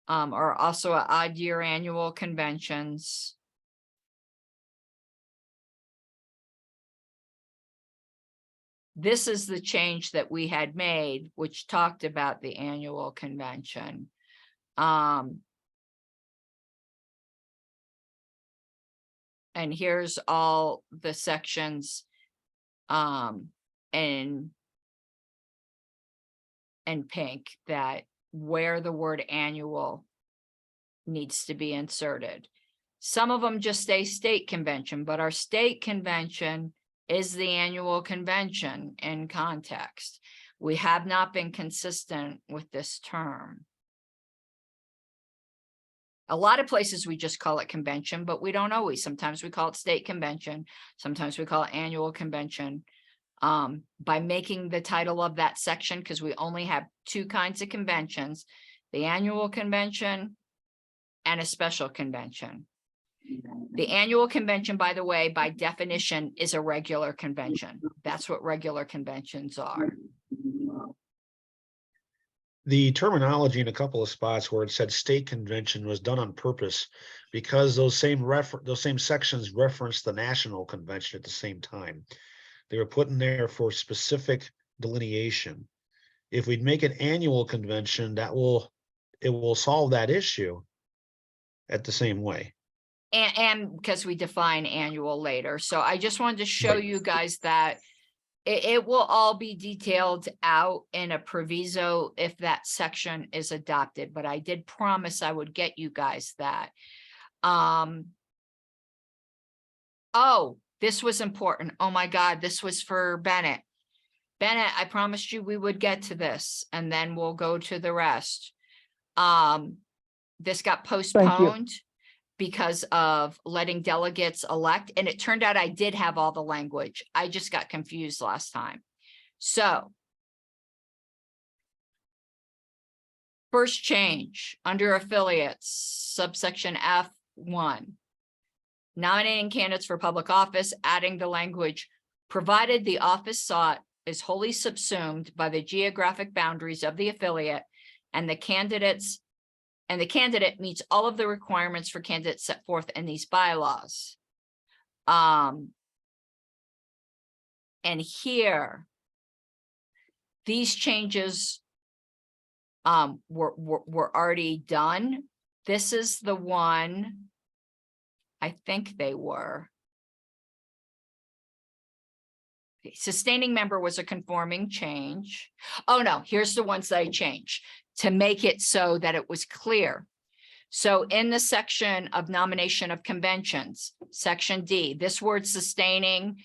are also odd year annual conventions. This is the change that we had made, which talked about the annual convention. And here's all the sections in pink that where the word annual needs to be inserted. Some of them just say state convention, but our state convention is the annual convention in context. We have not been consistent with this term. A lot of places we just call it convention, but we don't always. Sometimes we call it state convention. Sometimes we call it annual convention. By making the title of that section, because we only have two kinds of conventions, the annual convention and a special convention. The annual convention, by the way, by definition, is a regular convention. That's what regular conventions are. The terminology in a couple of spots where it said state convention was done on purpose because those same sections reference the national convention at the same time. They were put in there for specific delineation. If we'd make it annual convention, it will solve that issue at the same way. And because we define annual later. So I just wanted to show Right. you guys that it will all be detailed out in a proviso if that section is adopted, but I did promise I would get you guys that. Oh, this was important. Oh my God, this was for Bennett. Bennett, I promised you we would get to this and then we'll go to the rest. This got postponed because of letting delegates elect, and it turned out I did have all the language. I just got confused last time. So first change under affiliates, subsection F1, nominating candidates for public office, adding the language, provided the office sought is wholly subsumed by the geographic boundaries of the affiliate and the candidate meets all of the requirements for candidates set forth in these bylaws. And here, these changes were already done. This is the one, I think they were. Sustaining member was a conforming change. Oh no, here's the ones that I changed to make it so that it was clear. So in the section of nomination of conventions, section D, this word sustaining,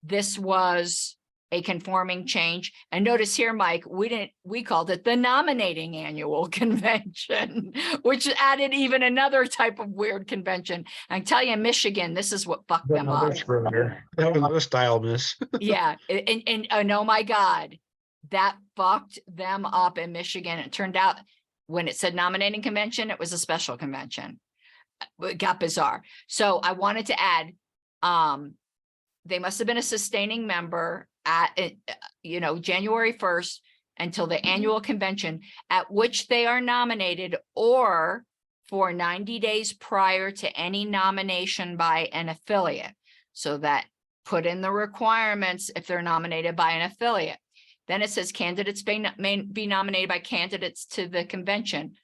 this was a conforming change. And notice here, Mike, we called it the nominating annual convention, which added even another type of weird convention. I tell you, in Michigan, this is what fucked them up. That was a style miss. Yeah, and oh my God, that fucked them up in Michigan. It turned out when it said nominating convention, it was a special convention. it got bizarre. So I wanted to add, they must have been a sustaining member at, January 1st until the annual convention at which they are nominated, or for 90 days prior to any nomination by an affiliate. So that put in the requirements if they're nominated by an affiliate. Then it says candidates may be nominated by candidates to the convention,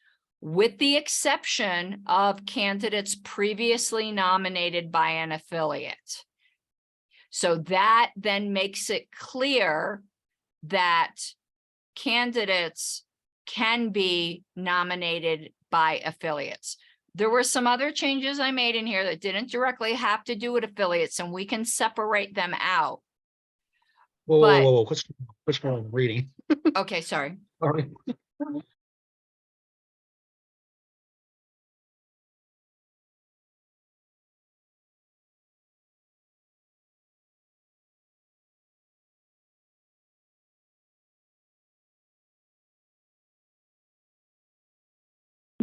with the exception of candidates previously nominated by an affiliate. So that then makes it clear that candidates can be nominated by affiliates. There were some other changes I made in here that didn't directly have to do with affiliates, and we can separate them out. Whoa, But- whoa, whoa, whoa, which one I'm reading? Okay, sorry. Sorry.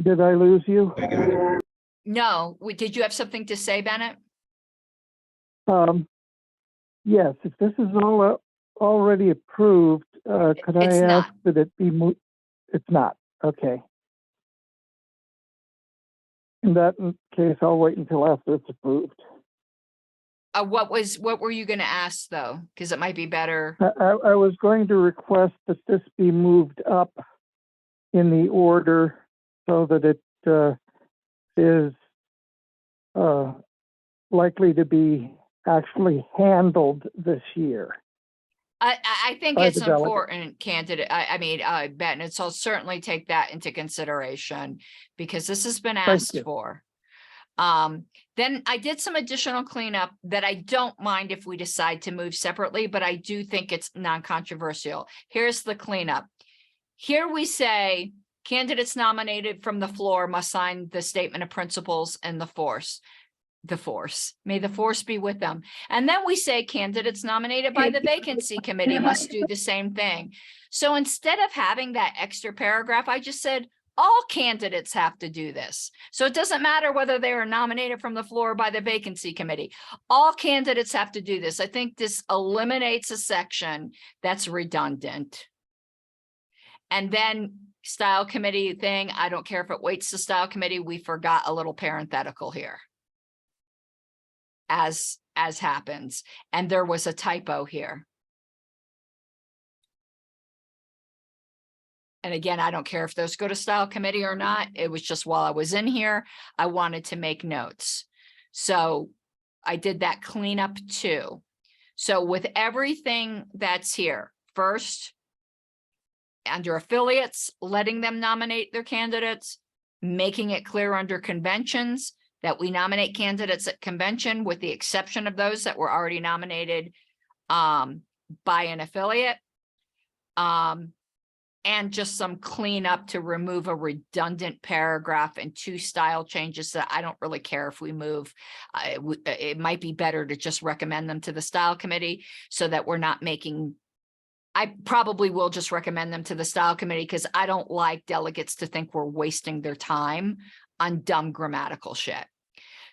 Did I lose you? I got it. No, did you have something to say, Bennett? Yes, if this is all already approved, could I It's ask not. that it be moved? It's not, okay. In that case, I'll wait until after it's approved. What were you gonna ask though? Because it might be better. I was going to request that this be moved up in the order so that it is likely to be actually handled this year. I think By it's the delegate. important, candidate. I mean, Bennett, so I'll certainly take that into consideration because this has been asked you. for. Then I did some additional cleanup that I don't mind if we decide to move separately, but I do think it's non-controversial. Here's the cleanup. Here we say candidates nominated from the floor must sign the statement of principles and the force. May the force be with them. And then we say candidates nominated by the vacancy committee must do the same thing. So instead of having that extra paragraph, I just said all candidates have to do this. So it doesn't matter whether they are nominated from the floor by the vacancy committee. All candidates have to do this. I think this eliminates a section that's redundant. And then style committee thing, I don't care if it waits to style committee, we forgot a little parenthetical here. As happens, and there was a typo here. And again, I don't care if those go to style committee or not. It was just while I was in here, I wanted to make notes. So I did that cleanup too. So with everything that's here, first, under affiliates, letting them nominate their candidates, making it clear under conventions that we nominate candidates at convention with the exception of those that were already nominated by an affiliate. And just some cleanup to remove a redundant paragraph and 2 style changes that I don't really care if we move. It might be better to just recommend them to the style committee so that we're not making, I probably will just recommend them to the style committee because I don't like delegates to think we're wasting their time on dumb grammatical shit.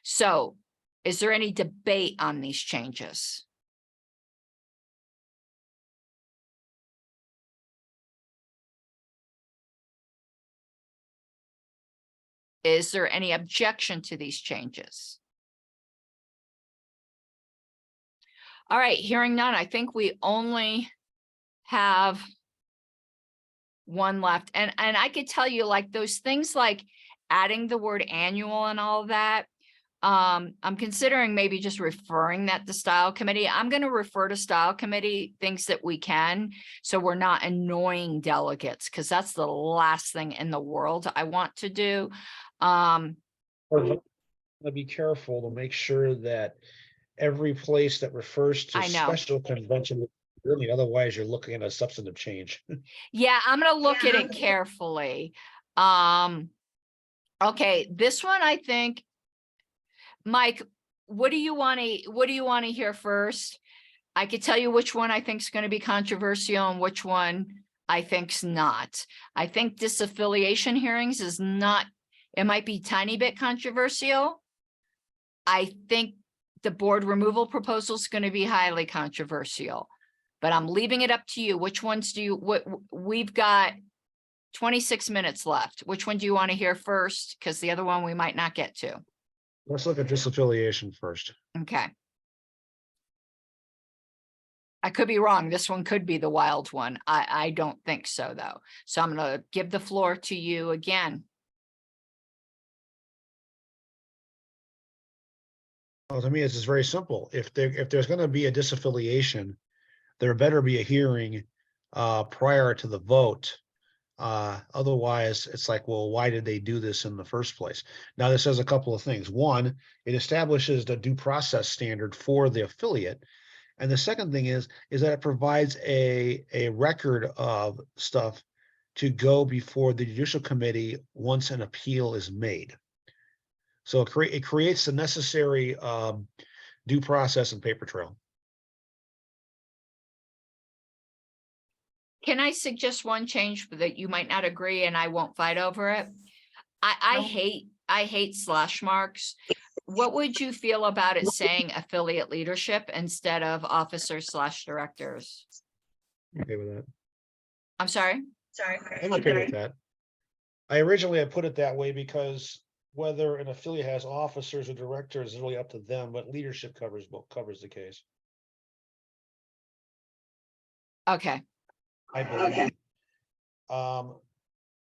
So is there any debate on these changes? Is there any objection to these changes? All right, hearing none, I think we only have one left. And I could tell you like those things like adding the word annual and all of that. I'm considering maybe just referring that to style committee. I'm going to refer to style committee things that we can, so we're not annoying delegates, because that's the last thing in the world I want to do. Be careful to make sure that every place that refers to I know. special convention, really, otherwise you're looking at a substantive change. Yeah, I'm going to look at it carefully. Okay, this one I think, Mike, what do you want to hear first? I could tell you which one I think is going to be controversial and which one I think's not. I think disaffiliation hearings is not It might be tiny bit controversial. I think the board removal proposal is going to be highly controversial, but I'm leaving it up to you. Which ones do you, we've got 26 minutes left. Which one do you want to hear first? Because the other one we might not get to. Let's look at disaffiliation first. Okay. I could be wrong. This one could be the wild one. I don't think so, though. So I'm going to give the floor to you again. Well, to me, it's just very simple. If there's going to be a disaffiliation, there better be a hearing prior to the vote. Otherwise, it's like, well, why did they do this in the first place? Now, this says a couple of things. One, it establishes the due process standard for the affiliate. And the second thing is that it provides a record of stuff to go before the judicial committee once an appeal is made. So it creates the necessary due process and paper trail. Can I suggest one change that you might not agree and I won't fight over it? I hate slash marks. What would you feel about it saying affiliate leadership instead of officers/directors? Okay with that. I'm sorry? I'm okay with that. I originally had put it that way because whether an affiliate has officers or directors is really up to them, but leadership covers the case. Okay. I believe.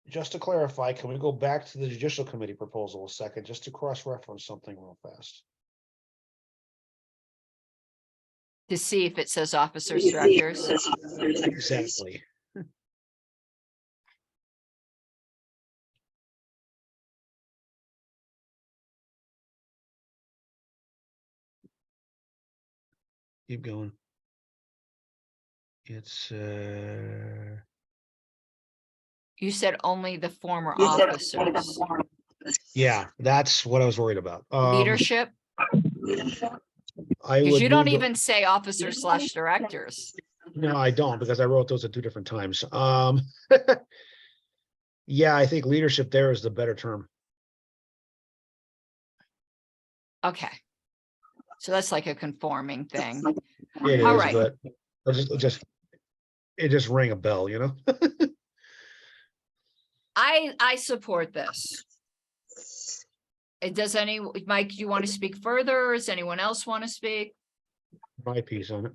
Just to clarify, can we go back to the judicial committee proposal a second, just to cross-reference something real fast? To see if it says officers, directors. Exactly. Keep going. It's You said only the former officers. yeah, that's what I was worried about. Leadership, I because would you don't move the- even say officers/directors. No, I don't, because I wrote those at 2 different times. Yeah, I think leadership there is the better term. Okay. So that's like a conforming thing. It All is, right. but it just rang a bell, you know? I support this. Does Mike, do you want to speak further? Or does anyone else want to speak? My piece on it.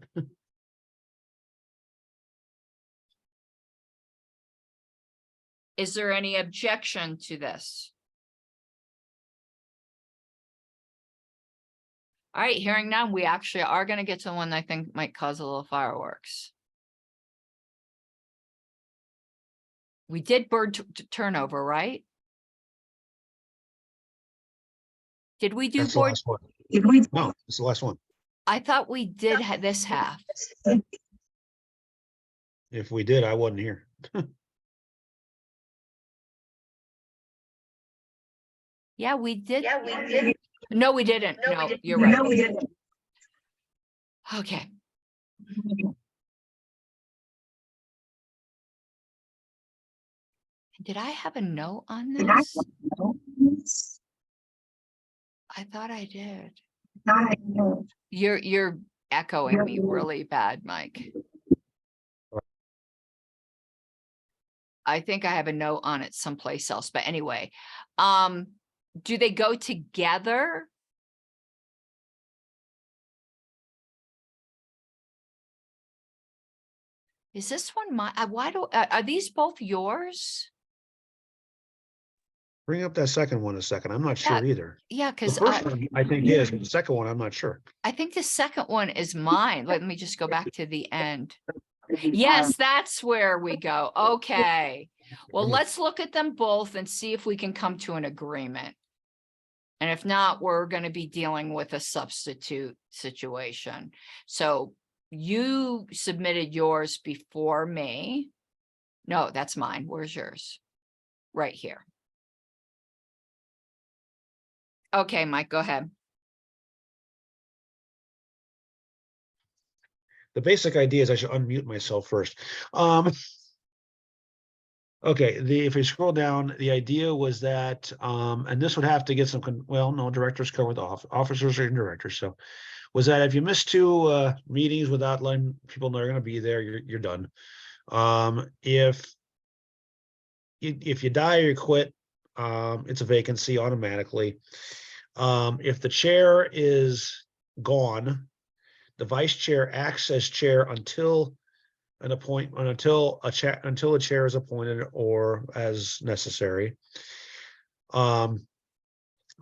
Is there any objection to this? All right, hearing none, we actually are going to get to one that I think might cause a little fireworks. We did board turnover, right? Did we do That's the board? last one. No, it's the last one. I thought we did this half. If we did, I wasn't here. Yeah, we did. No, we didn't. No, you're right. Okay. Did I have a note on this? I thought I did. You're echoing me really bad, Mike. I think I have a note on it someplace else, but anyway, do they go together? Is this one my, are these both yours? Bring up that second one a second. I'm not sure either. Yeah, The because first one, I think is, but the second one, I'm not sure. I think the second one is mine. Let me just go back to the end. Yes, that's where we go. Okay. Well, let's look at them both and see if we can come to an agreement. And if not, we're going to be dealing with a substitute situation. So you submitted yours before me. No, that's mine. Where's yours? Right here. Okay, Mike, go ahead. The basic idea is I should unmute myself first. Okay, if we scroll down, the idea was that, and this would have to get some, well, no, directors cover the officers and directors, so. Was that if you miss 2 meetings without letting people know you're gonna be there, you're done. If you die or you quit, it's a vacancy automatically. If the chair is gone, the vice chair acts as chair until until a chair is appointed or as necessary.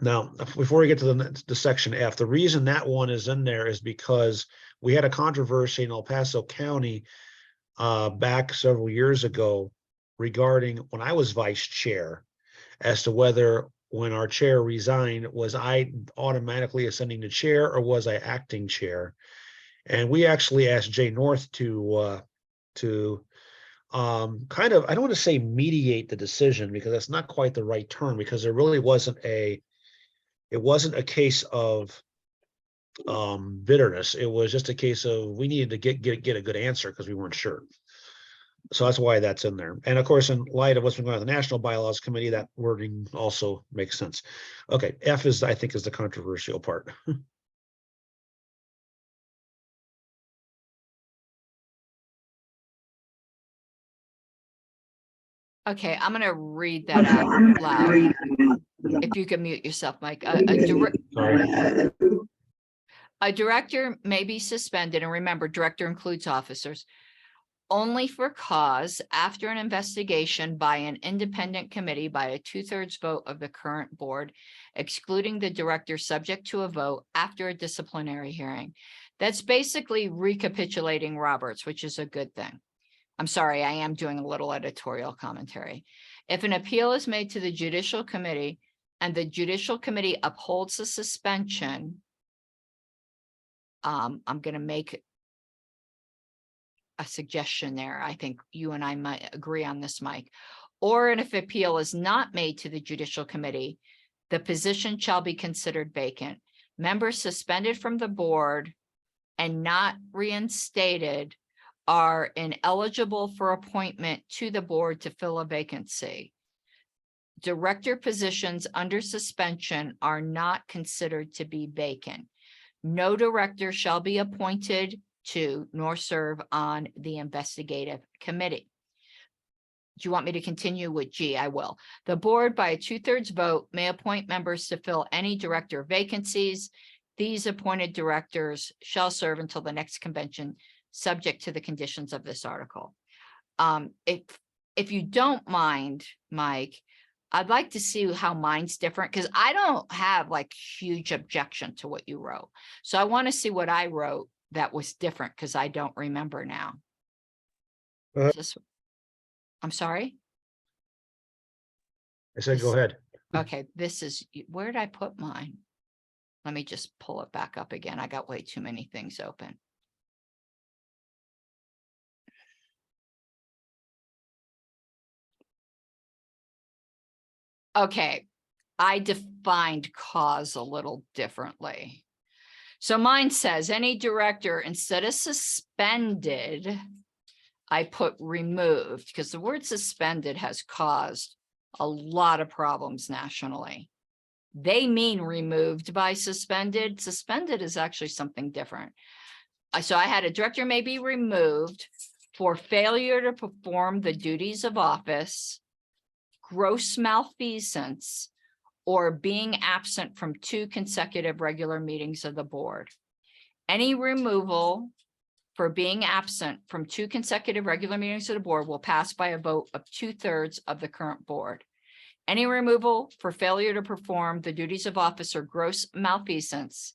Now, before we get to the section F, the reason that one is in there is because we had a controversy in El Paso County back several years ago regarding when I was vice chair as to whether when our chair resigned, was I automatically ascending to chair or was I acting chair? And we actually asked Jay North to kind of, I don't want to say mediate the decision because that's not quite the right term, because there really wasn't a case of bitterness. It was just a case of we needed to get a good answer because we weren't sure. So that's why that's in there. And of course, in light of what's been going on with the National Bylaws Committee, that wording also makes sense. Okay, F is, I think, is the controversial part. Okay, I'm gonna read that out loud. If you can mute yourself, Mike. Sorry. A director may be suspended, and remember, director includes officers, only for cause after an investigation by an independent committee by a 2/3 vote of the current board, excluding the director subject to a vote after a disciplinary hearing. That's basically recapitulating Roberts, which is a good thing. I'm sorry, I am doing a little editorial commentary. If an appeal is made to the judicial committee and the judicial committee upholds the suspension, I'm going to make a suggestion there. I think you and I might agree on this, Mike. Or if appeal is not made to the judicial committee, the position shall be considered vacant. Members suspended from the board and not reinstated are ineligible for appointment to the board to fill a vacancy. Director positions under suspension are not considered to be vacant. No director shall be appointed to nor serve on the investigative committee. Do you want me to continue with G? I will. The board by a 2/3 vote may appoint members to fill any director vacancies. These appointed directors shall serve until the next convention, subject to the conditions of this article. If you don't mind, Mike, I'd like to see how mine's different because I don't have like huge objection to what you wrote. So I want to see what I wrote that was different because I don't remember now. I'm sorry. I said, go ahead. Okay, this is, where did I put mine? Let me just pull it back up again. I got way too many things open. Okay, I defined cause a little differently. So mine says any director, instead of suspended, I put removed because the word suspended has caused a lot of problems nationally. They mean removed by suspended. Suspended is actually something different. So I had a director may be removed for failure to perform the duties of office, gross malfeasance, or being absent from 2 consecutive regular meetings of the board. Any removal for being absent from 2 consecutive regular meetings of the board will pass by a vote of 2/3 of the current board. Any removal for failure to perform the duties of office or gross malfeasance.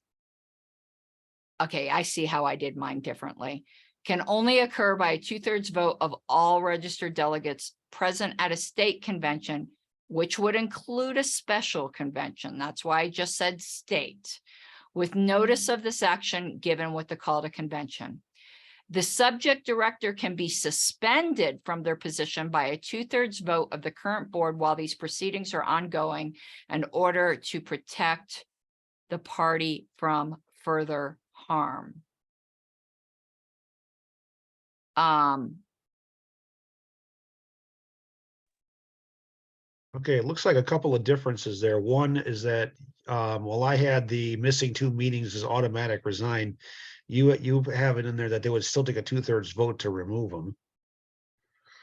Okay, I see how I did mine differently. Can only occur by a 2/3 vote of all registered delegates present at a state convention, which would include a special convention. That's why I just said state, with notice of this action given with the call to convention. The subject director can be suspended from their position by a 2/3 vote of the current board while these proceedings are ongoing in order to protect the party from further harm. Okay, it looks like a couple of differences there. One is that, while I had the missing 2 meetings as automatic resign, you have it in there that they would still take a 2/3 vote to remove them.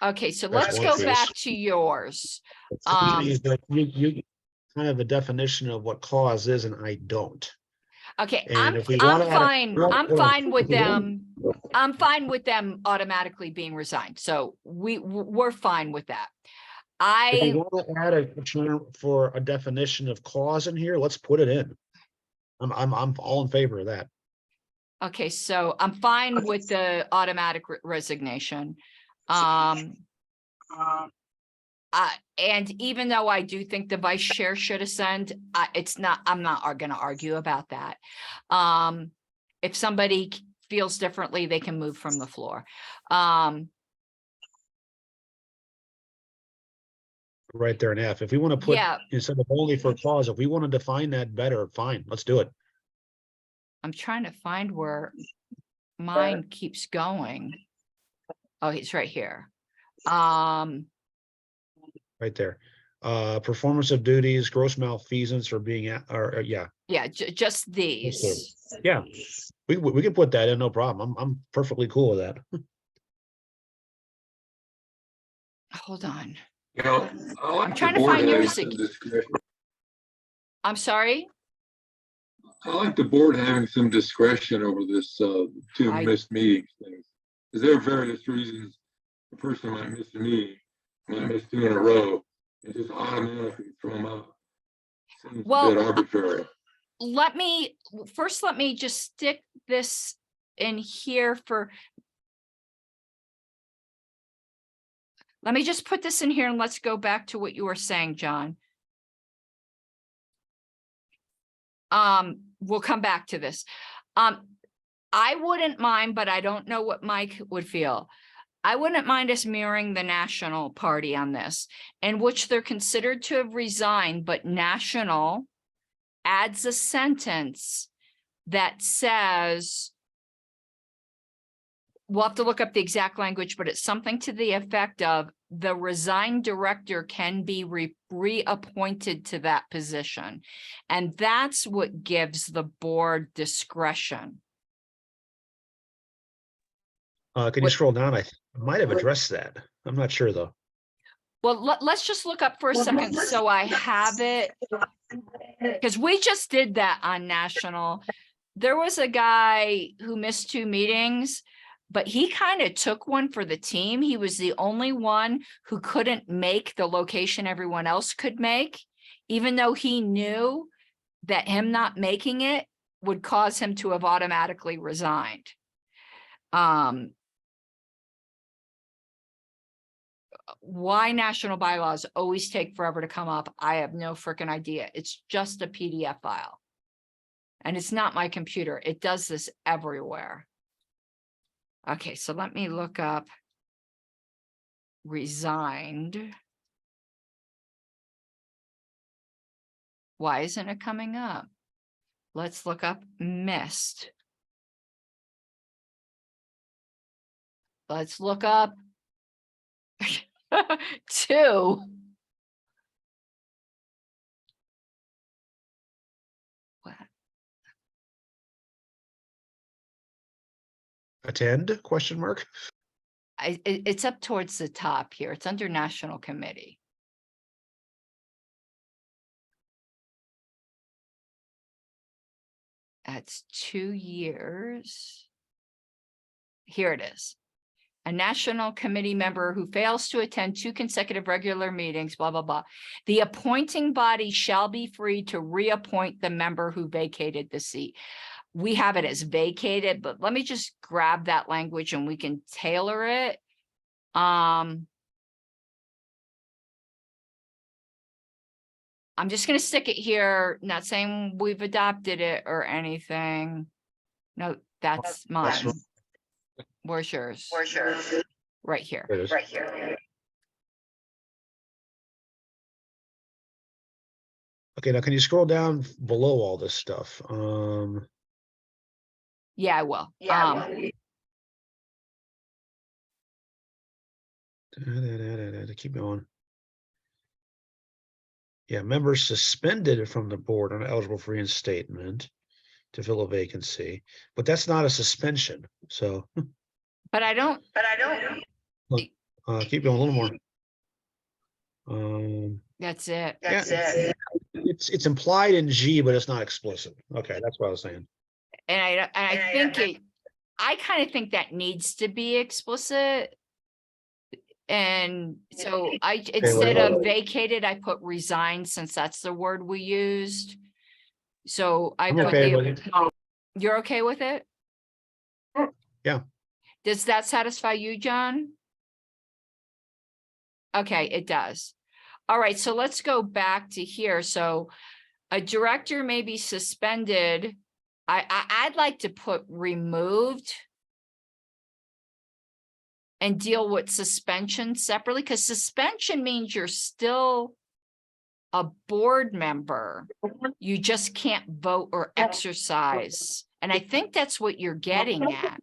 Okay, so That's let's one go piece. back to yours. You kind of a definition of what cause is, and I don't. Okay, And if we I'm want to add a- fine, hold on, I'm hold on. fine with If we want- them. I'm fine with them automatically being resigned. So we're fine with that. If we I, want to add a term for a definition of cause in here, let's put it in. I'm all in favor of that. okay, so I'm fine with the automatic resignation. And even though I do think the vice chair should ascend, I'm not gonna argue about that. If somebody feels differently, they can move from the floor. Right there in F. If we want to put, Yeah, instead of only for cause, if we want to define that better, fine, let's do it. I'm trying to find where mine keeps going. Oh, it's right here. Right there. Performance of duties, gross malfeasance, or being, yeah. Yeah, just these. Yeah, we can put that in, no problem. I'm perfectly cool with that. Hold on. You know, I like I'm the trying to board find having yours. some discretion. I'm sorry. I like the board having some discretion over this, 2 I- missed meetings things. Because there are various reasons a person might miss a meeting, might miss 2 in a row, and just automatically throw them out. Seems a Well, bit arbitrary. let me just stick this in here for. Let me just put this in here and let's go back to what you were saying, John. We'll come back to this. I wouldn't mind, but I don't know what Mike would feel. I wouldn't mind us mirroring the National Party on this, in which they're considered to have resigned, but National adds a sentence that says, we'll have to look up the exact language, but it's something to the effect of the resigned director can be reappointed to that position. And that's what gives the board discretion. Can you What- scroll down? I might have addressed that. I'm not sure though. Well, let's just look up for a second so I have it. Because we just did that on National. There was a guy who missed 2 meetings, but he kind of took one for the team. He was the only one who couldn't make the location everyone else could make, even though he knew that him not making it would cause him to have automatically resigned. Why national bylaws always take forever to come up, I have no freaking idea. It's just a PDF file. And it's not my computer. It does this everywhere. Okay, so let me look up resigned. Why isn't it coming up? Let's look up missed. Let's look up 2. What? Attend, question mark? It's up towards the top here. It's under National Committee. That's 2 years. Here it is. A national committee member who fails to attend 2 consecutive regular meetings, blah, blah, blah. The appointing body shall be free to reappoint the member who vacated the seat. We have it as vacated, but let me just grab that language and we can tailor it. I'm just going to stick it here, not saying we've adopted it or anything. No, that's mine. Where's yours? Right here. There it is. Okay, now can you scroll down below all this stuff? Yeah, I will. Keep going. Yeah, members suspended from the board and eligible for reinstatement to fill a vacancy, but that's not a suspension. So But I don't, keep going a little more. that's it. Yeah, it's implied in G, but it's not explicit. Okay, that's what I was saying. And I think I kind of think that needs to be explicit. And so instead of vacated, I put resigned, since that's the word we used. So I I'm put okay with it. You're okay with it? Yeah. Does that satisfy you, John? Okay, it does. All right, so let's go back to here. So a director may be suspended. I'd like to put removed and deal with suspension separately, because suspension means you're still a board member. You just can't vote or exercise. And I think that's what you're getting at.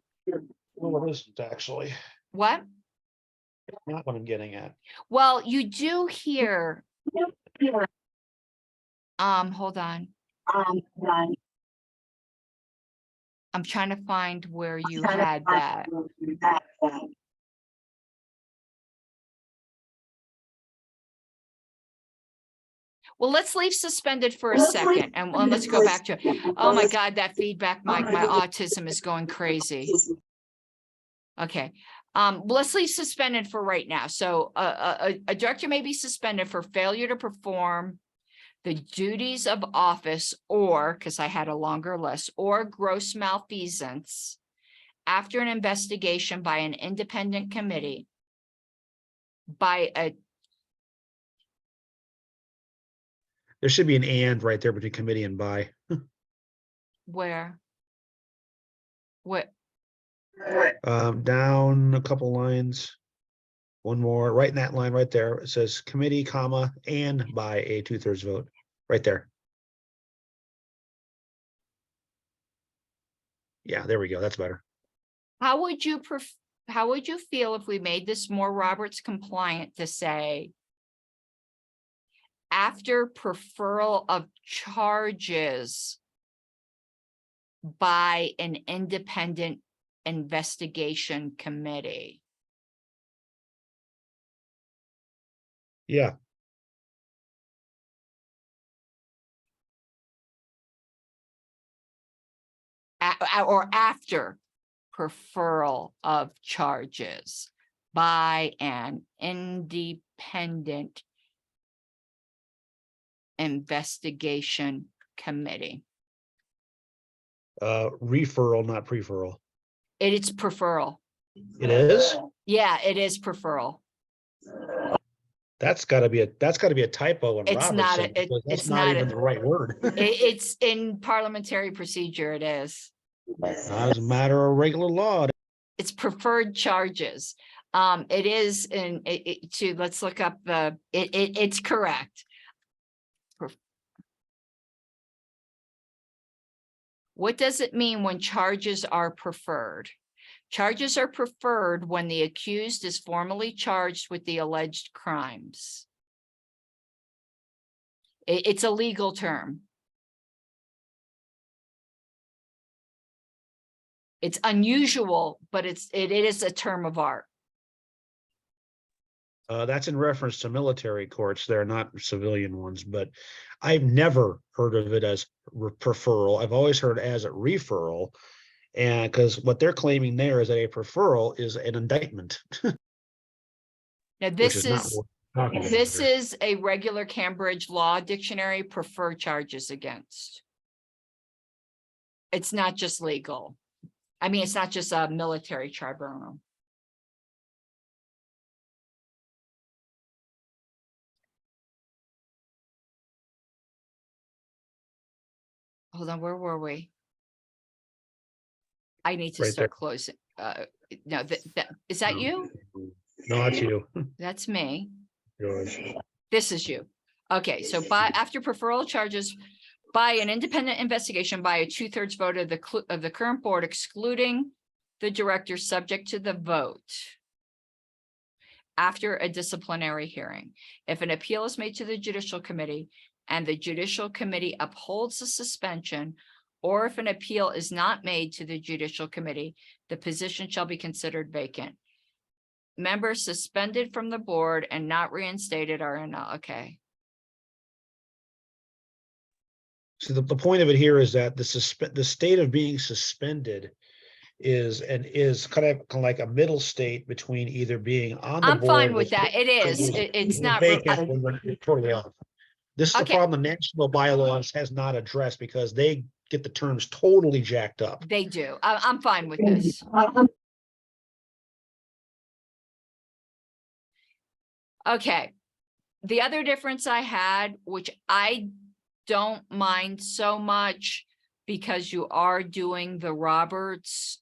Well, it isn't actually. What? Not what I'm getting at. Well, you do here. Hold on. I'm trying to find where you had that. Well, let's leave suspended for a second and let's go back to it. Oh my God, that feedback, my autism is going crazy. Okay, let's leave suspended for right now. So a director may be suspended for failure to perform the duties of office, or, because I had a longer list, or gross malfeasance after an investigation by an independent committee by a. There should be an and right there between committee and by. Where? What? Down a couple lines. One more, right in that line right there. It says committee, comma, and by a 2/3 vote, right there. Yeah, there we go. That's better. How would you feel if we made this more Roberts compliant to say, after preferral of charges by an independent investigation committee? Yeah. Or after preferral of charges by an independent investigation committee. Referral, not preferral. It's preferral. It is? Yeah, it is preferral. That's gotta be a typo in It's not Robertson, because that's it's not not even the right word. It's in parliamentary procedure, it is. Not as a matter of regular law. It's preferred charges. It is let's look up it's correct. What does it mean when charges are preferred? Charges are preferred when the accused is formally charged with the alleged crimes. It's a legal term. It's unusual, but it is a term of art. That's in reference to military courts. They're not civilian ones, but I've never heard of it as preferral. I've always heard as a referral. And because what they're claiming there is that a preferral is an indictment. Now, this is a regular Cambridge Law Dictionary, prefer charges against. It's not just legal. I mean, it's not just a military tribunal. Hold on, where were we? I need to Right start there. closing. No, is that you? No, that's you. That's me. Yours. This is you. Okay, so after preferral charges by an independent investigation by a 2/3 vote of the current board, excluding the director subject to the vote. after a disciplinary hearing. If an appeal is made to the judicial committee and the judicial committee upholds the suspension, or if an appeal is not made to the judicial committee, the position shall be considered vacant. Members suspended from the board and not reinstated are in, okay. So the point of it here is that the state of being suspended is kind of like a middle state between either being on the I'm board. fine with that. It is. It's not. Vacant when you're totally off. This is the Okay. problem the national bylaws has not addressed because they get the terms totally jacked up. They do. I'm fine with this. Okay. The other difference I had, which I don't mind so much because you are doing the Roberts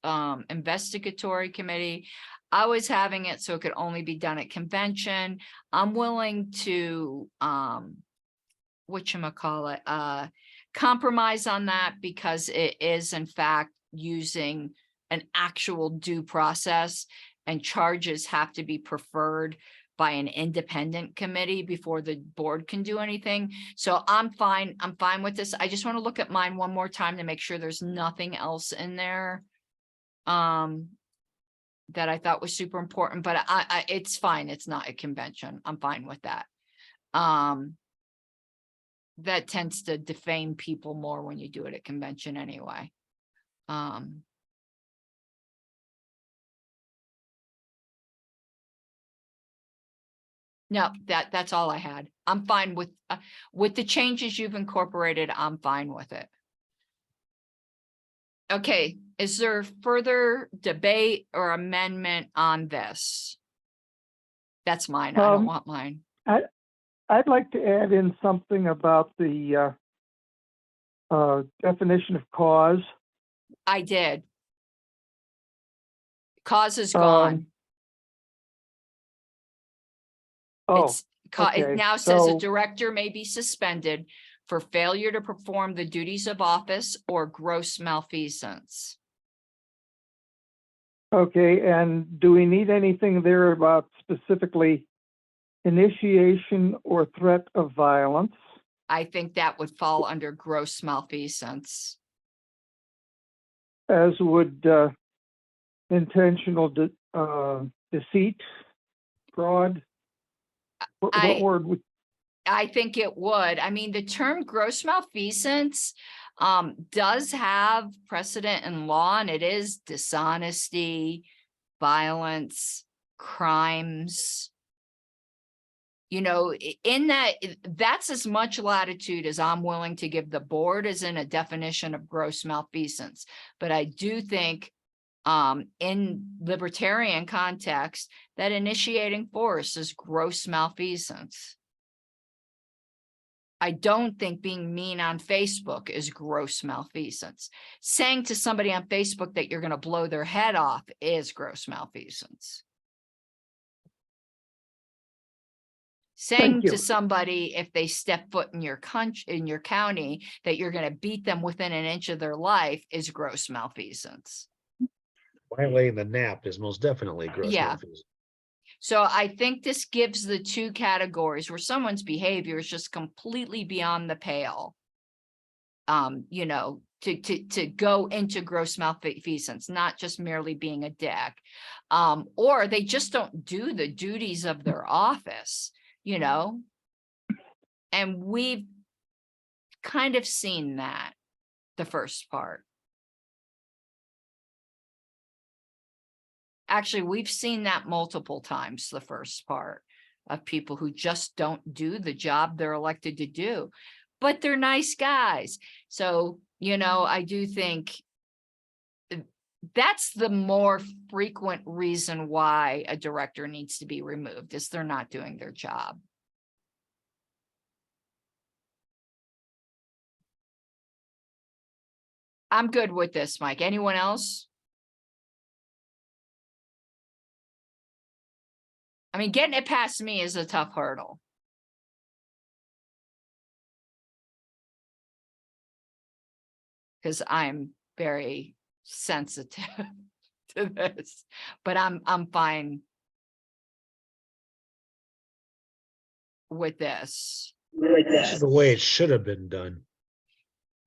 investigatory committee. I was having it so it could only be done at convention. I'm willing to whatchamacallit, compromise on that because it is in fact using an actual due process and charges have to be preferred by an independent committee before the board can do anything. So I'm fine with this. I just want to look at mine one more time to make sure there's nothing else in there that I thought was super important, but it's fine. It's not a convention. I'm fine with that. That tends to defame people more when you do it at convention anyway. No, that's all I had. I'm fine with the changes you've incorporated. I'm fine with it. Okay, is there further debate or amendment on this? That's mine. I don't want mine. I'd like to add in something about the definition of cause. I did. Cause is gone. It now says a director may be suspended for failure to perform the duties of office or gross malfeasance. Okay, and do we need anything there about specifically initiation or threat of violence? I think that would fall under gross malfeasance. As would intentional deceit, fraud? What word would? I think it would. I mean, the term gross malfeasance does have precedent in law, and it is dishonesty, violence, crimes. You know, in that's as much latitude as I'm willing to give the board as in a definition of gross malfeasance. But I do think in libertarian context that initiating force is gross malfeasance. I don't think being mean on Facebook is gross malfeasance. Saying to somebody on Facebook that you're going to blow their head off is gross malfeasance. Saying to somebody if they step foot in your county that you're going to beat them within an inch of their life is gross malfeasance. Violating the NAP is most definitely gross malfeasance. So I think this gives the two categories where someone's behavior is just completely beyond the pale. You know, to go into gross malfeasance, not just merely being a dick, or they just don't do the duties of their office, you know, and we've kind of seen that the first part. Actually, we've seen that multiple times, the first part of people who just don't do the job they're elected to do, but they're nice guys. So, you know, I do think that's the more frequent reason why a director needs to be removed is they're not doing their job. I'm good with this, Mike. Anyone else? I mean, getting it past me is a tough hurdle. Because I'm very sensitive to this, but I'm fine. with this. This is the way it should have been done.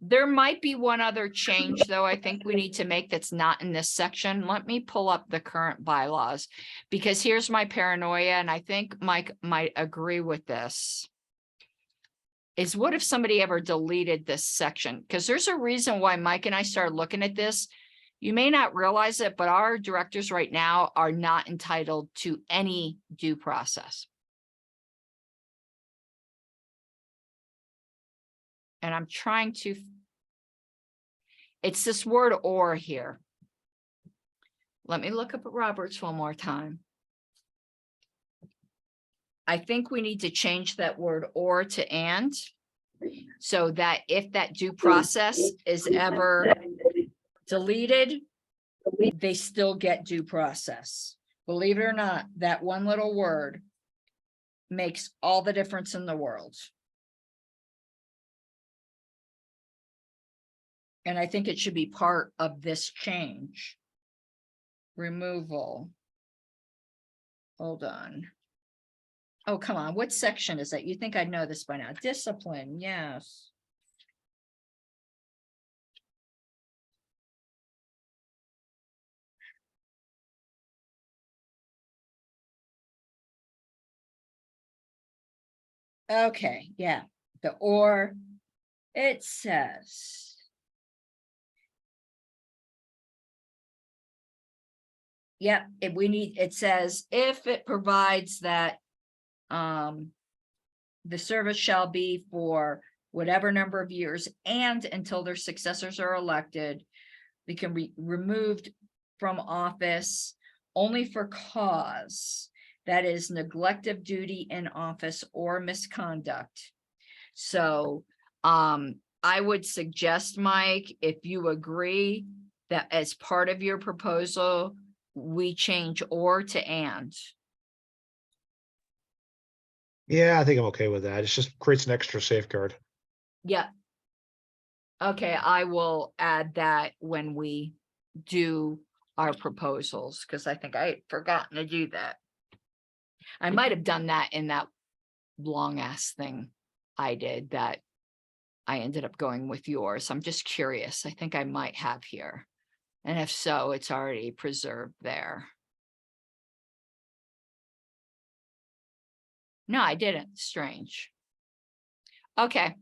There might be one other change, though, I think we need to make that's not in this section. Let me pull up the current bylaws. Because here's my paranoia, and I think Mike might agree with this. Is what if somebody ever deleted this section? Because there's a reason why Mike and I started looking at this. You may not realize it, but our directors right now are not entitled to any due process. And I'm trying to, it's this word "or" here. Let me look up at Roberts one more time. I think we need to change that word "or" to "and," so that if that due process is ever deleted, they still get due process. Believe it or not, that one little word makes all the difference in the world. And I think it should be part of this change. Removal. Hold on. Oh, come on. What section is that? You think I'd know this by now? Discipline, yes. Okay, yeah. The "or," it says. Yep, it says if it provides that the service shall be for whatever number of years and until their successors are elected, they can be removed from office only for cause, that is neglect of duty in office or misconduct. So I would suggest, Mike, if you agree that as part of your proposal, we change "or" to "and." Yeah, I think I'm okay with that. It just creates an extra safeguard. Yeah. Okay, I will add that when we do our proposals, because I think I had forgotten to do that. I might have done that in that long ass thing I did that I ended up going with yours. I'm just curious. I think I might have here. And if so, it's already preserved there. No, I didn't. Strange. Okay.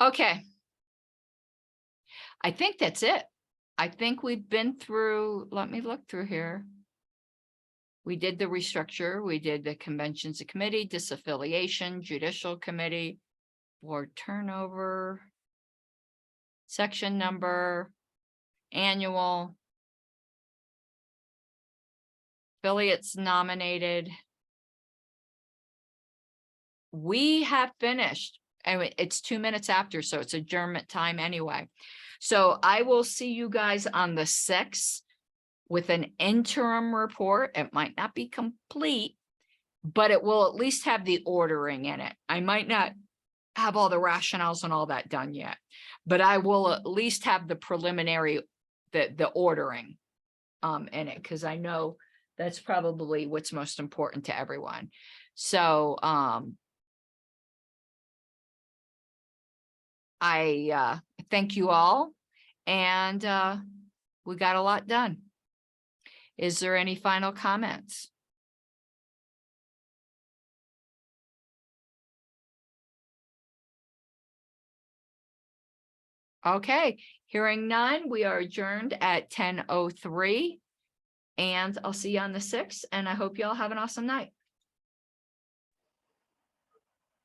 Okay. I think that's it. I think we've been through, let me look through here. We did the restructure, we did the conventions of committee, disaffiliation, judicial committee, board turnover, section number, annual, affiliates nominated. We have finished. Anyway, it's 2 minutes after, so it's adjournment time anyway. So I will see you guys on the 6th with an interim report. It might not be complete, but it will at least have the ordering in it. I might not have all the rationales and all that done yet, but I will at least have the preliminary, the ordering in it, because I know that's probably what's most important to everyone. So I thank you all, and we got a lot done. Is there any final comments? Okay, hearing none, we are adjourned at 10:03, and I'll see you on the 6th, and I hope you all have an awesome night.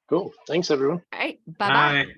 Cool. Thanks, everyone. All right, bye-bye.